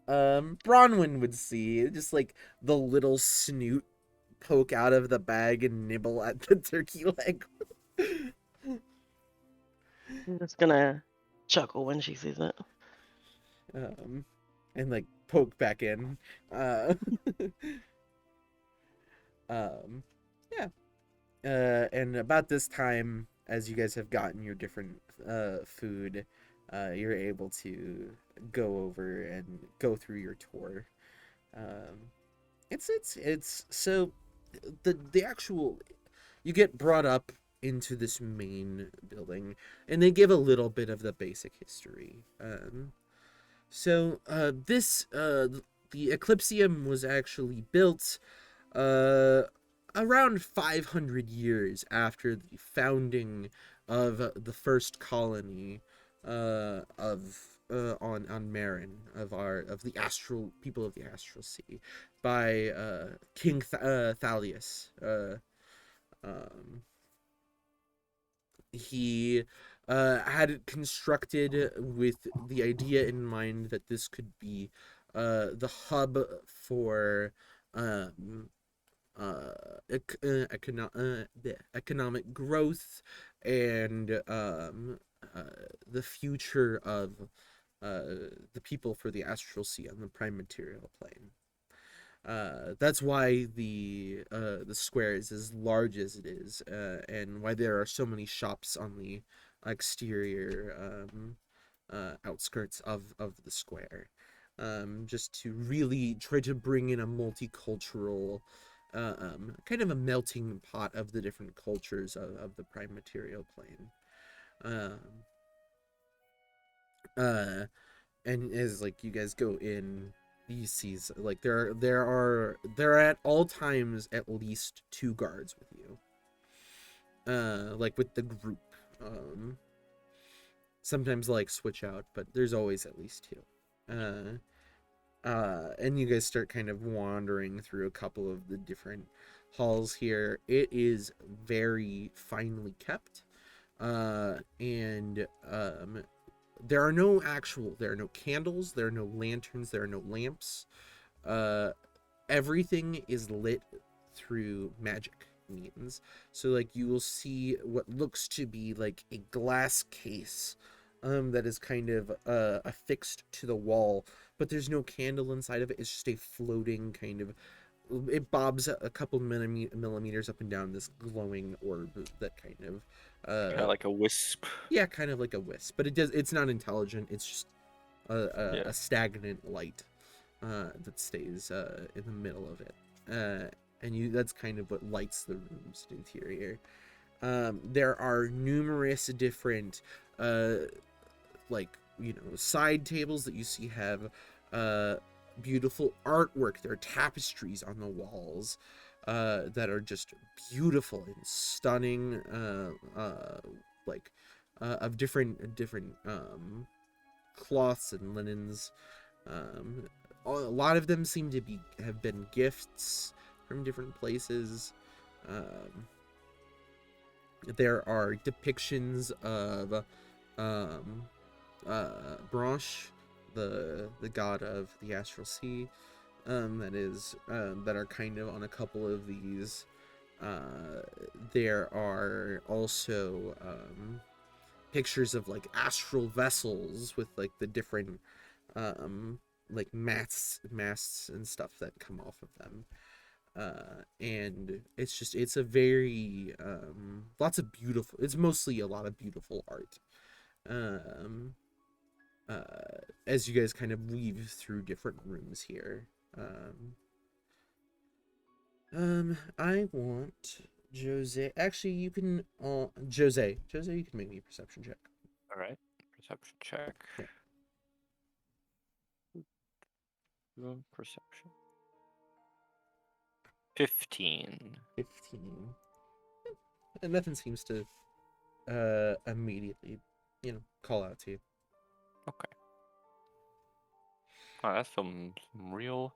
Bronwyn would see just like the little snoot poke out of the bag and nibble at the turkey leg. I'm just gonna chuckle when she sees it. And like poke back in. Uh, yeah. And about this time, as you guys have gotten your different food, you're able to go over and go through your tour. It's so the actual you get brought up into this main building, and they give a little bit of the basic history. This the Eclipsium was actually built uh, around 500 years after the founding of the first colony of on Marin of the astral people of the astral sea by King Thalius. Um, he had it constructed with the idea in mind that this could be the hub for the economic growth and the future of the people for the astral sea on the prime material plane. That's why the square is as large as it is, and why there are so many shops on the exterior outskirts of the square. Just to really try to bring in a multicultural, kind of a melting pot of the different cultures of the prime material plane. And as like you guys go in, you see like there are at all times at least 2 guards with you. Like with the group. Sometimes like switch out, but there's always at least 2. And you guys start kind of wandering through a couple of the different halls here. It is very finely kept. And there are no candles, there are no lanterns, there are no lamps. Everything is lit through magic means. So like you will see what looks to be like a glass case that is kind of affixed to the wall, but there's no candle inside of it. It's just a floating kind of, it bobs a couple millimeters up and down, this glowing orb that kind of Kind of like a wisp. yeah, kind of like a wisp, but it's not intelligent. It's just a stagnant light that stays in the middle of it, and that's kind of what lights the room's interior. There are numerous different like side tables that you see have beautiful artwork. There are tapestries on the walls that are just beautiful and stunning, like of different cloths and linens. A lot of them seem to have been gifts from different places. There are depictions of Branche, the god of the astral sea, that are kind of on a couple of these. There are also pictures of like astral vessels with like the different like masts and stuff that come off of them. And it's a very it's mostly a lot of beautiful art. As you guys kind of weave through different rooms here. I want Jose. Actually, you can. Jose, you can make me a perception check. All right. Perception check. Yeah. Perception. 15. 15. And nothing seems to immediately, call out to you. Okay. Oh, that's some real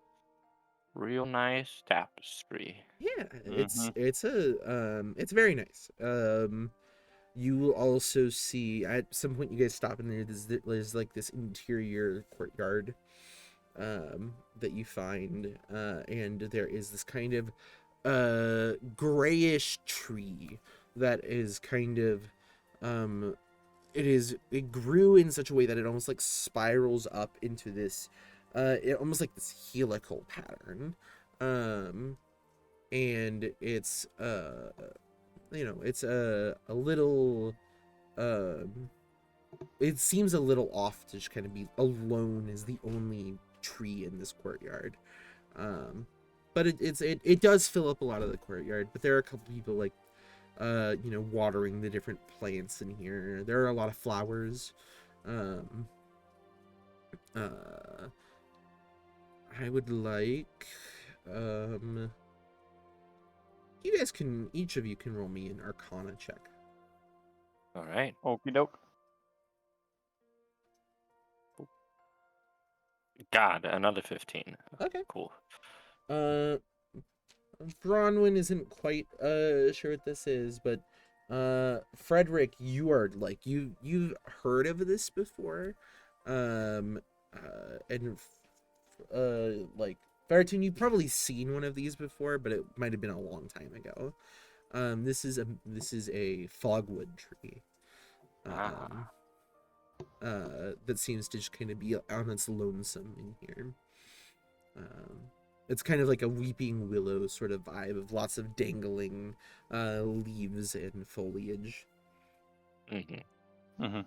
nice tapestry. Yeah, it's very nice. You will also see at some point you guys stop in there. There's like this interior courtyard, that you find, and there is this kind of grayish tree that is kind of it grew in such a way that it almost like spirals up into this almost like this helical pattern. And it's it's a little it seems a little off to just kind of be alone as the only tree in this courtyard. But it does fill up a lot of the courtyard, but there are a couple people like watering the different plants in here. There are a lot of flowers. I would like you guys can, each of you can roll me an Arcana check. All right. Okie doke. God, another 15. Okay. Cool. Bronwyn isn't quite sure what this is, but Frederick, you are like you've heard of this before, and like Ferritin, you've probably seen one of these before, but it might have been a long time ago. This is a fogwood tree. That seems to just kind of be on its lonesome in here. It's kind of like a weeping willow sort of vibe of lots of dangling leaves and foliage. Mm-hmm. Mm-hmm.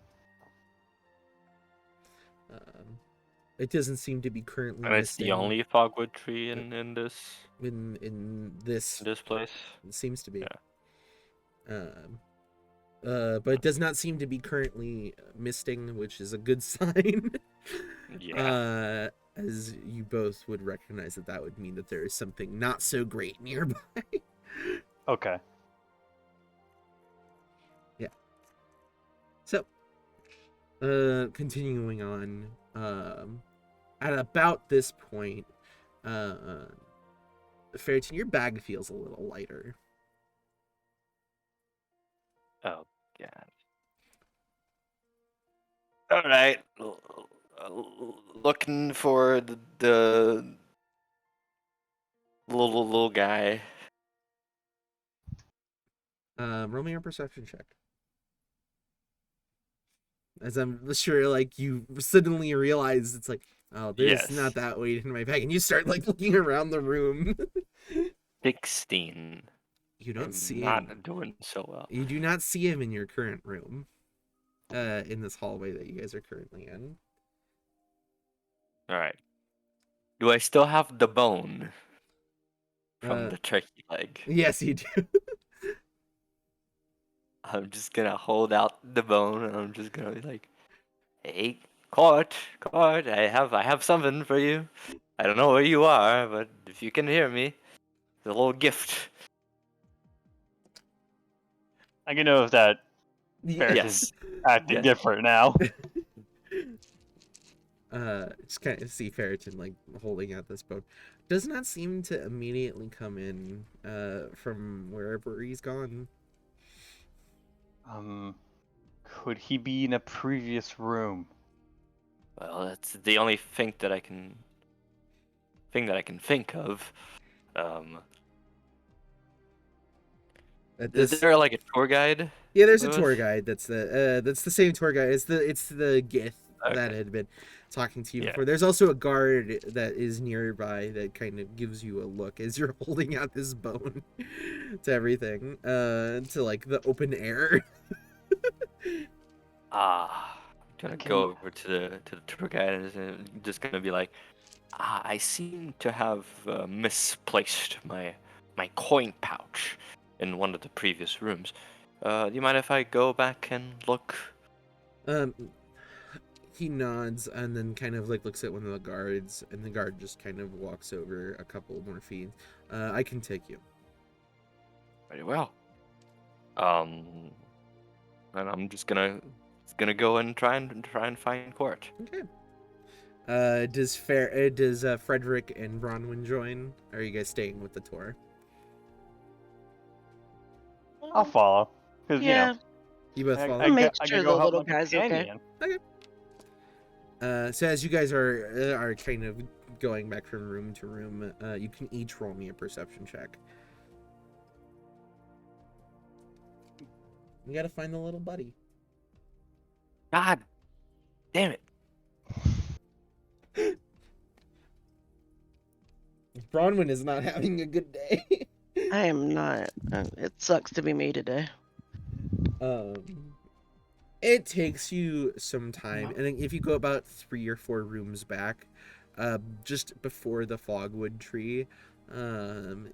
It doesn't seem to be currently And it's the misting only fogwood tree in this in this. place. It seems to be. Yeah. But it does not seem to be currently misting, which is a good sign. Yeah. As you both would recognize that would mean that there is something not so great nearby. Okay. Yeah. So, continuing on, at about this point, Ferritin, your bag feels a little lighter. Oh God. All right. Looking for the little guy. Roll me a perception check. As I'm sure, like, you suddenly realize it's like, oh, there's Yes. not that weight in my bag, and you start like looking around the room. 16. You don't I'm see not him. doing so well. You do not see him in your current room. In this hallway that you guys are currently in. All right. Do I still have the bone from Uh, the turkey leg? Yes, you do. I'm just gonna hold out the bone and I'm just gonna be like, "Hey, Court, I have something for you. I don't know where you are, but if you can hear me, it's a little gift." I can know if that Ferret Yes. is acting Yeah. different now. Just kind of see Ferritin like holding out this bone. Does not seem to immediately come in from wherever he's gone. Could he be in a previous room? Well, that's the only thing that I can think of. At Is this, there like a tour guide? yeah, there's a with tour us? guide. That's the same tour guide. It's the Gith that Okay. had been talking to you Yeah. before. There's also a guard that is nearby that kind of gives you a look as you're holding out this bone to everything, to like the open air. I'm gonna Okay. go over to the tour guide and just gonna be like, I seem to have misplaced my coin pouch in one of the previous rooms. Do you mind if I go back and look? He nods and then kind of like looks at one of the guards, and the guard just kind of walks over a couple more feet. I can take you. Very well. And I'm just gonna go and try and find Court. Okay. Does Frederick and Bronwyn join? Or are you guys staying with the tour? I'll follow. Because, Yeah. You both follow. I Make could sure go the help little my guy's okay. companion. So as you guys are kind of going back from room to room, you can each roll me a perception check. You gotta find the little buddy. God damn it. Bronwyn is not having a good day. I am not. It sucks to be me today. It takes you some time, and if you go about 3 or 4 rooms back, just before the fogwood tree,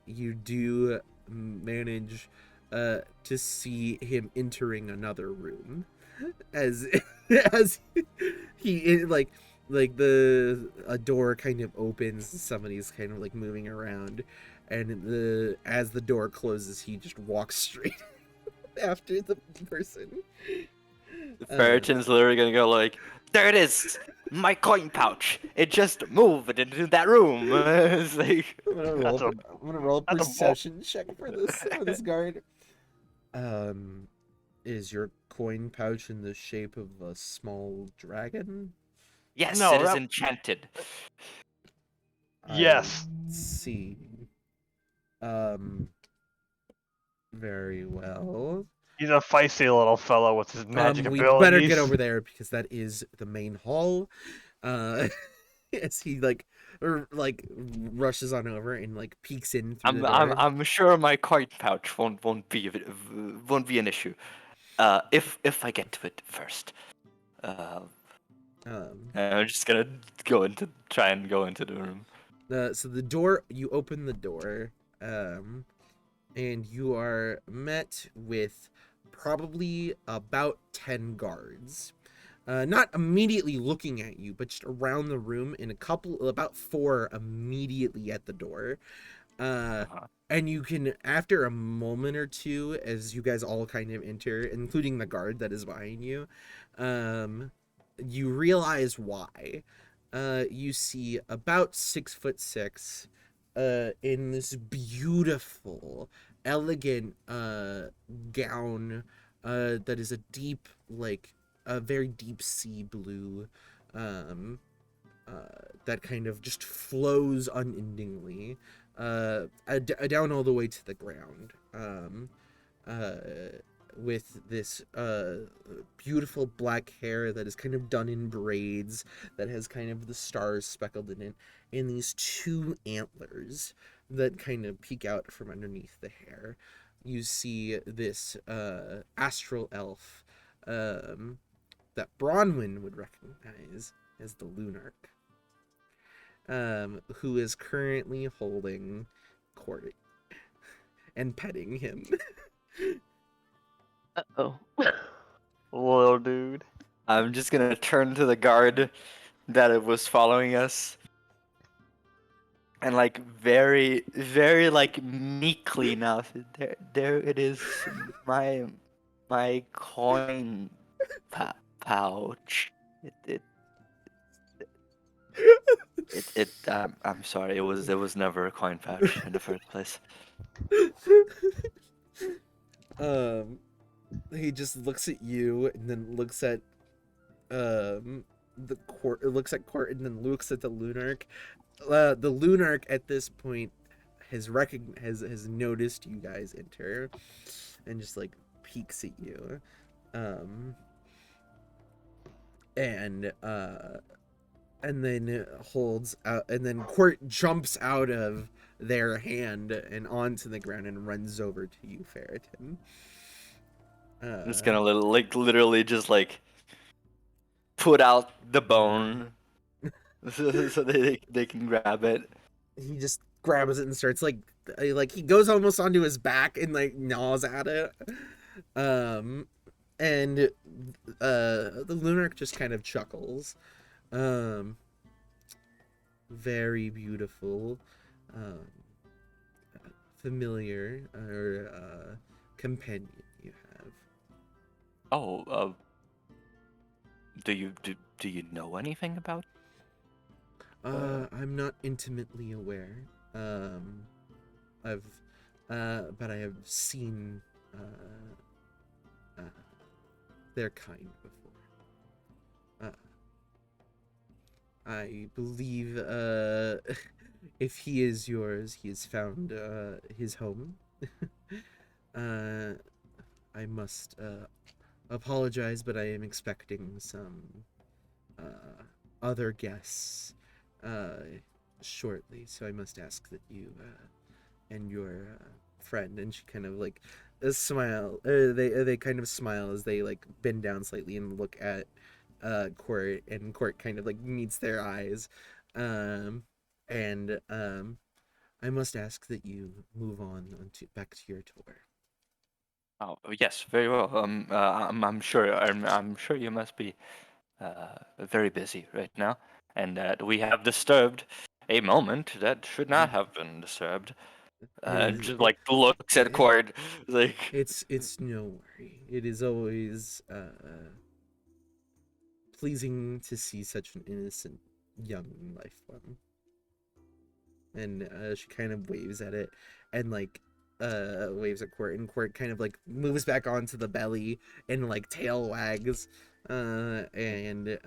you do manage to see him entering another room, as as he like a door kind of opens, somebody's kind of like moving around, and as the door closes, he just walks straight after the person. Ferritin's literally gonna go like, there it is! My coin pouch! It just moved into that room! It's like, I'm gonna roll a that's a perception check for this guard. Is your coin pouch in the shape of a small dragon? yes, No, it is that- enchanted. Yes. I see. Very well. He's a feisty little fellow with his magic We abilities. better get over there because that is the main hall. As he rushes on over and like peeks in through the door. I'm sure my coin pouch won't be an issue. If I get to it first. I'm just gonna try and go into the room. So the door, you open the door, and you are met with probably about 10 guards. Not immediately looking at you, but just around the room, and about 4 immediately at the door. And you can, after a moment or two, as you guys all kind of enter, including the guard that is behind you, you realize why. You see about 6'6", in this beautiful, elegant gown that is a very deep sea blue, that kind of just flows unendingly, down all the way to the ground, with this beautiful black hair that is kind of done in braids, that has kind of the stars speckled in it, and these 2 antlers that kind of peek out from underneath the hair. You see this astral elf that Bronwyn would recognize as the Lunark, who is currently holding Court and petting him. Uh-oh. Little dude. I'm just gonna turn to the guard that it was following us, and like very, very like meekly now. There it is, my coin pouch. I'm sorry. It was never a coin pouch in the first place. He just looks at you and then looks at the Court, looks at Court, and then looks at the Lunark. The Lunark at this point has noticed you guys enter, and just like peeks at you, and then holds out, and then Court jumps out of their hand and onto the ground and runs over to you, Ferritin. I'm just gonna literally just like put out the bone so they can grab it. He just grabs it and starts like he goes almost onto his back and like gnaws at it. And the Lunark just kind of chuckles. Very beautiful, familiar or companion you have. Oh, do you know anything about? I'm not intimately aware. But I have seen their kind before. I believe if he is yours, he has found his home. I must apologize, but I am expecting some other guests shortly, so I must ask that you and your friend, and she kind of like smile. They kind of smile as they like bend down slightly and look at Court, and Court kind of like meets their eyes, and I must ask that you move on to back to your tour. Oh yes, very well. I'm sure you must be very busy right now, and that we have disturbed a moment that should not have been disturbed. It Just is, like looks at Cord, like it's no worry. It is always pleasing to see such an innocent young life form. And she kind of waves at it, and like waves at Court, and Court kind of like moves back onto the belly and like tail wags, and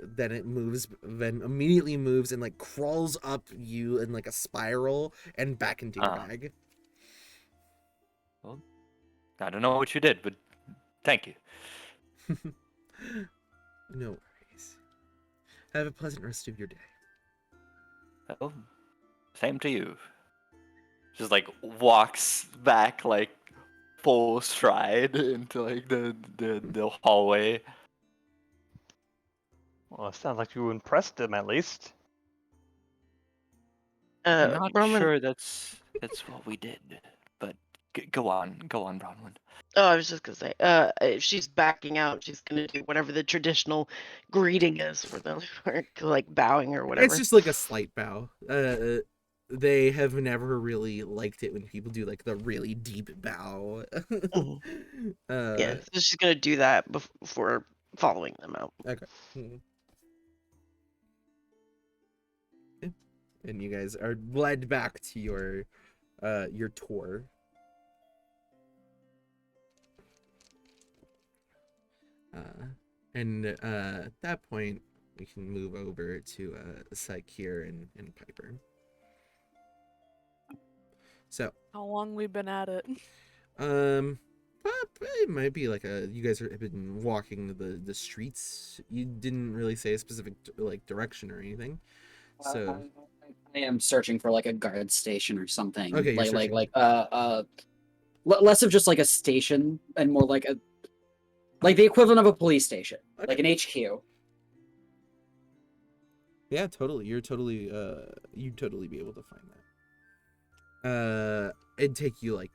then it moves, then immediately moves and like crawls up you in like a spiral and back into your bag. well, I don't know what you did, but thank you. No worries. Have a pleasant rest of your day. Oh, same to you. Just like walks back like full stride into like the hallway. Well, it sounds like you impressed him at least. I'm not Bronwyn. sure that's what we did, but go on, Bronwyn. Oh, I was just gonna say, if she's backing out, she's gonna do whatever the traditional greeting is for them, or like bowing or whatever. It's just like a slight bow. They have never really liked it when people do like the really deep bow. Mhm. Yeah, so she's gonna do that before following them out. Okay. Yeah. And you guys are led back to your tour. And at that point, we can move over to Sakir and Piper. So, How long we been at it? it might be like you guys have been walking the streets. You didn't really say a specific like direction or anything. So I am searching for like a guard station or something. Okay, you're Less of just like a station and more like the equivalent of a police station, Okay. like an HQ. Yeah, totally. You'd totally be able to find that. It'd take you like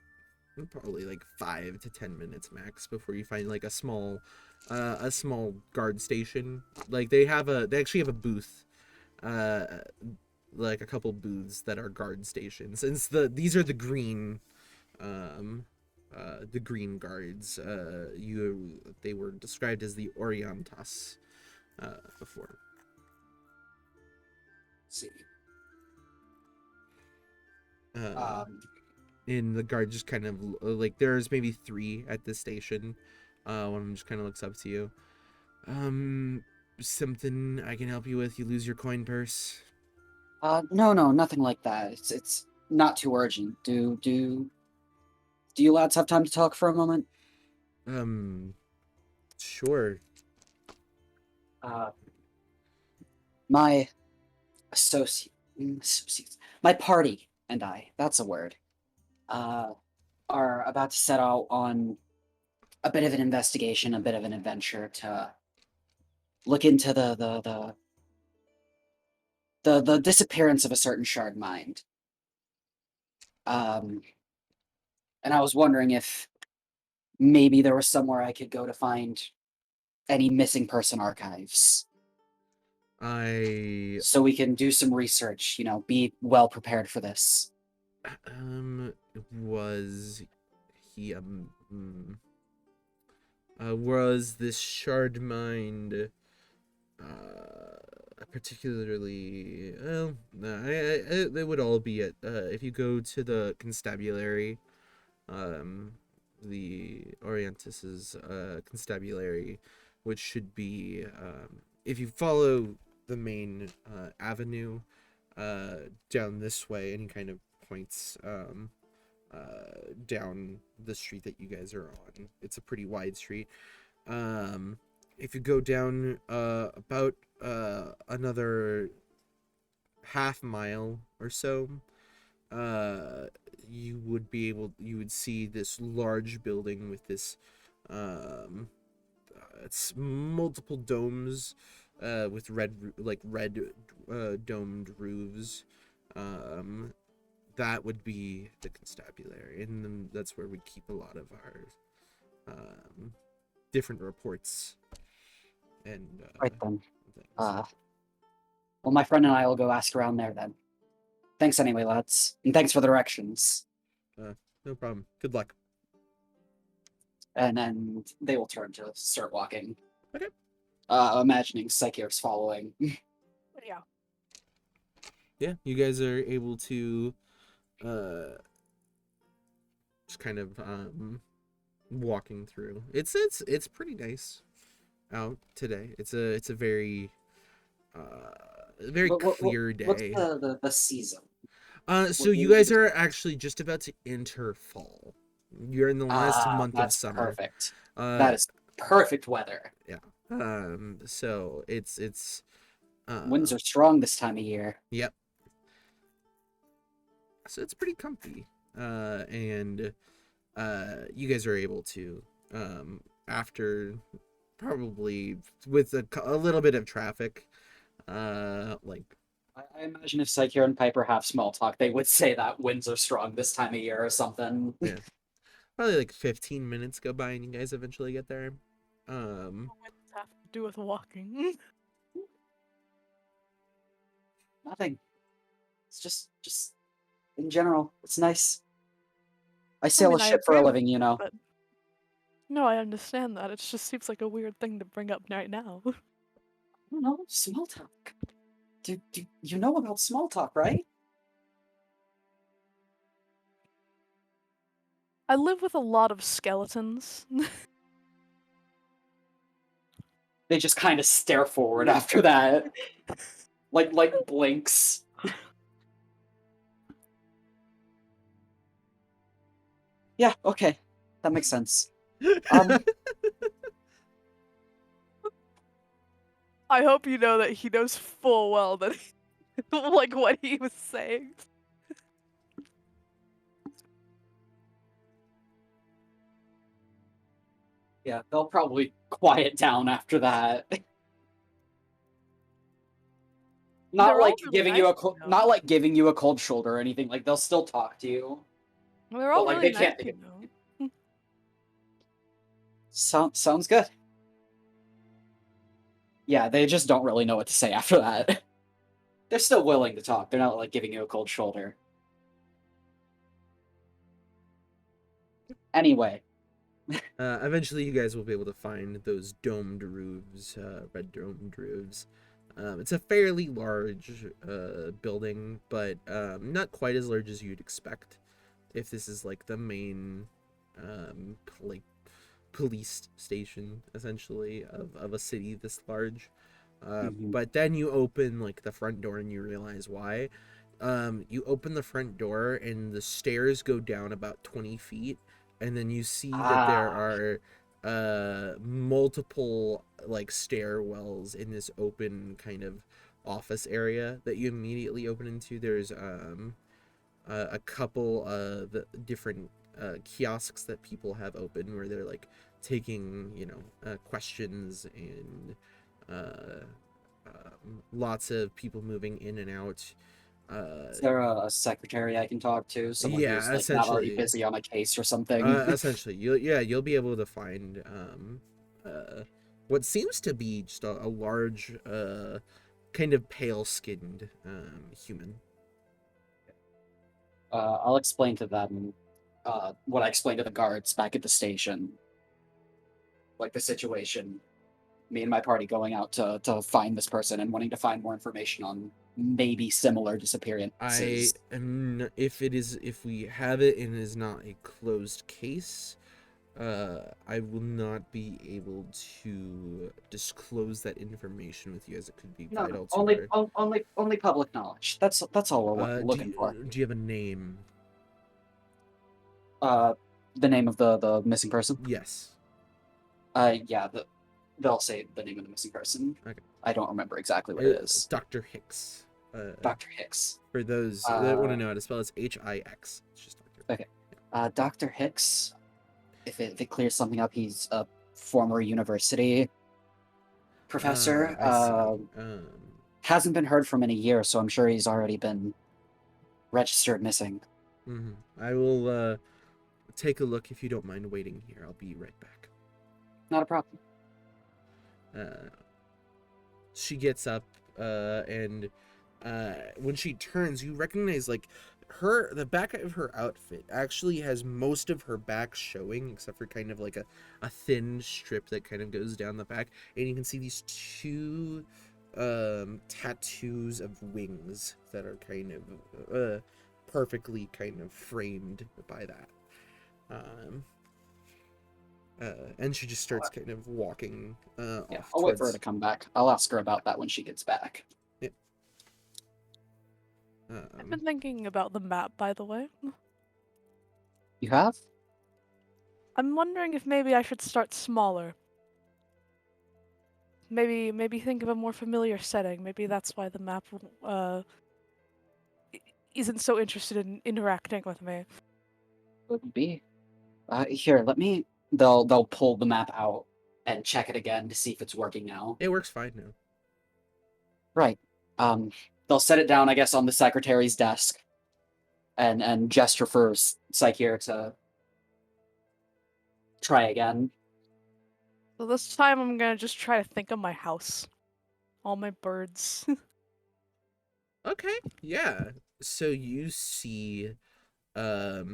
probably like 5 to 10 minutes max before you find like a small guard station. Like they actually have a booth, like a couple booths that are guard stations. Since these are the green guards. They were described as the Orientas before. Let's see. And the guard just kind of like there's maybe 3 at this station. One of them just kind of looks up to you. Something I can help you with? You lose your coin purse? No, nothing like that. It's not too urgent. Do you lads have time to talk for a moment? Sure. My associates, my party and I, that's a word, are about to set out on a bit of an investigation, a bit of an adventure to look into the disappearance of a certain shard mind. And I was wondering if maybe there was somewhere I could go to find any missing person archives. So we can do some research, be well prepared for this. Was he was this shard mind particularly well? They would all be at if you go to the constabulary, the Orientis's constabulary, which should be if you follow the main avenue down this way, and he kind of points down the street that you guys are on. It's a pretty wide street. If you go down about another half mile or so, you would see this large building with this it's multiple domes with red domed roofs. That would be the constabulary, and that's where we keep a lot of our different reports and Right then. things. Well, my friend and I will go ask around there then. Thanks anyway, lads. And thanks for the directions. No problem. Good luck. And then they will turn to start walking. Okay. Imagining Psyche's following. Yeah. Yeah, you guys are able to just kind of walking through. It's pretty nice out today. It's a very clear day. What's the season? So you guys are actually just about to enter fall. You're in the last month of That's summer. perfect. That is perfect weather. Yeah. So it's Winds are strong this time of year. Yep. So it's pretty comfy. And you guys are able to after probably with a little bit of traffic, like I imagine if Psyche and Piper have small talk, they would say that winds are strong this time of year or something. Yeah. Probably like 15 minutes go by and you guys eventually get there. What does that have to do with walking? Nothing. It's just in general, it's nice. I sail mean, a I ship for a agree with living, you know. But no, I understand that. It just seems like a weird thing to bring up right now. I don't know, small talk. Do you know about small talk, right? I live with a lot of skeletons. They just kind of stare forward after that. like blinks. Yeah, okay. That makes sense. I hope you know that he knows full well that like what he was saying. Yeah, they'll probably quiet down after that. Not They're all like really giving nice, you a you know. not like giving you a cold shoulder or anything. Like they'll still talk to you. They're all like, really they can't nice, make you it. know. Sounds good. Yeah, they just don't really know what to say after that. They're still willing to talk. They're not like giving you a cold shoulder. Anyway, Eventually you guys will be able to find those domed roofs, red domed roofs. It's a fairly large building, but not quite as large as you'd expect if this is like the main like police station essentially of a city this large. But then you open like the front door and you realize why. You open the front door and the stairs go down about 20 feet, and then you see that there are multiple like stairwells in this open kind of office area that you immediately open into. There's a couple of different kiosks that people have open where they're like taking questions, and lots of people moving in and out. is there a secretary I can talk to? Someone Yeah, who's like not essentially. already busy on a case or something. Essentially, you'll be able to find what seems to be just a large kind of pale-skinned human. I'll explain to them what I explained to the guards back at the station. Like the situation. Me and my party going out to find this person and wanting to find more information on maybe similar disappearances. If we have it and it is not a closed case, I will not be able to disclose that information with you, as it could be vital to only public knowledge. That's all we're looking for. Do you have a name? The name of the missing person. Yes. Yeah, they'll say the name of the missing person. Okay. I don't remember exactly what it is. Dr. Hicks. Dr. Hicks. For those that want to know how to spell, it's Hix. It's just Dr. Okay. Dr. Hicks, if it clears something up, he's a former university professor. I see. Hasn't been heard from in a year, so I'm sure he's already been registered missing. I will take a look if you don't mind waiting here. I'll be right back. Not a problem. She gets up and when she turns, you recognize like the back of her outfit actually has most of her back showing, except for kind of like a thin strip that kind of goes down the back, and you can see these two tattoos of wings that are kind of perfectly kind of framed by that. And she just starts kind of walking off I'll wait for her towards... to come back. I'll ask her about that when she gets back. I've been thinking about the map, by the way. You have? I'm wondering if maybe I should start smaller. Maybe think of a more familiar setting. Maybe that's why the map isn't so interested in interacting with me. Would be. Here, let me. They'll pull the map out and check it again to see if it's working now. It works fine now. Right. They'll set it down, I guess, on the secretary's desk, and gesture for Psyche to try again. So this time I'm gonna just try to think of my house. All my birds. Okay, yeah. So you see, I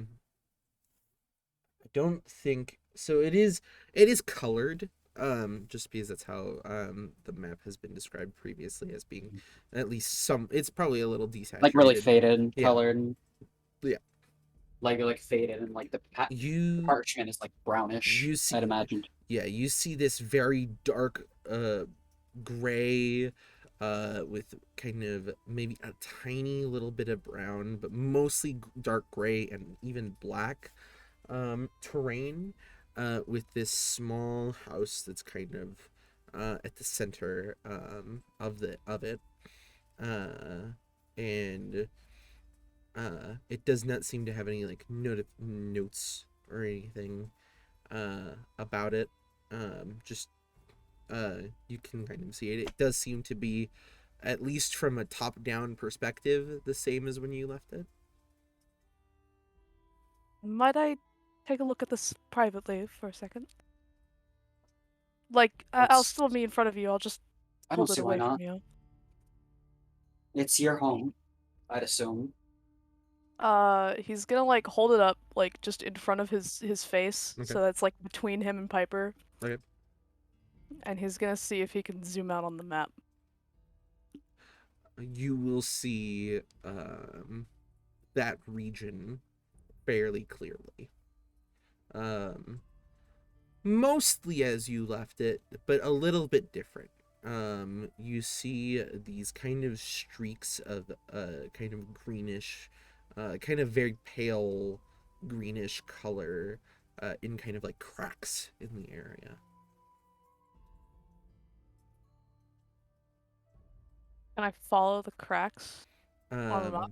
don't think so. It is colored, just because that's how the map has been described previously as being at least some. It's probably a little desaturated, Like really faded, Yeah. colored. Yeah. Like faded, and like the parchment is like brownish. You see, I'd imagine. Yeah, you see this very dark, gray, with kind of maybe a tiny little bit of brown, but mostly dark gray and even black, terrain, with this small house that's kind of, at the center, of it, and it does not seem to have any like notes or anything about it. Just you can kind of see it. It does seem to be, at least from a top-down perspective, the same as when you left it. Might I take a look at this privately for a second? Like, I'll still be in front of you. I'll just I don't hold it see why away not. from you. It's your home, I'd assume. He's gonna like hold it up like just in front of his face, Okay. so that's like between him and Piper. Okay. And he's gonna see if he can zoom out on the map. You will see that region fairly clearly. Mostly as you left it, but a little bit different. You see these kind of streaks of kind of greenish, kind of very pale greenish color, in kind of like cracks in the area. Can I follow the cracks on the map?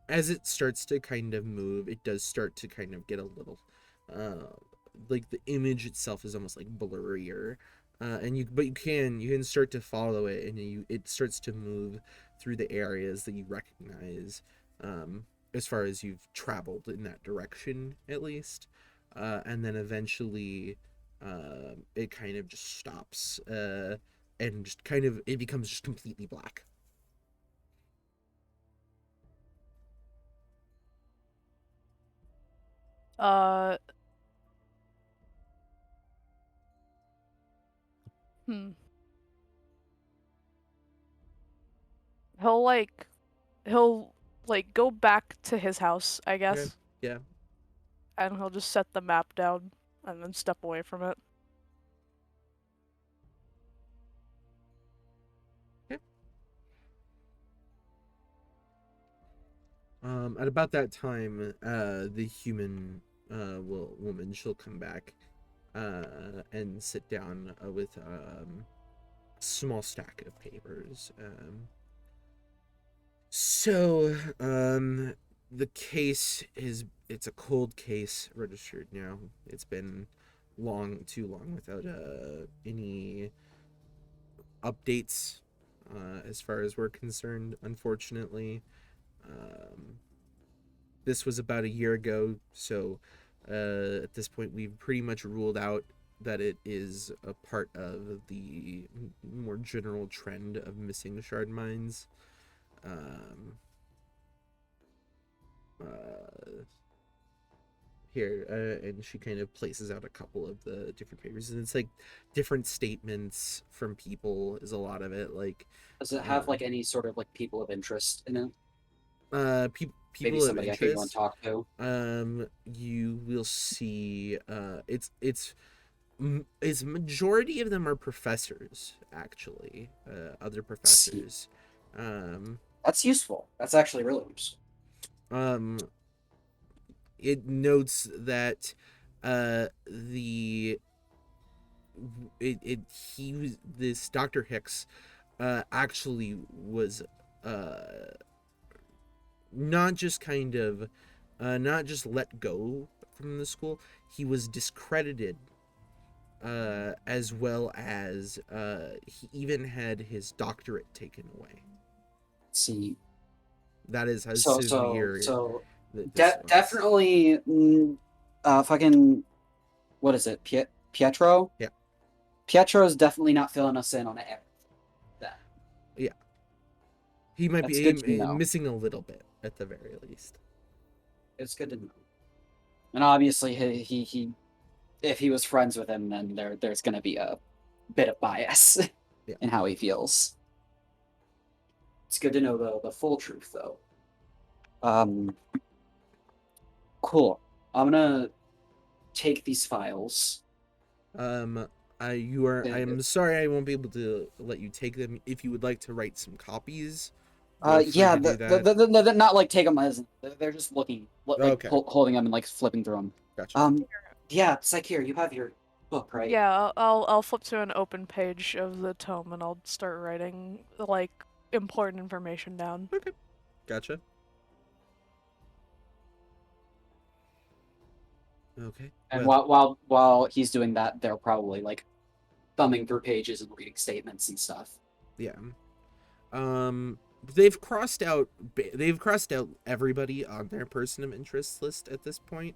As it starts to kind of move, it does start to kind of get a little, like the image itself is almost like blurrier, and you can start to follow it, and it starts to move through the areas that you recognize, as far as you've traveled in that direction at least, and then eventually, it kind of just stops, and just kind of it becomes just completely black. Hmm. He'll like go back to his house, I guess. Okay. Yeah. And he'll just set the map down and then step away from it. Okay. At about that time, the human woman. She'll come back and sit down with a small stack of papers. So the case it's a cold case registered now. It's been too long without any updates as far as we're concerned, unfortunately. This was about a year ago, so at this point we've pretty much ruled out that it is a part of the more general trend of missing shard mines. Here, and she kind of places out a couple of the different papers, and it's like different statements from people is a lot of it. Like, Does it have like any sort of like people of interest in it? People Maybe of somebody I can go and interest. talk to. You will see. It's majority of them are professors, actually. Other professors. That's useful. That's actually really useful. It notes that this Dr. Hicks actually was not just not just let go from the school. He was discredited, as well as he even had his doctorate taken away. See, that is how so severe definitely fucking, what is it, Pietro? Yeah. Pietro's definitely not filling us in on everything. Yeah, he might That's be good to know. missing a little bit at the very least. It's good to know. And obviously he if he was friends with him, then there's going to be a bit of bias in how he feels. It's good to know the full truth, though. Cool. I'm gonna take these files. I'm sorry I won't be able to let you take them. If you would like to write some copies, Yeah, not like take them as they're just looking, like okay. holding them and like flipping through them. Gotcha. Yeah, Psyche, you have your book, right? Yeah, I'll flip to an open page of the tome and I'll start writing like important information down. Okay, gotcha. Okay. And well, while he's doing that, they're probably like thumbing through pages and reading statements and stuff. Yeah. They've crossed out everybody on their person of interest list at this point.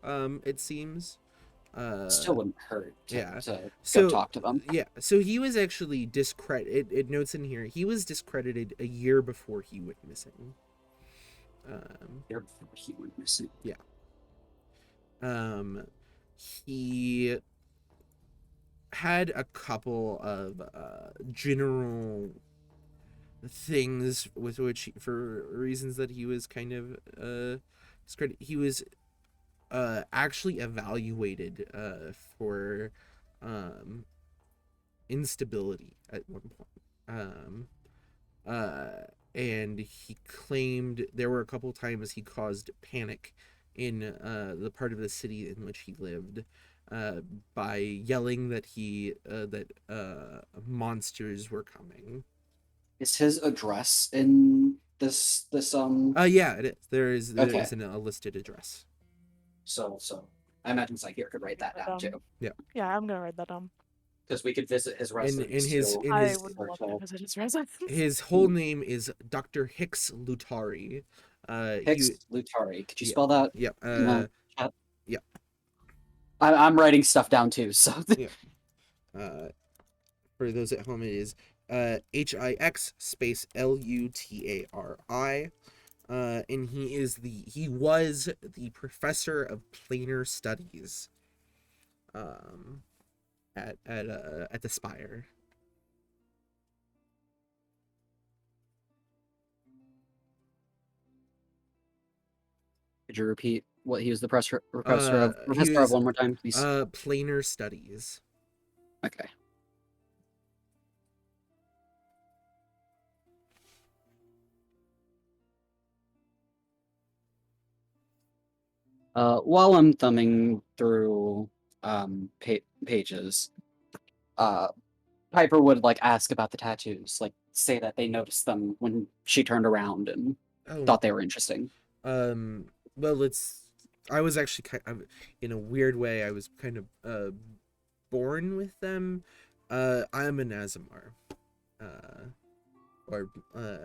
It seems. Still wouldn't hurt to go talk to them. Yeah, so he was actually discredited. It notes in here he was discredited a year before he went missing. Year before he went missing. Yeah. He had a couple of general things with which for reasons that he was kind of discredited. He was actually evaluated for instability at one point. And he claimed there were a couple times he caused panic in the part of the city in which he lived by yelling that monsters were coming. Is his address in this yeah, it is. There is a listed address. So I imagine Psyche could write that down too. Yeah. Yeah, I'm gonna write that down. Because we could visit his residence. I would love to visit his residence. His whole name is Dr. Hicks Lutari. Hicks Lutari. Could you spell that? Yep. Chat? Yep. I'm writing stuff down too, so. Yeah. For those at home, it is Hix space Lutari. And he was the professor of planar studies at the Spire. Could you repeat what he was the professor of one more time, please? Planar studies. Okay. While I'm thumbing through pages, Piper would like ask about the tattoos, like say that they noticed them when she turned around and Oh, thought they were interesting. well, I was actually in a weird way, I was kind of born with them. I'm an Azamar.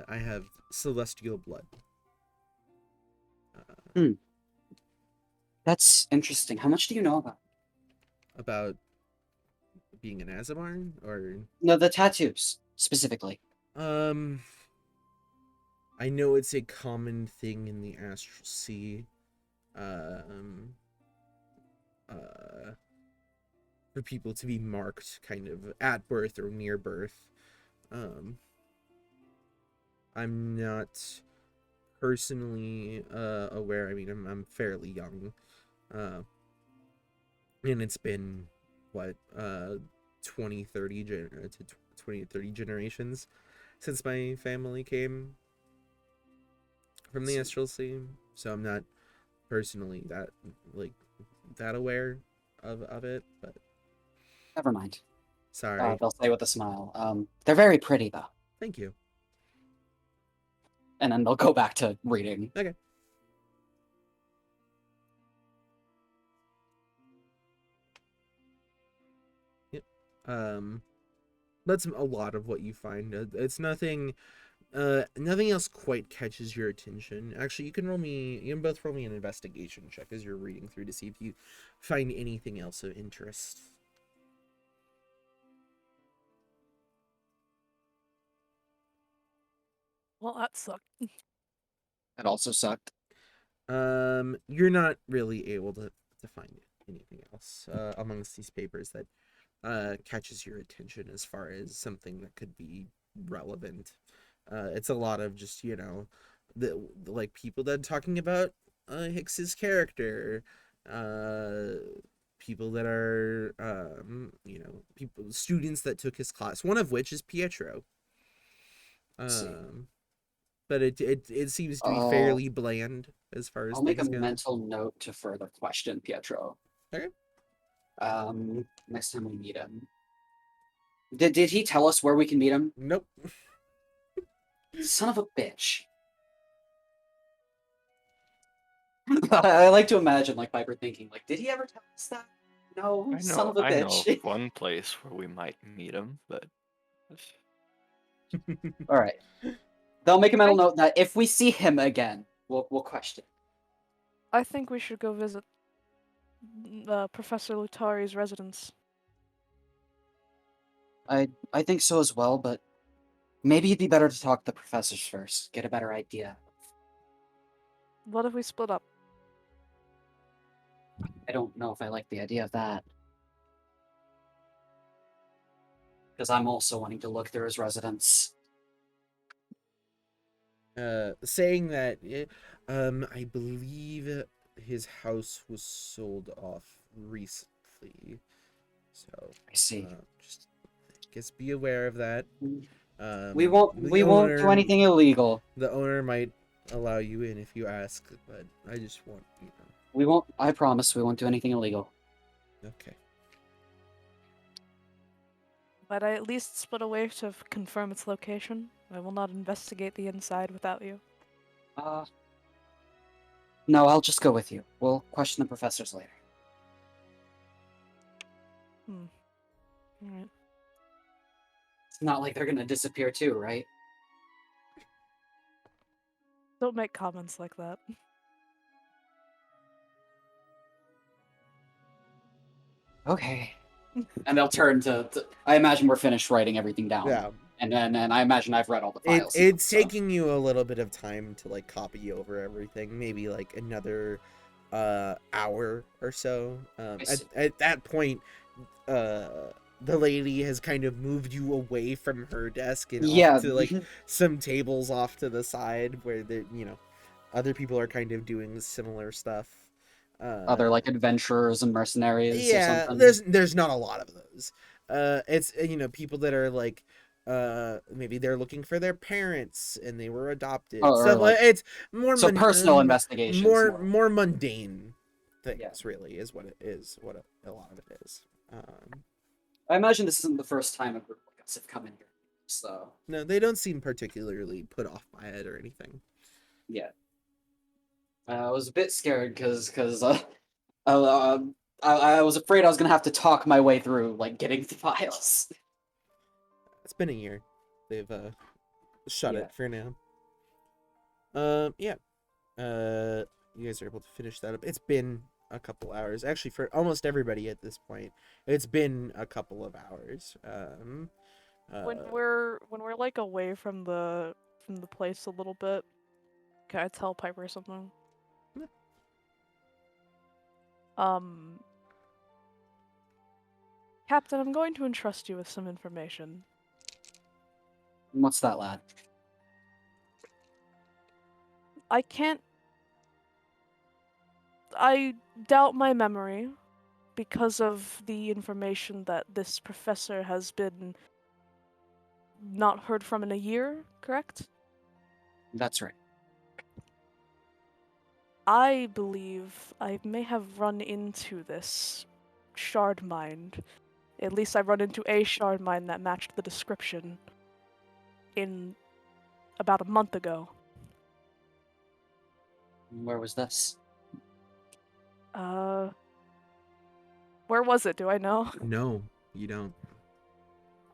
I have celestial blood. That's interesting. How much do you know About being an Azamar, or no, the tattoos specifically? I know it's a common thing in the Astral Sea. For people to be marked kind of at birth or near birth. I'm not personally aware. I mean, I'm fairly young. And it's been what 20 30 to 20 30 generations since my family came from the Astral Sea, so I'm not personally that aware of it, but Never mind. sorry. They'll say with a smile. They're very pretty though. Thank you. And then they'll go back to reading. Okay. Yep. That's a lot of what you find. It's nothing else quite catches your attention. Actually, you can both roll me an investigation check as you're reading through to see if you find anything else of interest. Well, that sucked. That also sucked. You're not really able to find anything else amongst these papers that catches your attention as far as something that could be relevant. It's a lot of just, the like people that are talking about Hicks's character, people that are students that took his class, one of which is Pietro. But it seems to be fairly bland as far as I'll make a things go. mental note to further question Pietro. Okay. Next time we meet him. Did he tell us where we can meet him? Nope. Son of a bitch. I like to imagine like Piper thinking, like, did he ever tell us that? No, son of a I know bitch. of one place where we might meet him, but All right. They'll make a mental note that if we see him again, we'll question. I think we should go visit Professor Lutari's residence. I think so as well, but maybe it'd be better to talk to the professors first, get a better idea. What if we split up? I don't know if I like the idea of that. Because I'm also wanting to look through his residence. Saying that, I believe his house was sold off recently, so I see. Just guess be aware of that. We won't do anything illegal. The owner might allow you in if you ask, but I just want We won't. I promise we won't do anything illegal. Okay. But I at least split away to confirm its location. I will not investigate the inside without you. No, I'll just go with you. We'll question the professors later. Alright. It's not like they're gonna disappear too, right? Don't make comments like that. Okay. And they'll turn to I imagine we're finished writing everything down. Yeah. And I imagine I've read all the files. It's taking you a little bit of time to like copy over everything, maybe like another hour or so. At that point, the lady has kind of moved you away from her desk and off to like some tables off to the side where other people are kind of doing similar stuff. Other like adventurers and mercenaries. Yeah, or something. there's not a lot of those. It's people that are like maybe they're looking for their parents and they were adopted. So like, it's more personal investigations. more mundane things. Really, is what it is. What a lot of it is. I imagine this isn't the first time a group like us have come in here. So No, they don't seem particularly put off by it or anything. yeah, I was a bit scared because I was afraid I was gonna have to talk my way through like getting the files. It's been a year. They've shut Yeah. it for now. Yeah. You guys are able to finish that up. It's been a couple hours. Actually, for almost everybody at this point, it's been a couple of hours. When we're like away from the place a little bit, can I tell Piper something? Yeah. Captain, I'm going to entrust you with some information. What's that, lad? I doubt my memory because of the information that this professor has been not heard from in a year, correct? That's right. I believe I may have run into this shard mind. At least I run into a shard mine that matched the description in about a month ago. Where was this? Where was it? Do I know? No, you don't.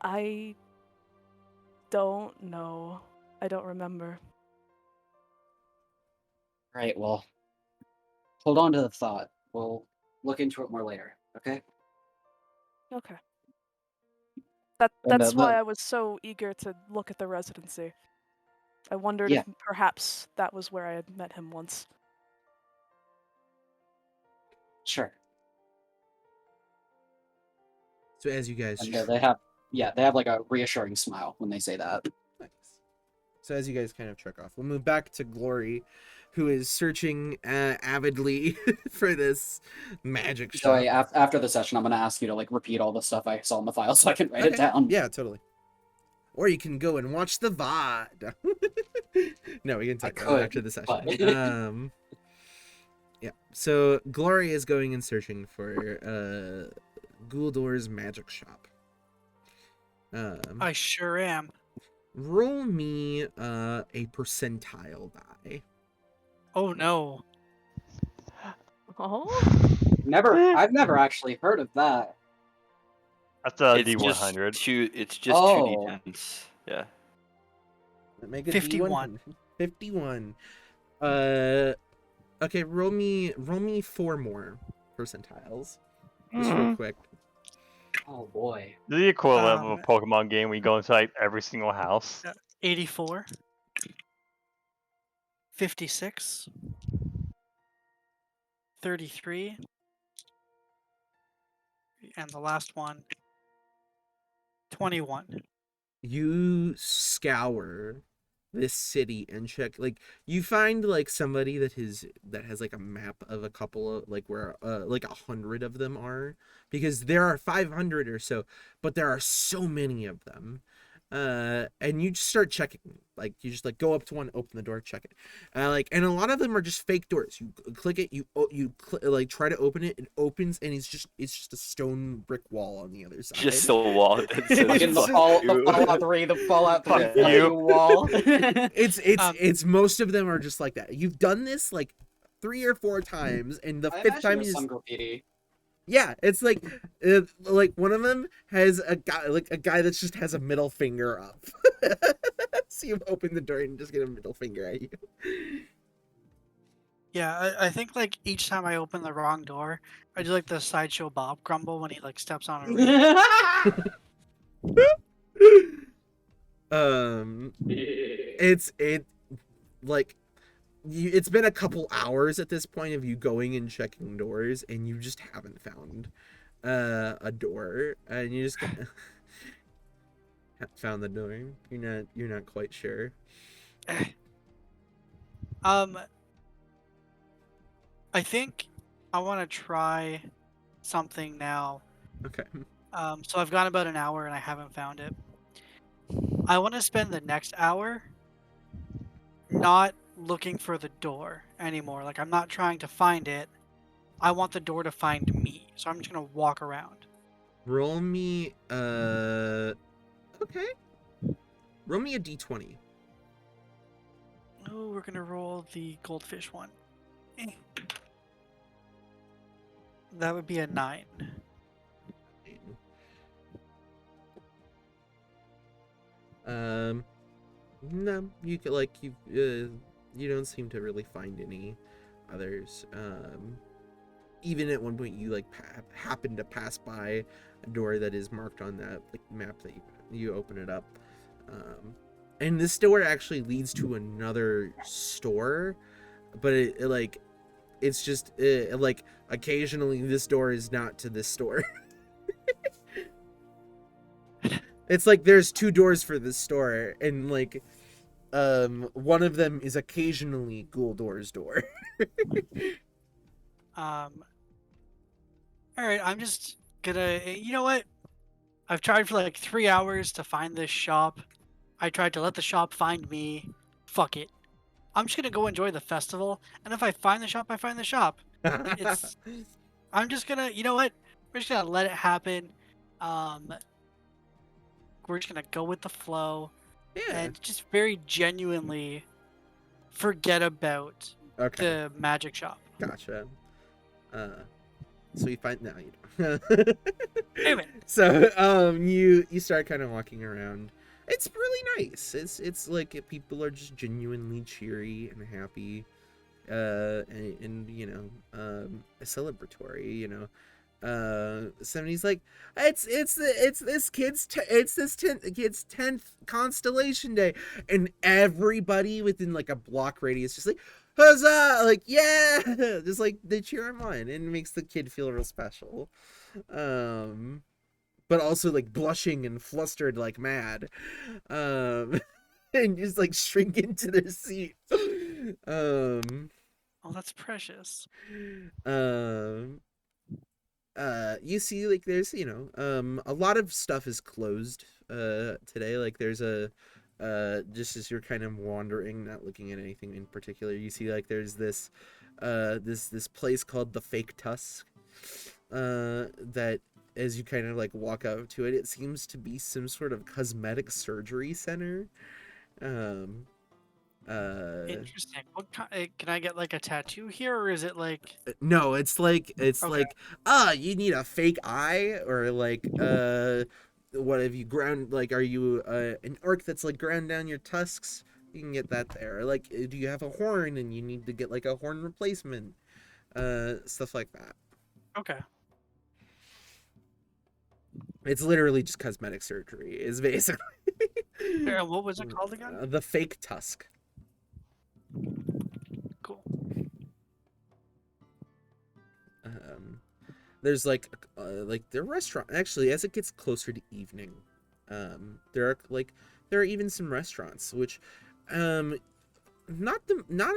I don't know. I don't remember. Right, well, hold on to the thought. We'll look into it more later, okay? Okay. And, That's why I was so eager to look at the residency. I wondered Yeah. if perhaps that was where I had met him once. Sure. So as you guys And they have like a reassuring smile when they say that. Nice. So as you guys kind of truck off, we'll move back to Glory, who is searching avidly for this magic shop. So after the session, I'm gonna ask you to like repeat all the stuff I saw in the file so I can write it Okay. down. Yeah, totally. Or you can go and watch the VOD. No, we can talk about it after the session. but- Yeah. So Glory is going and searching for Guldor's magic shop. I sure am. Roll me a percentile die. Oh no. Oh? I've never actually heard of that. That's a It's just D100. two. It's just Oh. 2d10s. Yeah. Make a 51. D100. 51. Okay, roll me 4 more percentiles. Just real quick. Oh boy. The equivalent of Um, a Pokemon game where you go inside every single house. 84. 56. 33. And the last one, 21. You scour this city and check, like, you find like somebody that has like a map of a couple of like where like 100 of them are, because there are 500 or so, but there are so many of them. And you just start checking, like you just like go up to one, open the door, check it, like, and a lot of them are just fake doors. You click it, like try to open it, it opens, and it's just a stone brick wall on the other side. Just a wall. That says Like in the fuck Fallout you. 3, Fallout 3 Fuck fuck you. you wall. It's most of them are just like that. You've done this like 3 or 4 times, and the I 5th imagine time there's is some graffiti. yeah. It's like one of them has a guy that just has a middle finger up. So you open the door and just get a middle finger at you. Yeah, I think like each time I open the wrong door, I do like the sideshow Bob crumble when he like steps on a ring. It's been a couple hours at this point of you going and checking doors, and you just haven't found a door, and you just haven't found the door. You're not quite sure. I think I want to try something now. Okay. So I've gone about an hour and I haven't found it. I want to spend the next hour not looking for the door anymore. Like, I'm not trying to find it. I want the door to find me, so I'm just gonna walk around. Roll me okay. Roll me a d20. Oh, we're gonna roll the goldfish one. Eh. That would be a 9. No, you could you don't seem to really find any others. Even at one point you like happen to pass by a door that is marked on that like map that you open it up. And this door actually leads to another store, but it's just like occasionally this door is not to this store. It's like there's 2 doors for this store, and like one of them is occasionally Ghouldore's door. All right, I'm just gonna. You know what? I've tried for like 3 hours to find this shop. I tried to let the shop find me. Fuck it. I'm just gonna go enjoy the festival, and if I find the shop, I find the shop. It's. I'm just gonna. You know what? We're just gonna let it happen. We're just gonna go with the flow, Yeah. and just very genuinely forget about Okay. the magic shop. Gotcha. So you find now you don't. Damn it. So you start kind of walking around. It's really nice. It's like people are just genuinely cheery and happy, and you know, celebratory. You know, somebody's like, it's this kid's kid's 10th constellation day, and everybody within like a block radius just like, huzzah, like, yeah, just like they cheer him on, and it makes the kid feel real special, but also like blushing and flustered like mad, and just like shrink into their seat. Oh, that's precious. You see like there's, you know, a lot of stuff is closed today. Like there's a just as you're kind of wandering, not looking at anything in particular, you see like there's this this place called the Fake Tusk, that as you kind of like walk up to it, it seems to be some sort of cosmetic surgery center. Interesting. What can I get like a tattoo here, or is it like? No, it's like Okay. like you need a fake eye, or like what have you ground, like are you an orc that's like ground down your tusks? You can get that there. Or, like, do you have a horn and you need to get like a horn replacement? Stuff like that. Okay. It's literally just cosmetic surgery is basically. What was it called again? The Fake Tusk. Cool. There's like their restaurant, actually, as it gets closer to evening, there are even some restaurants which not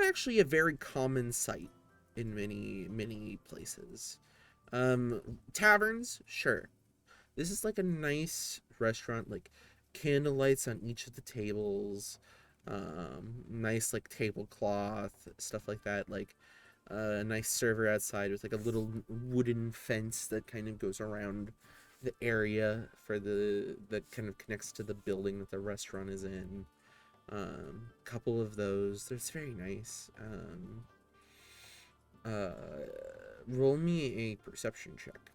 actually a very common sight in many places. Taverns, sure. This is like a nice restaurant, like candlelights on each of the tables, nice like tablecloth, stuff like that, like a nice server outside with like a little wooden fence that kind of goes around the area for that kind of connects to the building that the restaurant is in. Couple of those. That's very nice. Roll me a perception check.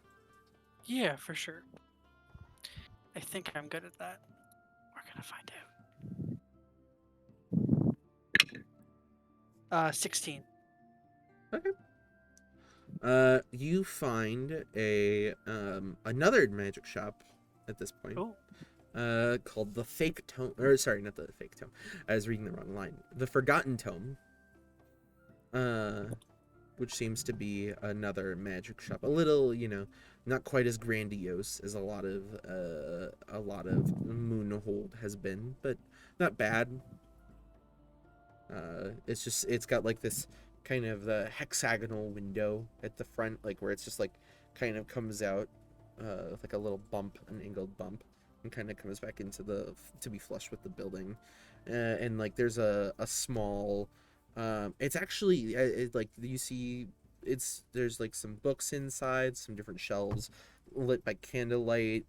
Yeah, for sure. I think I'm good at that. We're gonna find out. 16. Okay. You find a another magic shop at this point. Oh. Called the Fake Tome, or sorry, not the Fake Tome. I was reading the wrong line. The Forgotten Tome. Which seems to be another magic shop. A little, you know, not quite as grandiose as a lot of Moonhold has been, but not bad. It's got like this kind of the hexagonal window at the front, like where it's just like kind of comes out with like a little bump, an angled bump, and kind of comes back into to be flush with the building. And like there's a small, it's actually like you see there's like some books inside, some different shelves lit by candlelight.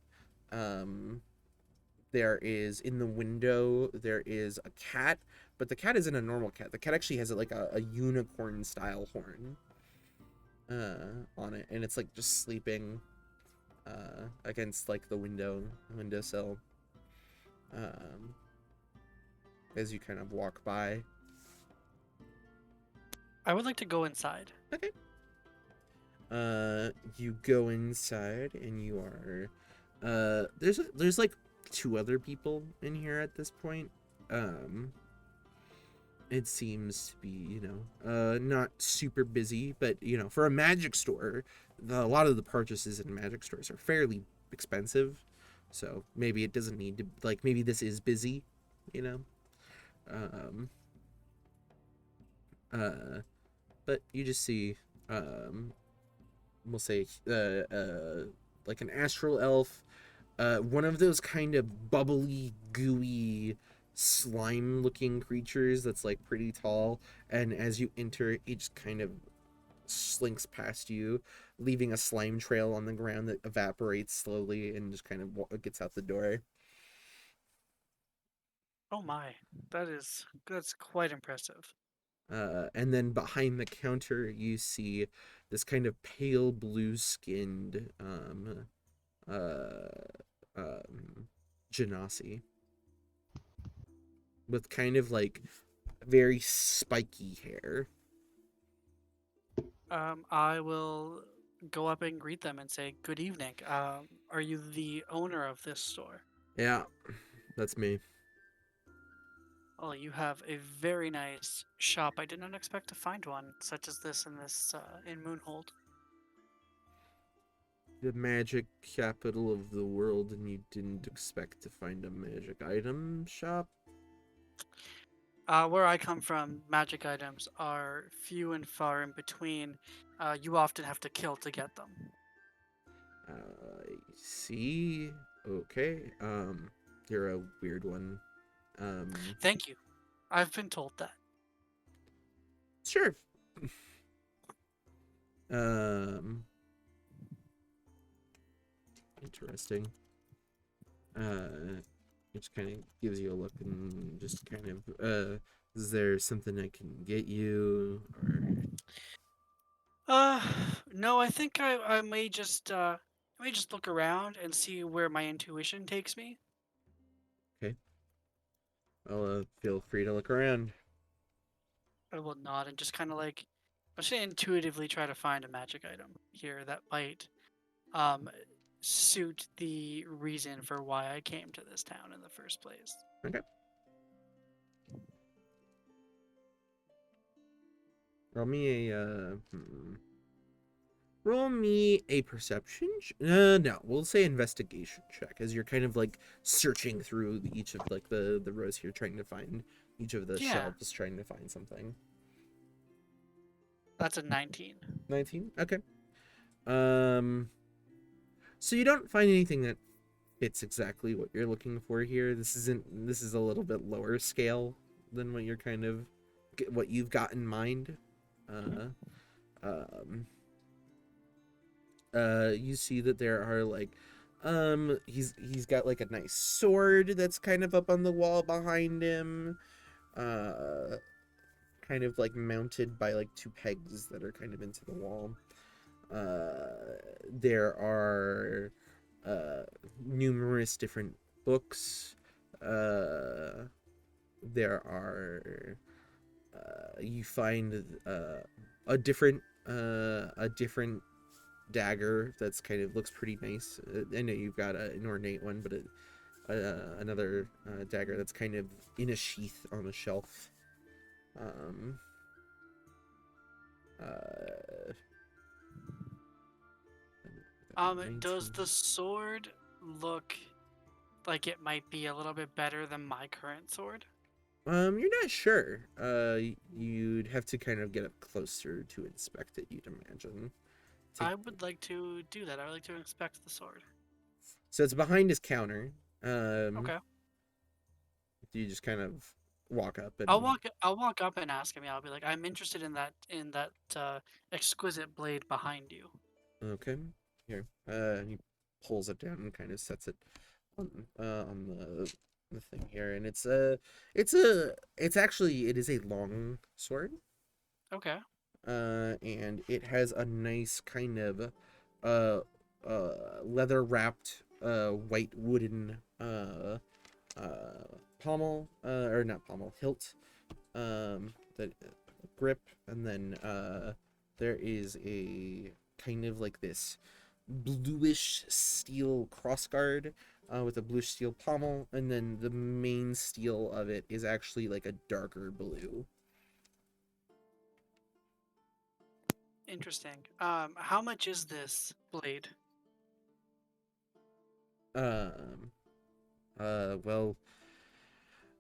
There is in the window there is a cat, but the cat isn't a normal cat. The cat actually has like a unicorn style horn on it, and it's like just sleeping against like the windowsill as you kind of walk by. I would like to go inside. Okay. You go inside and you are there's like 2 other people in here at this point. It seems to be, not super busy, but for a magic store, a lot of the purchases in magic stores are fairly expensive. So maybe it doesn't need to, like, maybe this is busy, but you just see we'll say like an astral elf, one of those kind of bubbly, gooey, slime looking creatures that's like pretty tall, and as you enter it just kind of slinks past you, leaving a slime trail on the ground that evaporates slowly and just kind of gets out the door. Oh my, that's quite impressive. And then behind the counter you see this kind of pale blue skinned genasi with kind of like very spiky hair. I will go up and greet them and say, "Good evening. Are you the owner of this store?" Yeah, that's me. Oh, you have a very nice shop. I did not expect to find one such as this in Moonhold. The magic capital of the world, and you didn't expect to find a magic item shop? Where I come from, magic items are few and far in between. You often have to kill to get them. I see. Okay. You're a weird one. Thank you. I've been told that. Sure. Interesting. It just kind of gives you a look and just kind of, is there something I can get you, or? No, I think I may just look around and see where my intuition takes me. Okay. Well, feel free to look around. I will nod and just kind of like, I'm just gonna intuitively try to find a magic item here that might suit the reason for why I came to this town in the first place. Okay. Roll me a roll me a perception. No, we'll say investigation check, as you're kind of like searching through each of like the rows here, trying to find each of the shelves, trying to find something. That's a 19. 19. Okay. So you don't find anything that fits exactly what you're looking for here. This is a little bit lower scale than what you're kind of what you've got in mind. You see that there are like he's got like a nice sword that's kind of up on the wall behind him, kind of like mounted by like 2 pegs that are kind of into the wall. There are numerous different books. There are you find a different dagger that's kind of looks pretty nice. I know you've got an ornate one, but another dagger that's kind of in a sheath on a shelf. Does the sword look like it might be a little bit better than my current sword? You're not sure. You'd have to kind of get up closer to inspect it, you'd imagine. I would like to do that. I would like to inspect the sword. So it's behind his counter. Okay. You just kind of walk up and I'll walk up and ask him. Yeah, I'll be like, I'm interested in that exquisite blade behind you. okay, here. He pulls it down and kind of sets it on the thing here, and it's actually it is a long sword. Okay. And it has a nice kind of uh leather wrapped white wooden pommel or not pommel hilt that grip, and then there is a kind of like this bluish steel crossguard with a bluish steel pommel, and then the main steel of it is actually like a darker blue. Interesting. How much is this blade? Well,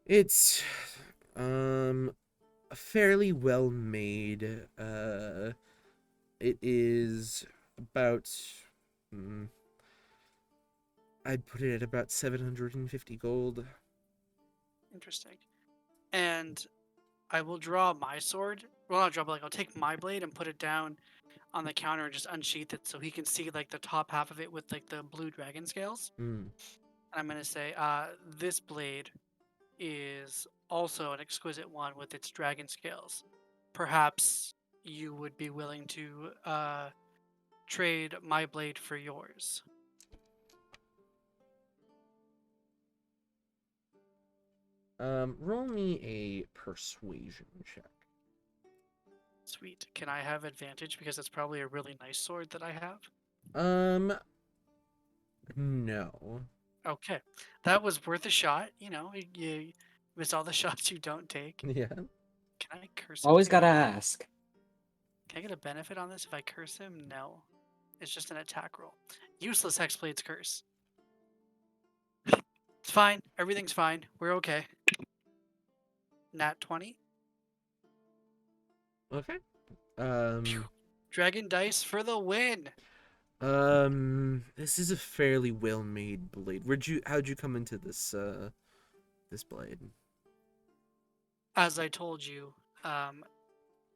it's fairly well made. It is about I'd put it at about 750 gold. Interesting. And I will draw my sword. Well, not draw, but like I'll take my blade and put it down on the counter and just unsheath it so he can see like the top half of it with like the blue dragon scales. Mm. And I'm gonna say, this blade is also an exquisite one with its dragon scales. Perhaps you would be willing to trade my blade for yours. Roll me a persuasion check. Sweet. Can I have advantage because it's probably a really nice sword that I have? No. Okay, that was worth a shot. You know, you miss all the shots you don't take. Yeah. Can I curse him? Always Can gotta ask. I get a benefit on this if I curse him? No. It's just an attack roll. Useless Hexblade's curse. It's fine. Everything's fine. We're okay. Nat 20. Okay. Dragon dice for the win. This is a fairly well-made blade. How'd you come into this blade? As I told you,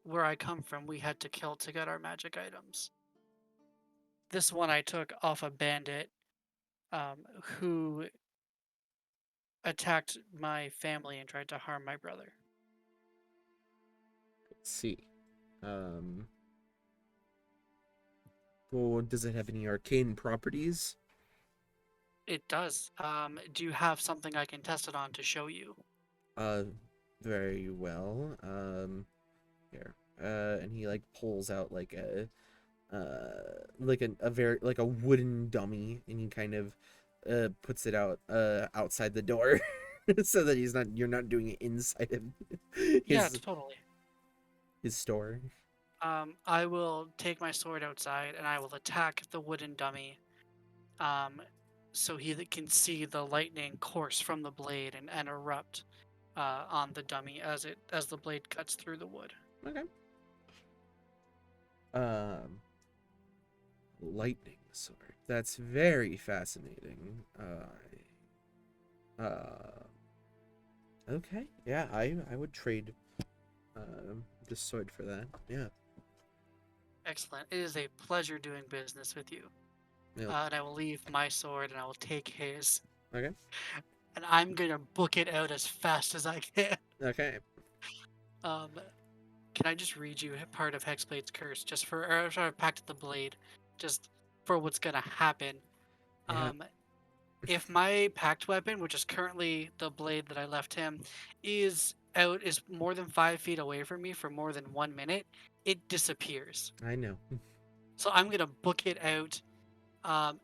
where I come from, we had to kill to get our magic items. This one I took off a bandit who attacked my family and tried to harm my brother. Let's see. Well, does it have any arcane properties? It does. Do you have something I can test it on to show you? Very well. Here. And he like pulls out like a very like a wooden dummy, and he kind of puts it out outside the door so that you're not doing it inside of Yeah, totally. his store. I will take my sword outside and I will attack the wooden dummy, so he can see the lightning course from the blade and erupt on the dummy as the blade cuts through the wood. Okay. Lightning sword. That's very fascinating. Okay. Yeah, I would trade this sword for that. Yeah. Excellent. It is a pleasure doing business with you. Yeah. And I will leave my sword and I will take his. Okay. And I'm gonna book it out as fast as I can. Okay. Can I just read you part of Hexblade's curse, just for, or sorry, Pact of the Blade, just for what's gonna happen? Yeah. If my pact weapon, which is currently the blade that I left him, is more than 5 feet away from me for more than 1 minute, it disappears. I know. So I'm gonna book it out,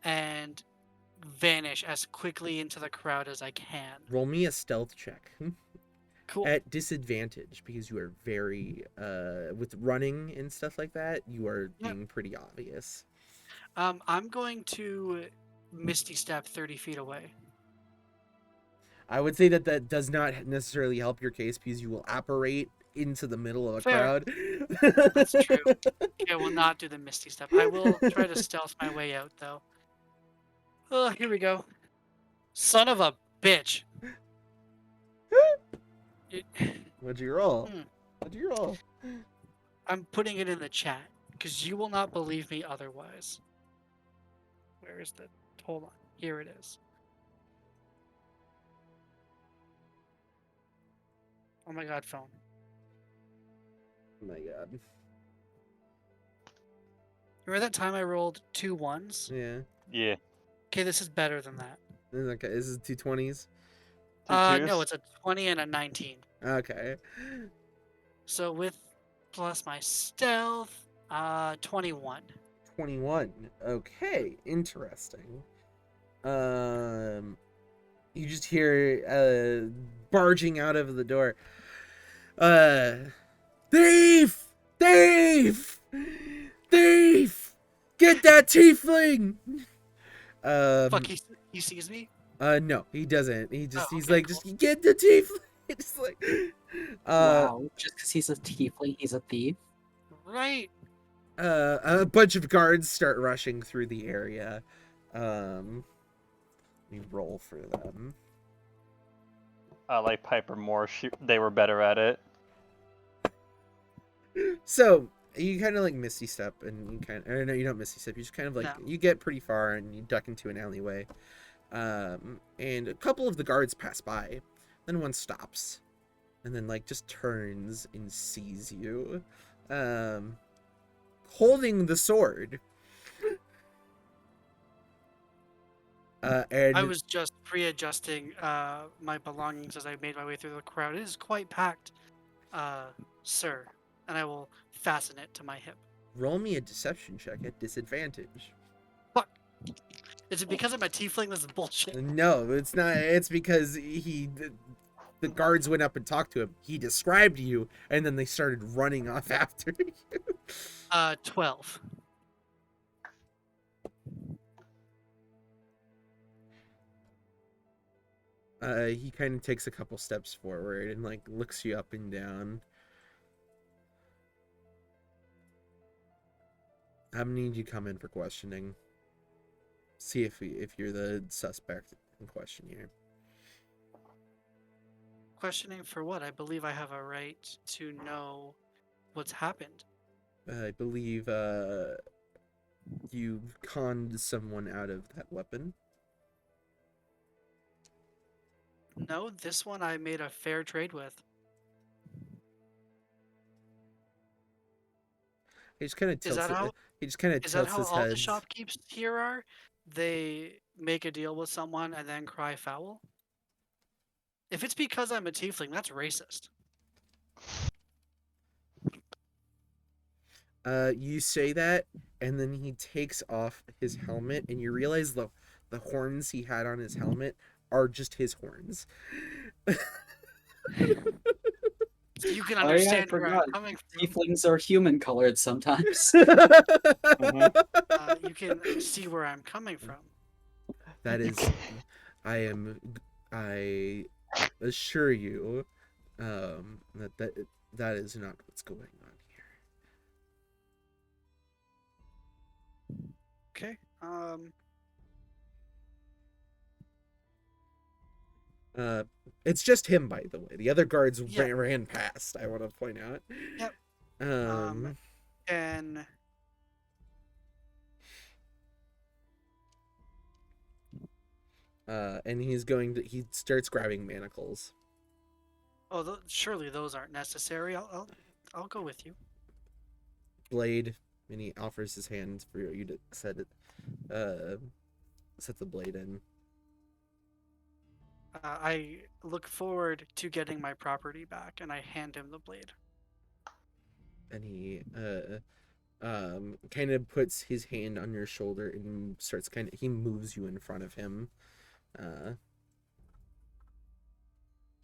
and vanish as quickly into the crowd as I can. Roll me a stealth check. Cool. At disadvantage, because you are very with running and stuff like that, you are being pretty obvious. I'm going to Misty Step 30 feet away. I would say that does not necessarily help your case, because you will apparate into the middle of a Fair. crowd. That's true. Okay, I will not do the Misty Step. I will try to stealth my way out, though. Oh, here we go. Son of a bitch. It, What'd you roll? Hmm. What'd you roll? I'm putting it in the chat because you will not believe me otherwise. Where is the? Hold on. Here it is. Oh my god, phone. Oh my god. Remember that time I rolled 2 ones? Yeah. Yeah. Okay, this is better than that. Okay, this is 220s. No, it's a 20 and a 19. Okay. So with plus my stealth, 21. 21. Okay, interesting. You just hear barging out of the door. Thief! Thief! Thief! Get that tiefling! Fuck, he sees me? No, he doesn't. He's okay, like, cool. just get the tiefling. It's like, Wow, just because he's a tiefling, he's a thief. Right. a bunch of guards start rushing through the area. We roll for them. I like Piper more. They were better at it. So you kind of like misty step, and you kind of, or no, you don't misty step. You just kind of like, No. you get pretty far, and you duck into an alleyway. And a couple of the guards pass by, then one stops, and then like just turns and sees you, holding the sword. And I was just readjusting my belongings as I made my way through the crowd. It is quite packed, sir. And I will fasten it to my hip. roll me a deception check at disadvantage. Fuck. Is it because I'm a tiefling? This is bullshit. No, it's not. It's because the guards went up and talked to him. He described you, and then they started running off after you. 12. He kind of takes a couple steps forward and like looks you up and down. I'm gonna need you to come in for questioning. See if you're the suspect in question here. Questioning for what? I believe I have a right to know what's happened. I believe you conned someone out of that weapon. No, this one I made a fair trade with. He just kind of Is that tilts. how? He just kind of Is that tilts how his all the head. shopkeepers here are? They make a deal with someone and then cry foul? If it's because I'm a tiefling, that's racist. You say that, and then he takes off his helmet, and you realize the horns he had on his helmet are just his horns. You can Oh, yeah, I understand where I'm forgot. coming from. Tieflings are human colored sometimes. You can see where I'm coming from. That is, I assure you, that is not what's going on here. Okay. It's just him, by the way. The other guards Yeah. ran past. I want to point out. Yep. And and he starts grabbing manacles. surely those aren't necessary. I'll go with you. Blade, and he offers his hand for you to set the blade in. I look forward to getting my property back, and I hand him the blade. And he kind of puts his hand on your shoulder and starts he moves you in front of him,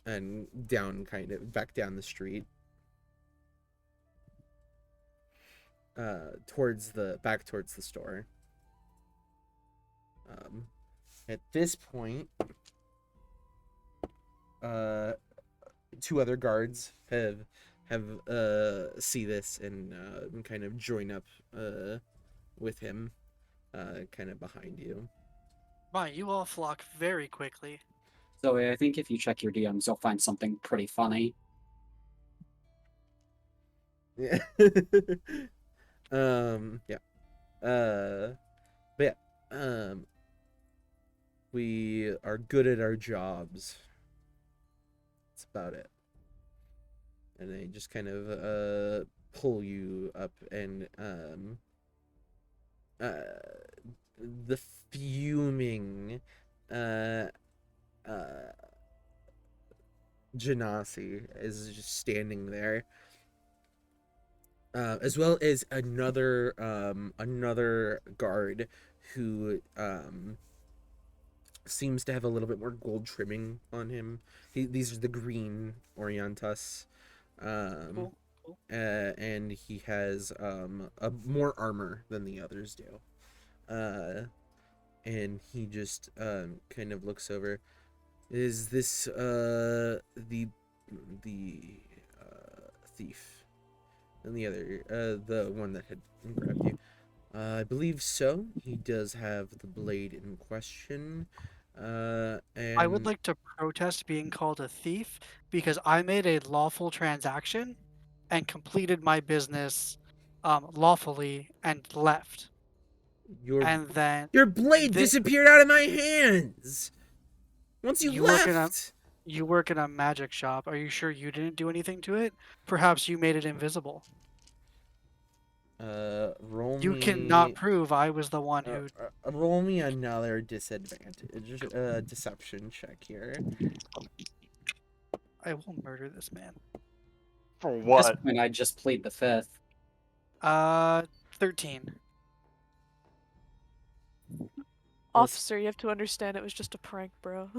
and down, back down the street, towards the store. At this point, two other guards have see this and kind of join up with him, kind of behind you. Wow, you all flock very quickly. So I think if you check your DMs, you'll find something pretty funny. Yeah. Yeah. But yeah. We are good at our jobs. That's about it. And they just kind of pull you up, and the fuming uh Genasi is just standing there, as well as another guard who seems to have a little bit more gold trimming on him. These are the green Orientas. Cool. Cool. And he has a more armor than the others do. And he just kind of looks over. Is this the thief? And the other, the one that had grabbed you. I believe so. He does have the blade in question. And I would like to protest being called a thief because I made a lawful transaction and completed my business lawfully and left. your And then blade the- disappeared out of my hands once you work in a left. you work in a magic shop. Are you sure you didn't do anything to it? Perhaps you made it invisible. Roll You me. cannot prove I was the one who. Roll me another disadvantage, deception check here. I will murder this man. For At this what? point, I just plead the fifth. 13. Officer, you have to understand it was just a prank, bro.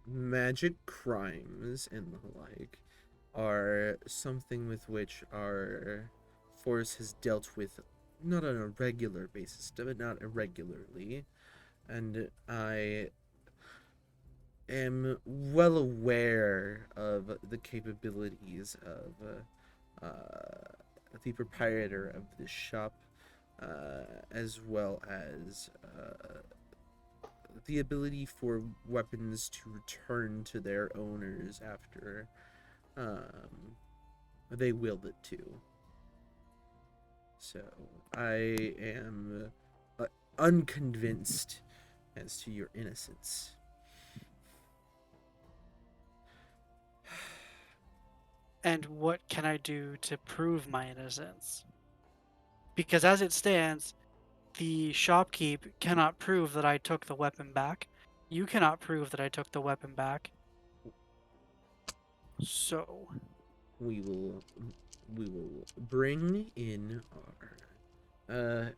Magic crimes and the like are something with which our force has dealt with not on a regular basis, but not irregularly. And I am well aware of the capabilities of the proprietor of this shop, as well as the ability for weapons to return to their owners after they willed it to. So I am unconvinced as to your innocence. And what can I do to prove my innocence? Because as it stands, the shopkeep cannot prove that I took the weapon back. You cannot prove that I took the weapon back. So We will bring in our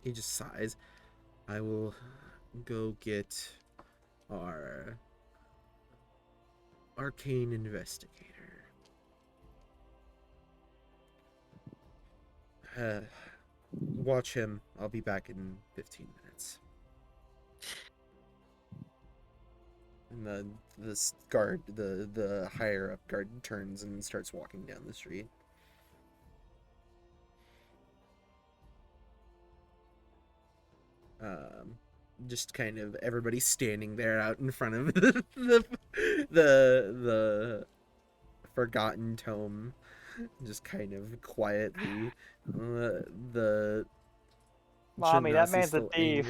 he just sighs. I will go get our arcane investigator. Watch him. I'll be back in 15 minutes. And this guard, the higher up guard, turns and starts walking down the street. Just kind of everybody standing there out in front of the forgotten tome, just kind of quietly. The Mommy, that Genasi's man's a still thief.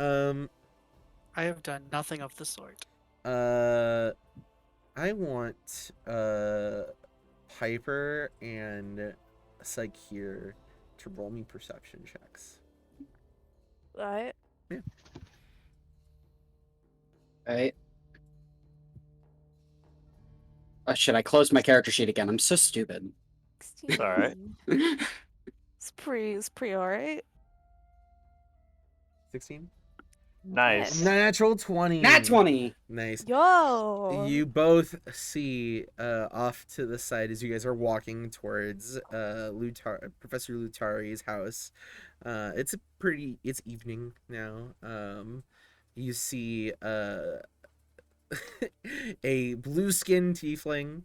angry. I have done nothing of the sort. I want Piper and Sakir to roll me perception checks. Alright. Right? Oh shit, I closed my character sheet again. I'm so stupid. It's alright. It's pretty alright. 16? Nice. Natural 20. Nat 20! Nice. Yo! You both see off to the side as you guys are walking towards Professor Lutari's house. It's evening now. You see a blue-skinned tiefling,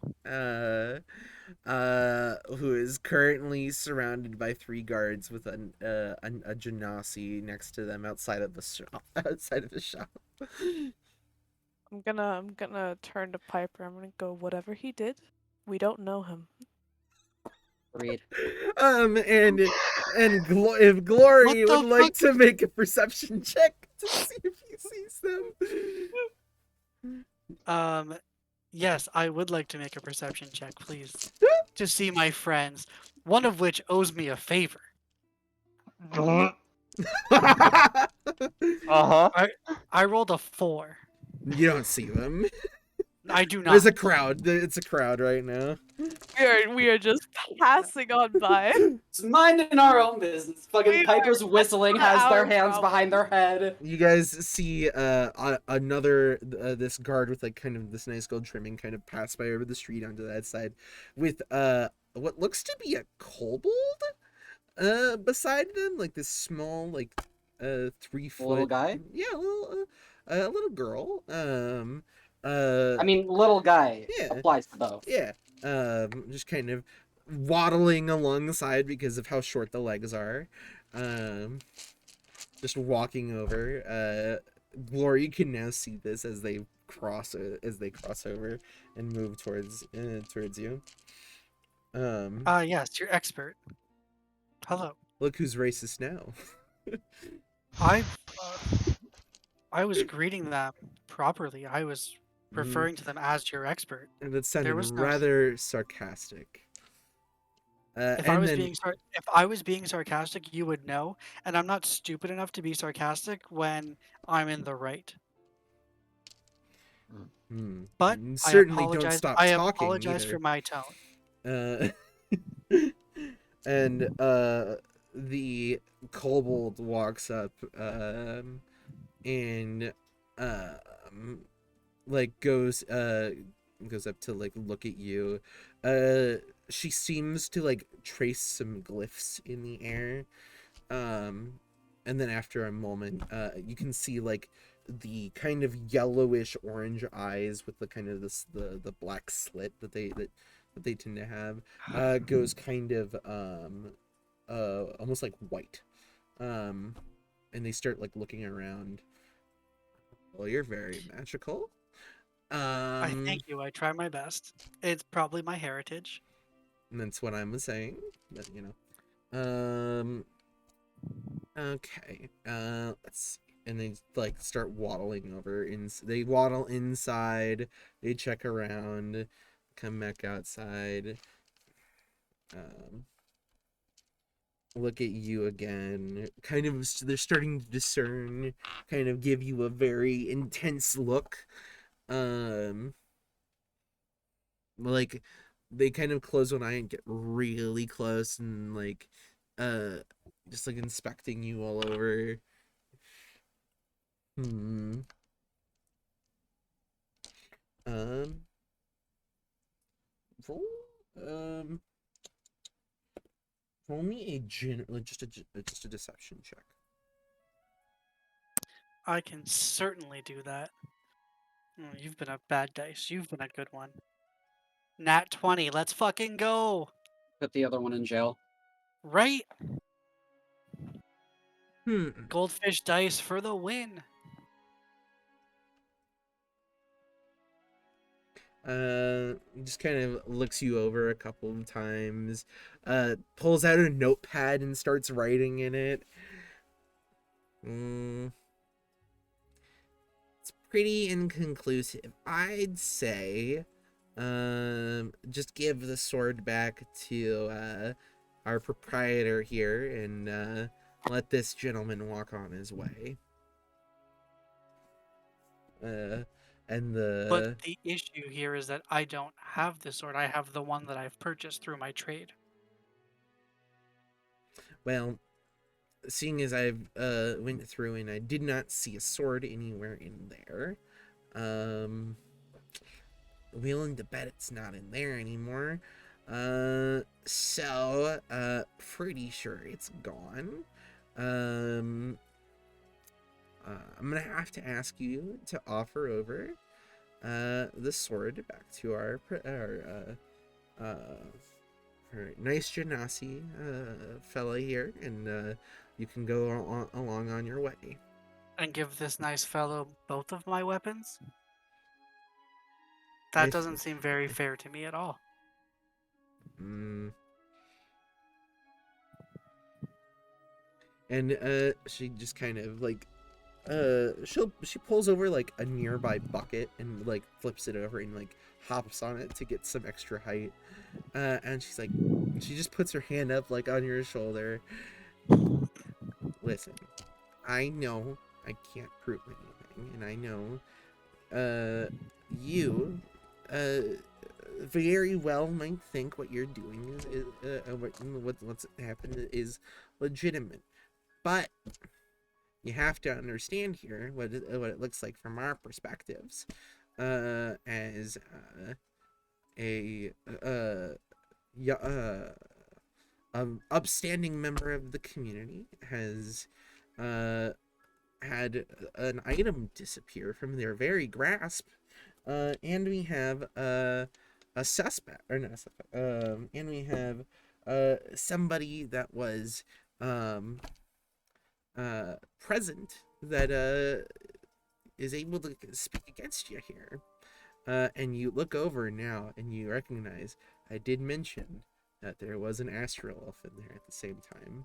who is currently surrounded by 3 guards with a genasi next to them outside of the shop. Outside of the shop. I'm gonna turn to Piper. I'm gonna go, whatever he did, we don't know him. Read. If Glory What would the like fuck? to make a perception check to see if he sees them. Yes, I would like to make a perception check, please. To see my friends, one of which owes me a favor. Uh huh. I rolled a 4. You don't see them. I do not. There's a crowd. It's a crowd right now. We are just passing on by. It's minding our own business. Fucking We Piper's are- whistling, that's has not their our hands problem. behind their head. You guys see another this guard with like kind of this nice gold trimming kind of pass by over the street onto that side with what looks to be a kobold beside them, like this small like 3-foot Little guy? Yeah, a little girl. I mean, little guy Yeah. applies to both. Yeah, just kind of waddling alongside because of how short the legs are. Just walking over. Glory, you can now see this as they cross over and move towards you. Yes, you're expert. Hello. Look who's racist now. I was greeting them properly. I was referring to them as your expert. And that sounded was no- rather sarcastic. If I was being sarcastic, you would know, and I'm not stupid enough to be sarcastic when I'm in the right. But You I certainly apologize. don't stop I talking apologize either. for my tone. And the kobold walks up and like goes up to like look at you. She seems to like trace some glyphs in the air, and then after a moment you can see like the kind of yellowish orange eyes with the kind of the black slit that they tend to have goes kind of almost like white, and they start like looking around. Well, you're very magical. I thank you. I try my best. It's probably my heritage. And that's what I'm saying, but you know. Okay. Let's see. And they like start waddling over. They waddle inside. They check around. Come back outside. Look at you again. Kind of, they're starting to discern. Kind of give you a very intense look. Like they kind of close one eye and get really close and like just like inspecting you all over. Roll roll me just a deception check. I can certainly do that. You've been a bad dice. You've been a good one. Nat 20. Let's fucking go. Put the other one in jail. Right? Goldfish dice for the win. Just kind of looks you over a couple of times, pulls out a notepad and starts writing in it. It's pretty inconclusive. I'd say just give the sword back to our proprietor here and let this gentleman walk on his way. But the issue here is that I don't have the sword. I have the one that I've purchased through my trade. Well, seeing as I've went through and I did not see a sword anywhere in there, willing to bet it's not in there anymore. So pretty sure it's gone. I'm gonna have to ask you to offer over the sword back to our nice Genasi fella here, and you can go along on your way. And give this nice fellow both of my weapons? I That th- doesn't seem very fair to me at all. Mm. And she just kind of like she pulls over like a nearby bucket and like flips it over and like hops on it to get some extra height. And she's like, she just puts her hand up like on your shoulder. Listen, I know I can't prove anything, and I know you very well might think what you're doing is what's happened is legitimate, but you have to understand here what it looks like from our perspectives, as a upstanding member of the community has had an item disappear from their very grasp, and we have a suspect, or not a suspect, and we have somebody that was present that is able to speak against you here. And you look over now and you recognize I did mention that there was an astral elf in there at the same time.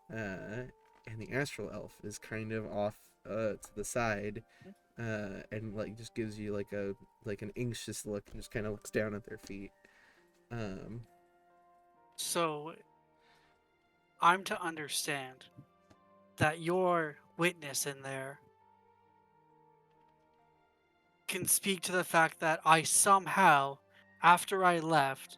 And the astral elf is kind of off to the side, and like just gives you like an anxious look and just kind of looks down at their feet. So I'm to understand that your witness in there can speak to the fact that I somehow, after I left,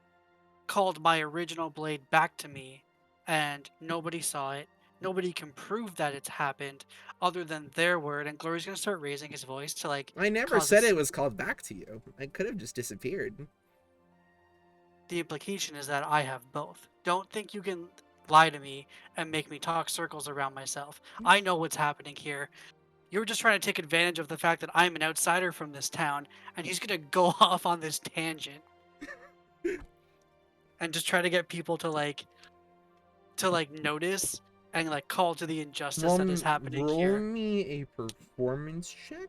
called my original blade back to me, and nobody saw it. Nobody can prove that it's happened other than their word. And Glory's gonna start raising his voice to like. I never cause a said it scene. was called back to you. I could have just disappeared. The implication is that I have both. Don't think you can lie to me and make me talk circles around myself. I know what's happening here. You're just trying to take advantage of the fact that I'm an outsider from this town, and he's gonna go off on this tangent and just try to get people to notice and like call to the injustice that is happening roll here. me a performance check.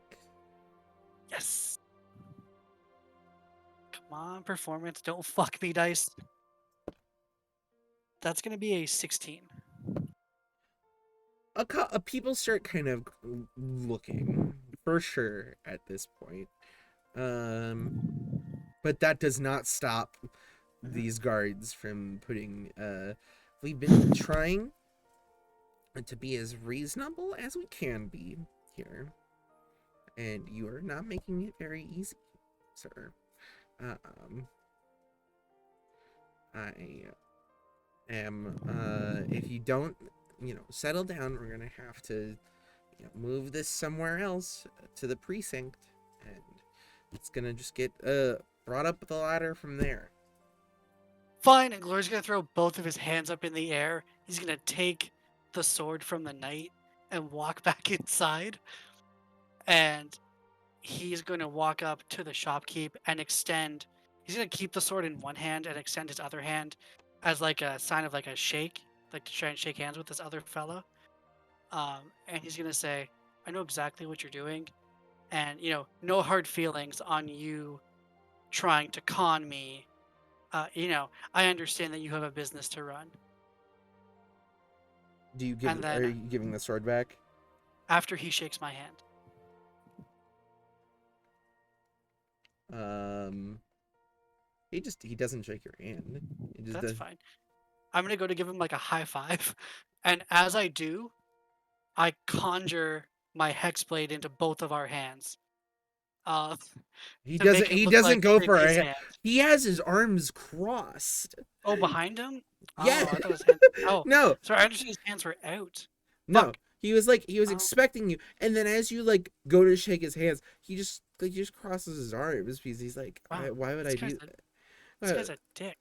Yes. Come on, performance. Don't fuck me, dice. That's gonna be a 16. People start kind of looking for sure at this point, but that does not stop these guards from putting we've been trying to be as reasonable as we can be here, and you are not making it very easy, sir. I am if you don't settle down, we're gonna have to move this somewhere else to the precinct, and it's gonna just get brought up the ladder from there. Fine, and Glory's gonna throw both of his hands up in the air. He's gonna take the sword from the knight and walk back inside. And he's gonna walk up to the shopkeep and extend. He's gonna keep the sword in one hand and extend his other hand as like a sign of like a shake, like to try and shake hands with this other fella. And he's gonna say, "I know exactly what you're doing, and no hard feelings on you trying to con me. I understand that you have a business to run." And Are then you giving the sword back? after he shakes my hand, He doesn't shake your hand. He just that's does. fine. I'm gonna go to give him like a high five, and as I do, I conjure my hex blade into both of our hands. Uh, He to make doesn't. it He look doesn't like go in for his a. hand. He has his arms crossed. Oh, behind him? Yeah. Oh, I thought his hands. Oh, No. sorry. I understood his hands were out. No. Fuck. He was Oh. expecting you, and then as you like go to shake his hands, he just crosses his arms because he's like, Wow, why would I this do guy's a, that? this guy's a dick.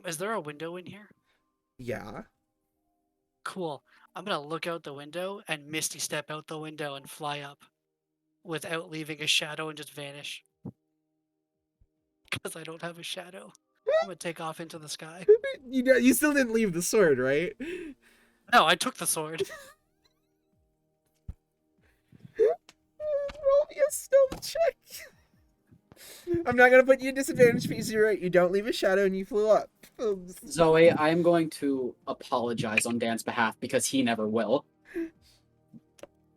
Is there a window in here? Yeah. Cool. I'm gonna look out the window and misty step out the window and fly up, without leaving a shadow and just vanish. because I don't have a shadow. I'm gonna take off into the sky. You still didn't leave the sword, right? No, I took the sword. Roll me a stealth check. I'm not gonna put you in disadvantage because you're right. You don't leave a shadow and you flew up. Zoe, I'm going to apologize on Dan's behalf because he never will.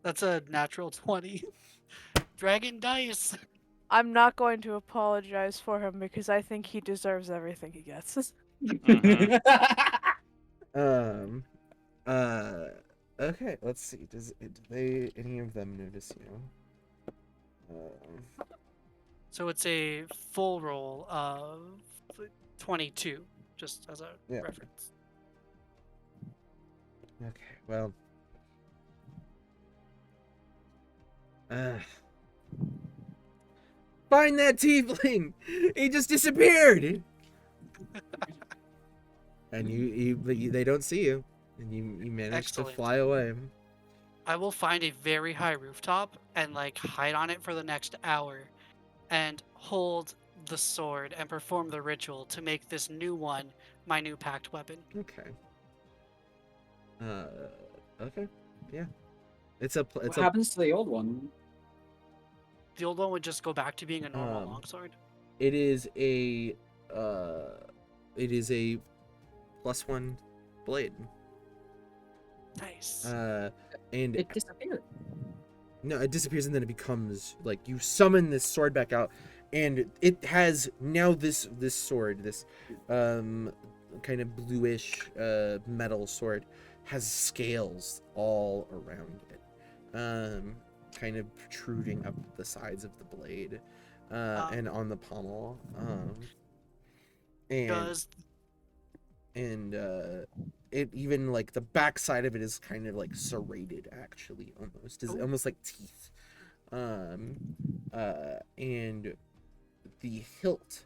That's a natural 20. Dragon dice. I'm not going to apologize for him because I think he deserves everything he gets. Mhm. Okay, let's see. Do they any of them notice you? So it's a full roll of 22, just as a Yeah. reference. Okay, well. Find that tiefling! He just disappeared! And they don't see you. And you managed to Excellent. fly away. I will find a very high rooftop and like hide on it for the next hour and hold the sword and perform the ritual to make this new one my new pact weapon. Okay. Okay. Yeah. It's a What happens to the old one? The old one would just go back to being a normal Um, longsword. it is a +1 blade. Nice. And It disappeared. no, it disappears and then it becomes like you summon this sword back out, and it has now this sword, this kind of bluish metal sword, has scales all around it, kind of protruding up the sides of the blade, and on the pommel, and it even like the back side of it is kind of like serrated, actually, almost is almost like teeth, and the hilt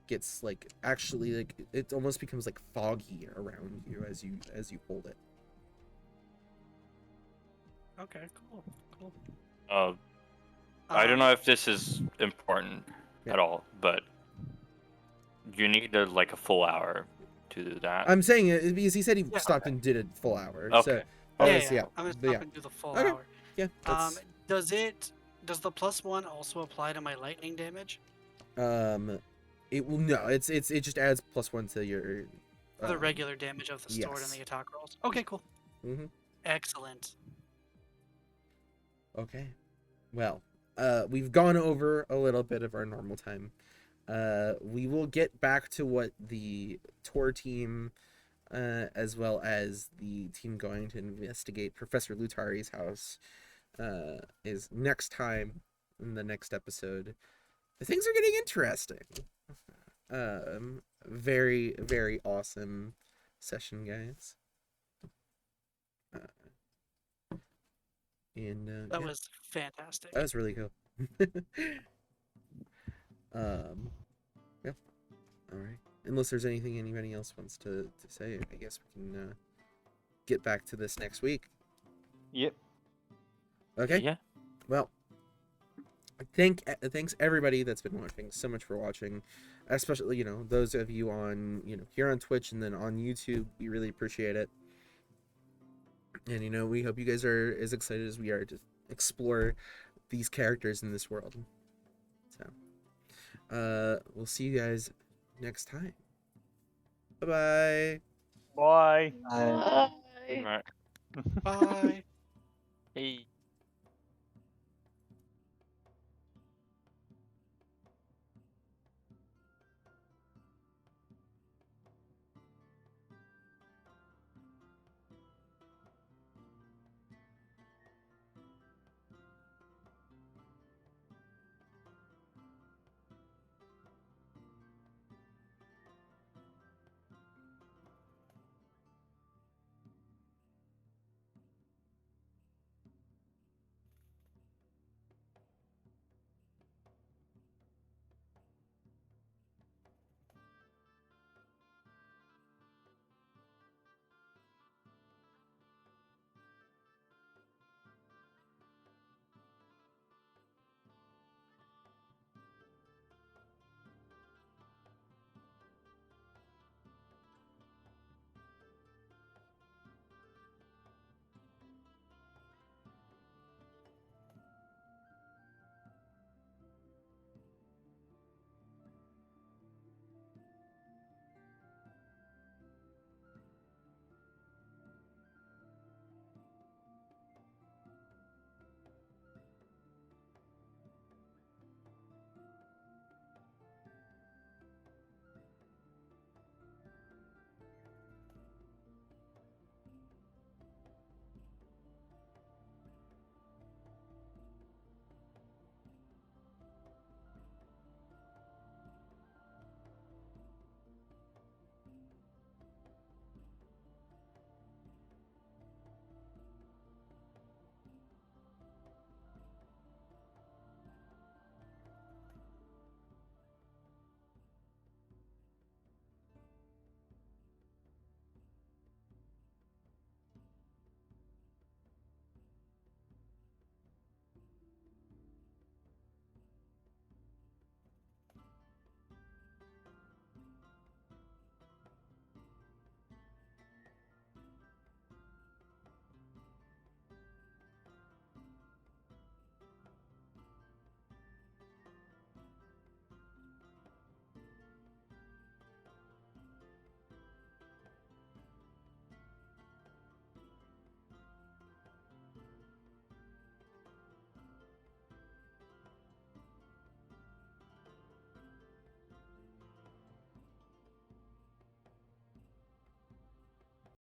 gets like actually like it almost becomes like foggy around you as you hold it. Okay, cool. I don't know if this is important Yeah. at all, but you need like a full hour to do that. I'm saying it because he said he Yeah. stopped and did a full hour. Okay. So Yeah. I'm gonna but stop and do the full Okay. hour. yeah. Does the +1 also apply to my lightning damage? It will no. It just adds +1 to your The regular damage of the sword and yes. the attack rolls. Okay, cool. Mhm. Excellent. Okay. Well, we've gone over a little bit of our normal time. We will get back to what the tour team, as well as the team going to investigate Professor Lutari's house, is next time in the next episode. Things are getting interesting. Very, very awesome session, guys. And That yeah, was fantastic. that was really cool. Yeah. All right. Unless there's anything anybody else wants to say, I guess we can get back to this next week. Yep. Okay. Yeah. Well, thanks everybody that's been watching so much for watching, especially those of you on here on Twitch and then on YouTube. We really appreciate it, and we hope you guys are as excited as we are to explore these characters in this world. So we'll see you guys next time. Bye-bye. Bye. Bye. All right. Bye. Hey.